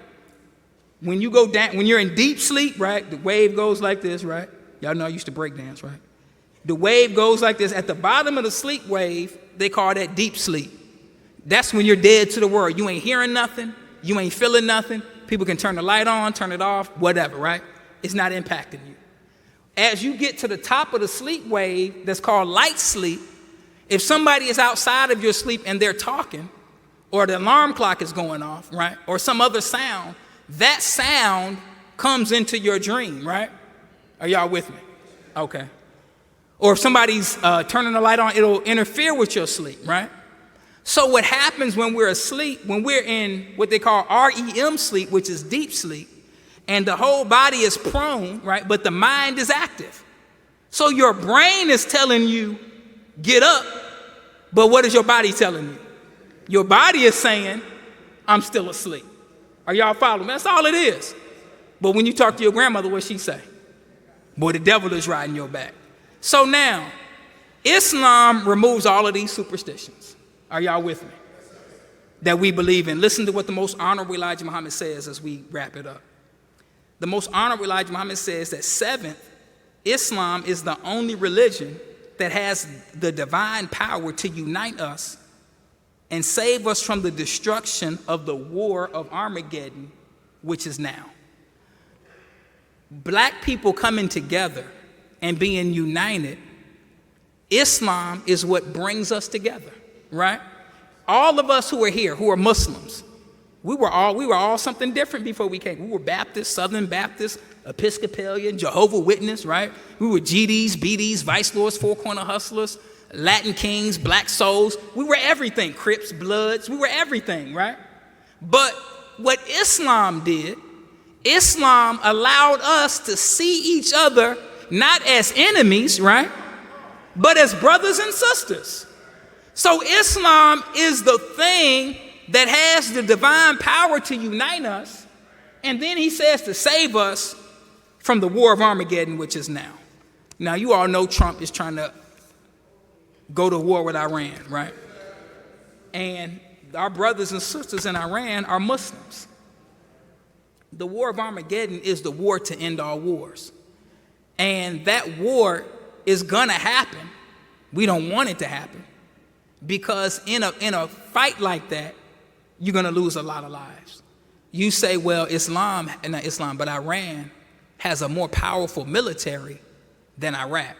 When you go down, when you're in deep sleep, right, the wave goes like this, right? Y'all know I used to break dance, right? The wave goes like this. At the bottom of the sleep wave, they call that deep sleep. That's when you're dead to the world. You ain't hearing nothing. You ain't feeling nothing. People can turn the light on, turn it off, whatever, right? It's not impacting you. As you get to the top of the sleep wave, that's called light sleep, if somebody is outside of your sleep and they're talking, or the alarm clock is going off, right, or some other sound, that sound comes into your dream, right? Are y'all with me? Okay. Or if somebody's turning the light on, it'll interfere with your sleep, right? So what happens when we're asleep, when we're in what they call REM sleep, which is deep sleep, and the whole body is prone, right, but the mind is active. So your brain is telling you, get up, but what is your body telling you? Your body is saying, I'm still asleep. Are y'all following me? That's all it is. But when you talk to your grandmother, what she say? Boy, the devil is riding your back. So now, Islam removes all of these superstitions. Are y'all with me? That we believe in. Listen to what the most honorable Elijah Muhammad says as we wrap it up. The most honorable Elijah Muhammad says that seventh, Islam is the only religion that has the divine power to unite us and save us from the destruction of the war of Armageddon, which is now. Black people coming together and being united, Islam is what brings us together, right? All of us who are here, who are Muslims, we were all something different before we came. We were Baptist, Southern Baptist, Episcopalian, Jehovah's Witness, right? We were GDs, BDs, Vice Lords, Four Corner Hustlers, Latin Kings, Black Souls. We were everything, Crips, Bloods, we were everything, right? But what Islam did, Islam allowed us to see each other not as enemies, right? But as brothers and sisters. So Islam is the thing that has the divine power to unite us. And then he says to save us from the war of Armageddon, which is now. Now, you all know Trump is trying to go to war with Iran, right? And our brothers and sisters in Iran are Muslims. The war of Armageddon is the war to end all wars. And that war is going to happen. We don't want it to happen. Because in a fight like that, you're going to lose a lot of lives. You say, well, but Iran has a more powerful military than Iraq.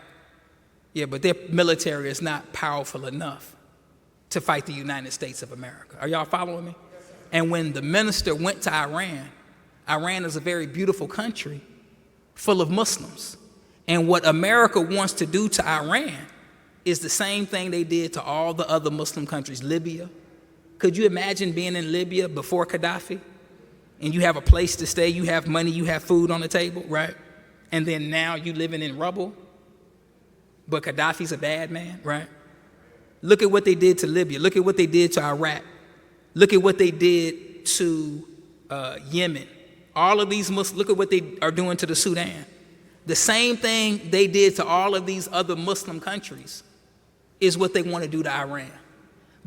Yeah, but their military is not powerful enough to fight the United States of America. Are y'all following me? And when the minister went to Iran, Iran is a very beautiful country full of Muslims. And what America wants to do to Iran is the same thing they did to all the other Muslim countries, Libya, Could you imagine being in Libya before Gaddafi? And you have a place to stay, you have money, you have food on the table, right? And then now you living in rubble, but Gaddafi's a bad man, right? Look at what they did to Libya. Look at what they did to Iraq. Look at what they did to Yemen. All of these Muslims, look at what they are doing to the Sudan. The same thing they did to all of these other Muslim countries is what they want to do to Iran.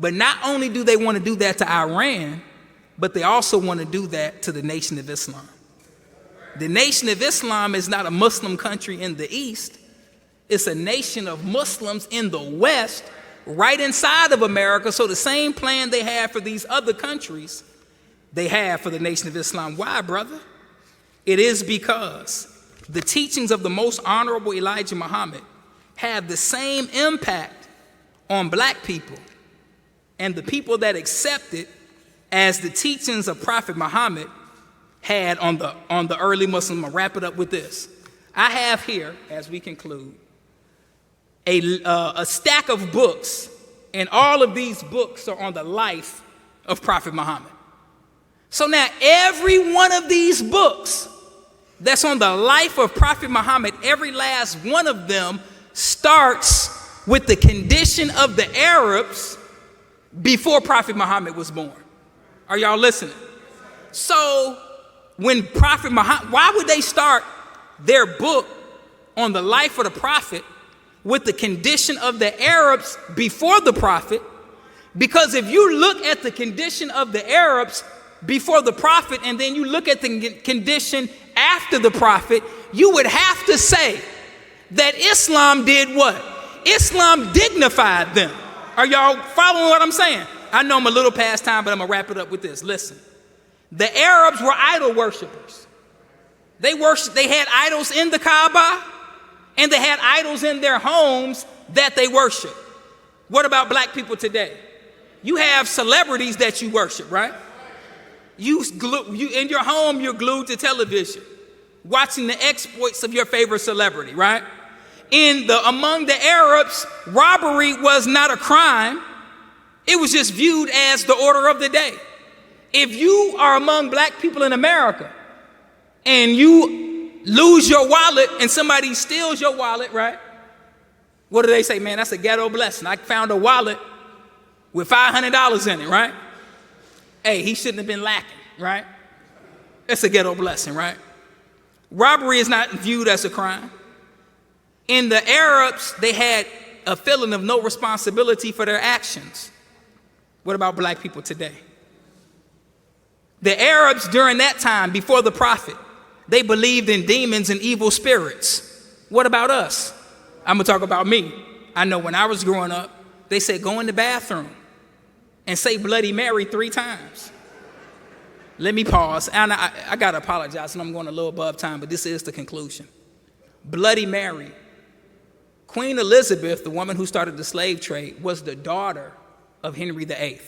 But not only do they want to do that to Iran, but they also want to do that to the Nation of Islam. The Nation of Islam is not a Muslim country in the East. It's a nation of Muslims in the West, right inside of America. So the same plan they have for these other countries, they have for the Nation of Islam. Why, brother? It is because the teachings of the most honorable Elijah Muhammad have the same impact on black people and the people that accept it as the teachings of Prophet Muhammad had on the early Muslims. I'll wrap it up with this. I have here, as we conclude, a stack of books, and all of these books are on the life of Prophet Muhammad. So now every one of these books that's on the life of Prophet Muhammad, every last one of them starts with the condition of the Arabs before Prophet Muhammad was born. Are y'all listening? So when Prophet Muhammad, why would they start their book on the life of the Prophet with the condition of the Arabs before the Prophet? Because if you look at the condition of the Arabs before the Prophet and then you look at the condition after the Prophet, you would have to say that Islam did what? Islam dignified them. Are y'all following what I'm saying? I know I'm a little past time, but I'm gonna wrap it up with this. Listen, the Arabs were idol worshipers. They had idols in the Kaaba, and they had idols in their homes that they worship. What about black people today? You have celebrities that you worship, right? You in your home, you're glued to television, watching the exploits of your favorite celebrity, right? Among the Arabs, robbery was not a crime. It was just viewed as the order of the day. If you are among black people in America and you lose your wallet and somebody steals your wallet, right? What do they say? Man, that's a ghetto blessing. I found a wallet with $500 in it, right? Hey, he shouldn't have been lacking, right? That's a ghetto blessing, right? Robbery is not viewed as a crime. In the Arabs, they had a feeling of no responsibility for their actions. What about black people today? The Arabs during that time, before the Prophet, they believed in demons and evil spirits. What about us? I'm gonna talk about me. I know when I was growing up, they said go in the bathroom and say Bloody Mary 3 times. Let me pause, and I gotta apologize, and I'm going a little above time, but this is the conclusion. Bloody Mary. Queen Elizabeth, the woman who started the slave trade, was the daughter of Henry VIII.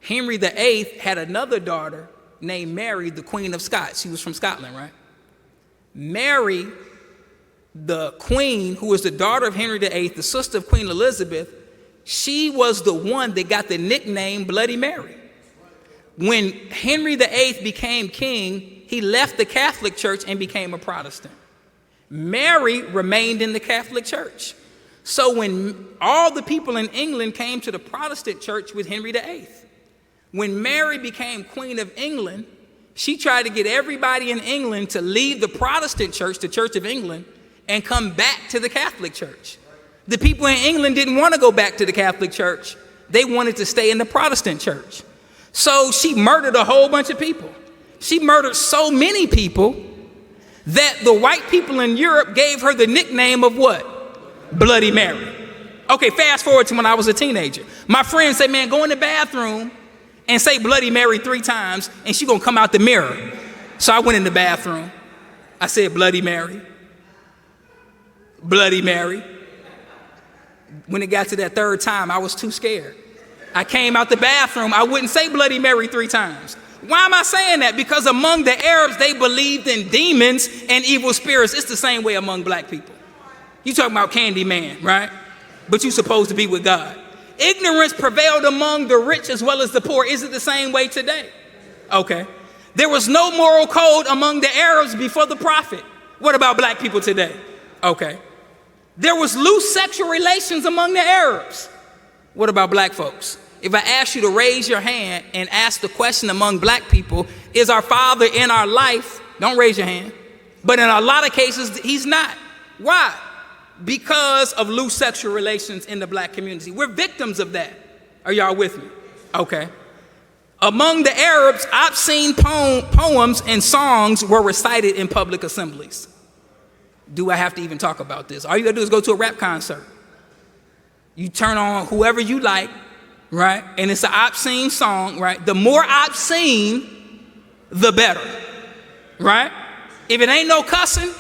Henry VIII had another daughter named Mary, the Queen of Scots. She was from Scotland, right? Mary, the queen, who was the daughter of Henry VIII, the sister of Queen Elizabeth, she was the one that got the nickname Bloody Mary. When Henry VIII became king, he left the Catholic Church and became a Protestant. Mary remained in the Catholic Church. So when all the people in England came to the Protestant church with Henry VIII, when Mary became Queen of England, she tried to get everybody in England to leave the Protestant church, the Church of England, and come back to the Catholic Church. The people in England didn't want to go back to the Catholic Church. They wanted to stay in the Protestant church. So she murdered a whole bunch of people. She murdered so many people that the white people in Europe gave her the nickname of what? Bloody Mary. Okay, fast forward to when I was a teenager. My friends say, man, go in the bathroom and say Bloody Mary 3 times, and she gonna come out the mirror. So I went in the bathroom. I said, Bloody Mary. Bloody Mary. When it got to that 3rd time, I was too scared. I came out the bathroom. I wouldn't say Bloody Mary 3 times. Why am I saying that? Because among the Arabs, they believed in demons and evil spirits. It's the same way among black people. You talking about Candyman, right? But you're supposed to be with God. Ignorance prevailed among the rich as well as the poor. Is it the same way today? Okay. There was no moral code among the Arabs before the prophet. What about black people today? Okay. There was loose sexual relations among the Arabs. What about black folks? If I ask you to raise your hand and ask the question among black people, is our father in our life? Don't raise your hand. But in a lot of cases, he's not. Why? Because of loose sexual relations in the black community. We're victims of that. Are y'all with me? Okay. Among the Arabs, obscene poems and songs were recited in public assemblies. Do I have to even talk about this? All you gotta do is go to a rap concert. You turn on whoever you like, right? And it's an obscene song, right? The more obscene, the better, right? If it ain't no cussing,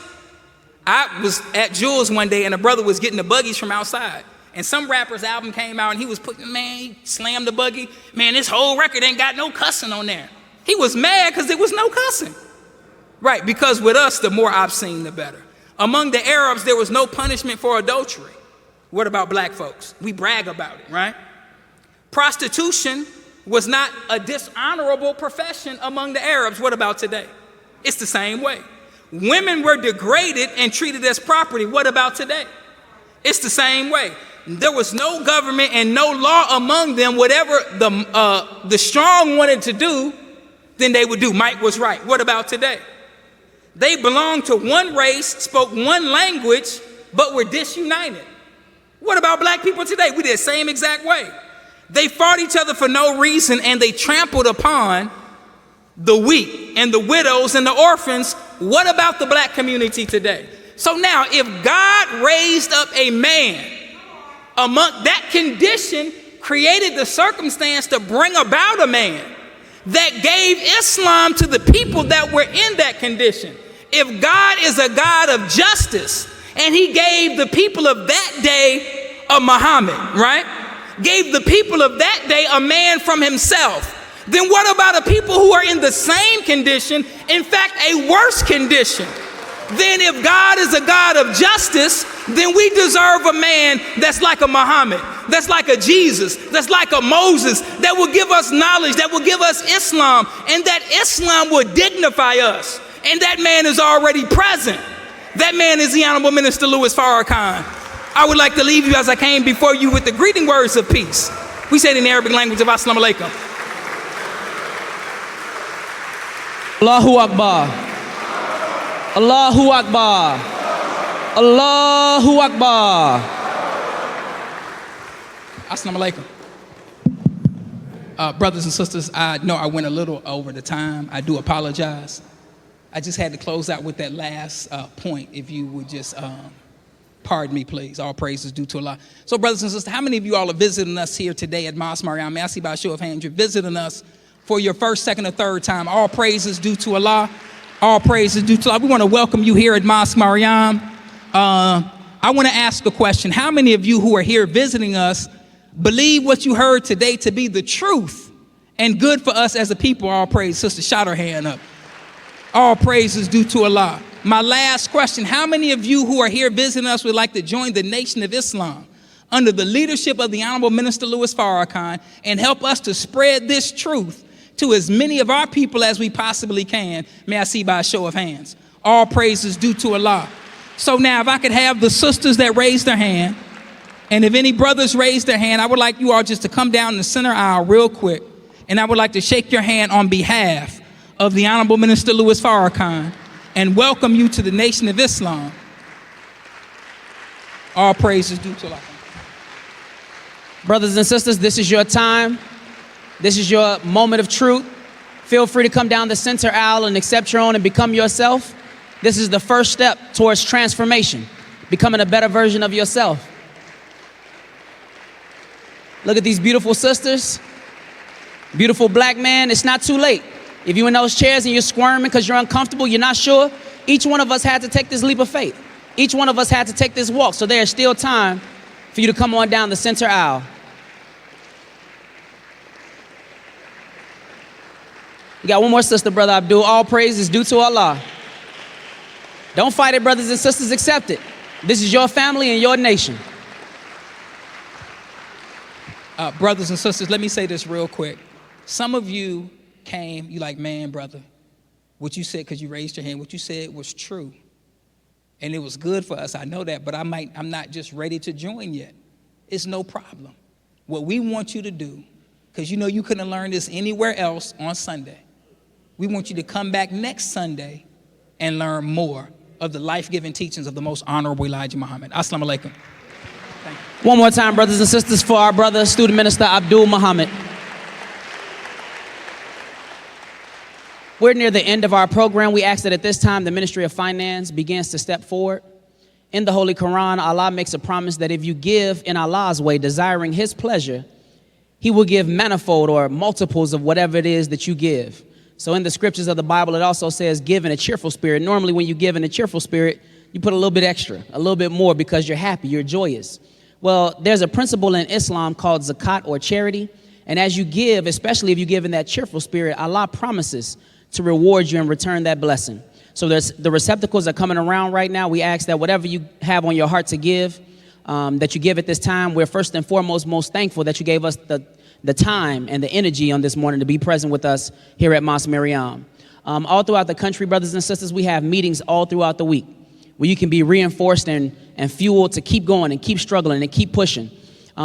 I was at Jules one day and a brother was getting the buggies from outside. And some rapper's album came out and he was putting, man, he slammed the buggy. Man, this whole record ain't got no cussing on there. He was mad because there was no cussing. Right, because with us, the more obscene, the better. Among the Arabs, there was no punishment for adultery. What about black folks? We brag about it, right? Prostitution was not a dishonorable profession among the Arabs. What about today? It's the same way. Women were degraded and treated as property. What about today? It's the same way. There was no government and no law among them. Whatever the strong wanted to do, then they would do. Mike was right. What about today? They belonged to one race, spoke one language, but were disunited. What about black people today? We did the same exact way. They fought each other for no reason, and they trampled upon the weak and the widows and the orphans. What about the black community today? So now, if God raised up a man among that condition, created the circumstance to bring about a man that gave Islam to the people that were in that condition. If God is a God of justice and he gave the people of that day a Muhammad, right? Gave the people of that day a man from himself. Then what about the people who are in the same condition, in fact, a worse condition? Then if God is a God of justice, then we deserve a man that's like a Muhammad, that's like a Jesus, that's like a Moses, that will give us knowledge, that will give us Islam, and that Islam will dignify us. And that man is already present. That man is the Honorable Minister Louis Farrakhan. I would like to leave you as I came before you with the greeting words of peace. We say it in the Arabic language of Assalamu alaikum. Allahu Akbar. Allahu Akbar. Allahu Akbar. Assalamu alaikum. Brothers and sisters, I know I went a little over the time. I do apologize. I just had to close out with that last point. If you would just pardon me, please. All praises due to Allah. So, brothers and sisters, how many of you all are visiting us here today at Mosque Maryam? May I see by a show of hands, you're visiting us for your first, second, or third time. All praises due to Allah. All praises due to Allah. We want to welcome you here at Mosque Maryam. I want to ask a question. How many of you who are here visiting us believe what you heard today to be the truth and good for us as a people? All praise. Sister, shot her hand up. All praises due to Allah. My last question, how many of you who are here visiting us would like to join the Nation of Islam under the leadership of the Honorable Minister Louis Farrakhan and help us to spread this truth to as many of our people as we possibly can? May I see by a show of hands? All praises due to Allah. So now if I could have the sisters that raised their hand, and if any brothers raised their hand, I would like you all just to come down the center aisle real quick, and I would like to shake your hand on behalf of the Honorable Minister Louis Farrakhan and welcome you to the Nation of Islam. All praises due to Allah. Brothers and sisters, this is your time. This is your moment of truth. Feel free to come down the center aisle and accept your own and become yourself. This is the first step towards transformation, becoming a better version of yourself. Look at these beautiful sisters. Beautiful black man, it's not too late. If you're in those chairs and you're squirming because you're uncomfortable, you're not sure, each one of us had to take this leap of faith. Each one of us had to take this walk. So there's still time for you to come on down the center aisle. You got one more sister, Brother Abdul. All praise is due to Allah. Don't fight it, brothers and sisters, accept it. This is your family and your nation. Brothers and sisters, let me say this real quick. Some of you came, you like, man, brother, what you said, because you raised your hand, what you said was true. And it was good for us, I know that, but I'm not just ready to join yet. It's no problem. What we want you to do, because you know you couldn't learn this anywhere else on Sunday. We want you to come back next Sunday and learn more of the life-giving teachings of the most honorable Elijah Muhammad. Assalamu alaikum. One more time, brothers and sisters, for our brother, student minister Abdul Muhammad. We're near the end of our program. We ask that at this time the Ministry of Finance begins to step forward. In the Holy Quran, Allah makes a promise that if you give in Allah's way, desiring His pleasure, He will give manifold or multiples of whatever it is that you give. So in the scriptures of the Bible, it also says give in a cheerful spirit. Normally when you give in a cheerful spirit, you put a little bit extra, a little bit more, because you're happy, you're joyous. Well, there's a principle in Islam called zakat, or charity. And as you give, especially if you give in that cheerful spirit, Allah promises to reward you and return that blessing. So the receptacles are coming around right now. We ask that whatever you have on your heart to give, that you give at this time. We're first and foremost most thankful that you gave us the time and the energy on this morning to be present with us here at Mosque Maryam. All throughout the country, brothers and sisters, we have meetings all throughout the week where you can be reinforced and fueled to keep going and keep struggling and keep pushing.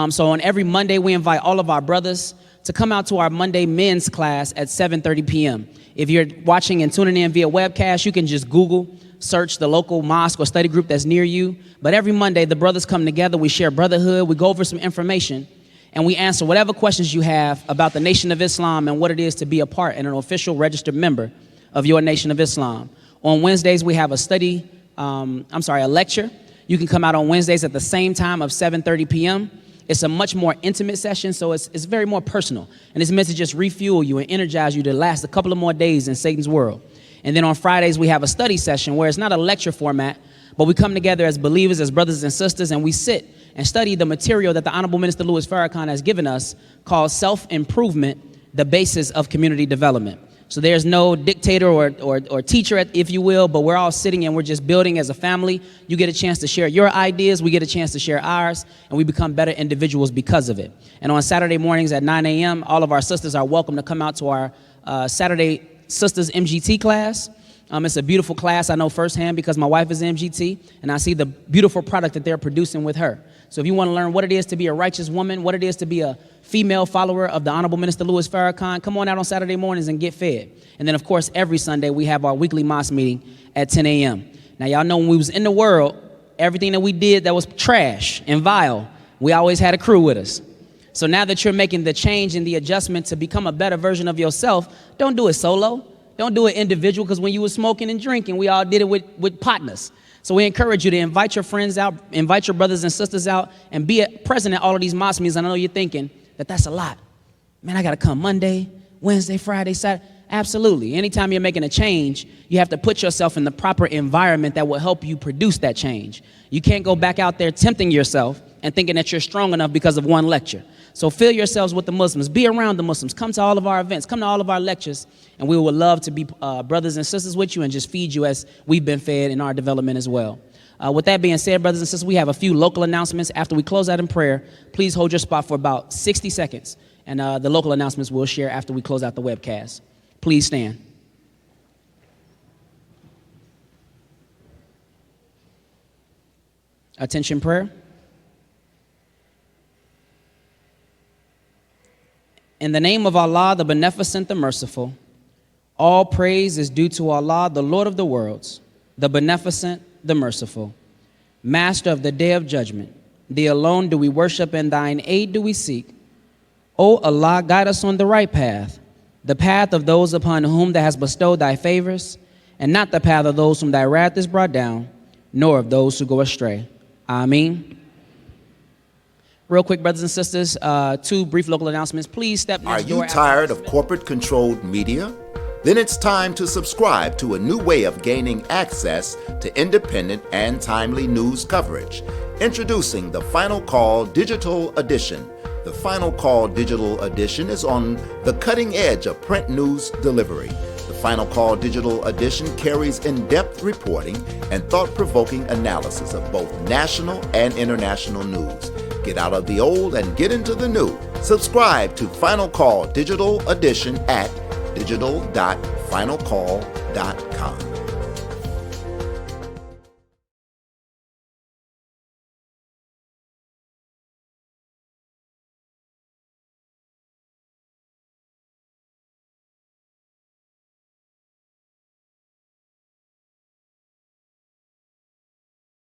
So on every Monday, we invite all of our brothers to come out to our Monday men's class at 7:30 p.m. If you're watching and tuning in via webcast, you can just Google, search the local mosque or study group that's near you. But every Monday, the brothers come together, we share brotherhood, we go over some information, and we answer whatever questions you have about the Nation of Islam and what it is to be a part and an official registered member of your Nation of Islam. On Wednesdays, we have a lecture. You can come out on Wednesdays at the same time of 7:30 p.m. It's a much more intimate session, so it's very more personal. And it's meant to just refuel you and energize you to last a couple of more days in Satan's world. And then on Fridays, we have a study session where it's not a lecture format, but we come together as believers, as brothers and sisters, and we sit and study the material that the Honorable Minister Louis Farrakhan has given us called Self-Improvement, the Basis of Community Development. So there's no dictator or teacher, if you will, but we're all sitting and we're just building as a family. You get a chance to share your ideas, we get a chance to share ours, and we become better individuals because of it. And on Saturday mornings at 9 a.m., all of our sisters are welcome to come out to our Saturday Sisters MGT class. It's a beautiful class. I know firsthand because my wife is MGT, and I see the beautiful product that they're producing with her. So if you want to learn what it is to be a righteous woman, what it is to be a female follower of the Honorable Minister Louis Farrakhan, come on out on Saturday mornings and get fed. And then, of course, every Sunday we have our weekly mosque meeting at 10 a.m. Now, y'all know when we was in the world, everything that we did that was trash and vile, we always had a crew with us. So now that you're making the change and the adjustment to become a better version of yourself, don't do it solo. Don't do it individual, because when you were smoking and drinking, we all did it with partners. So we encourage you to invite your friends out, invite your brothers and sisters out, and be present at all of these mosque meetings. I know you're thinking that that's a lot. Man, I got to come Monday, Wednesday, Friday, Saturday. Absolutely. Anytime you're making a change, you have to put yourself in the proper environment that will help you produce that change. You can't go back out there tempting yourself and thinking that you're strong enough because of one lecture. So fill yourselves with the Muslims. Be around the Muslims. Come to all of our events. Come to all of our lectures. And we would love to be brothers and sisters with you and just feed you as we've been fed in our development as well. With that being said, brothers and sisters, we have a few local announcements. After we close out in prayer, please hold your spot for about 60 seconds. And the local announcements we'll share after we close out the webcast. Please stand. Attention prayer. In the name of Allah, the Beneficent, the Merciful, all praise is due to Allah, the Lord of the worlds, the Beneficent, the Merciful, Master of the Day of Judgment. Thee alone do we worship, and thine aid do we seek. O Allah, guide us on the right path, the path of those upon whom thou hast bestowed thy favors, and not the path of those whom thy wrath is brought down, nor of those who go astray. Ameen. Real quick, brothers and sisters, 2 brief local announcements. Please step next door. Are you tired of corporate-controlled media? Then it's time to subscribe to a new way of gaining access to independent and timely news coverage. Introducing the Final Call Digital Edition. The Final Call Digital Edition is on the cutting edge of print news delivery. The Final Call Digital Edition carries in-depth reporting and thought-provoking analysis of both national and international news. Get out of the old and get into the new. Subscribe to Final Call Digital Edition at digital.finalcall.com.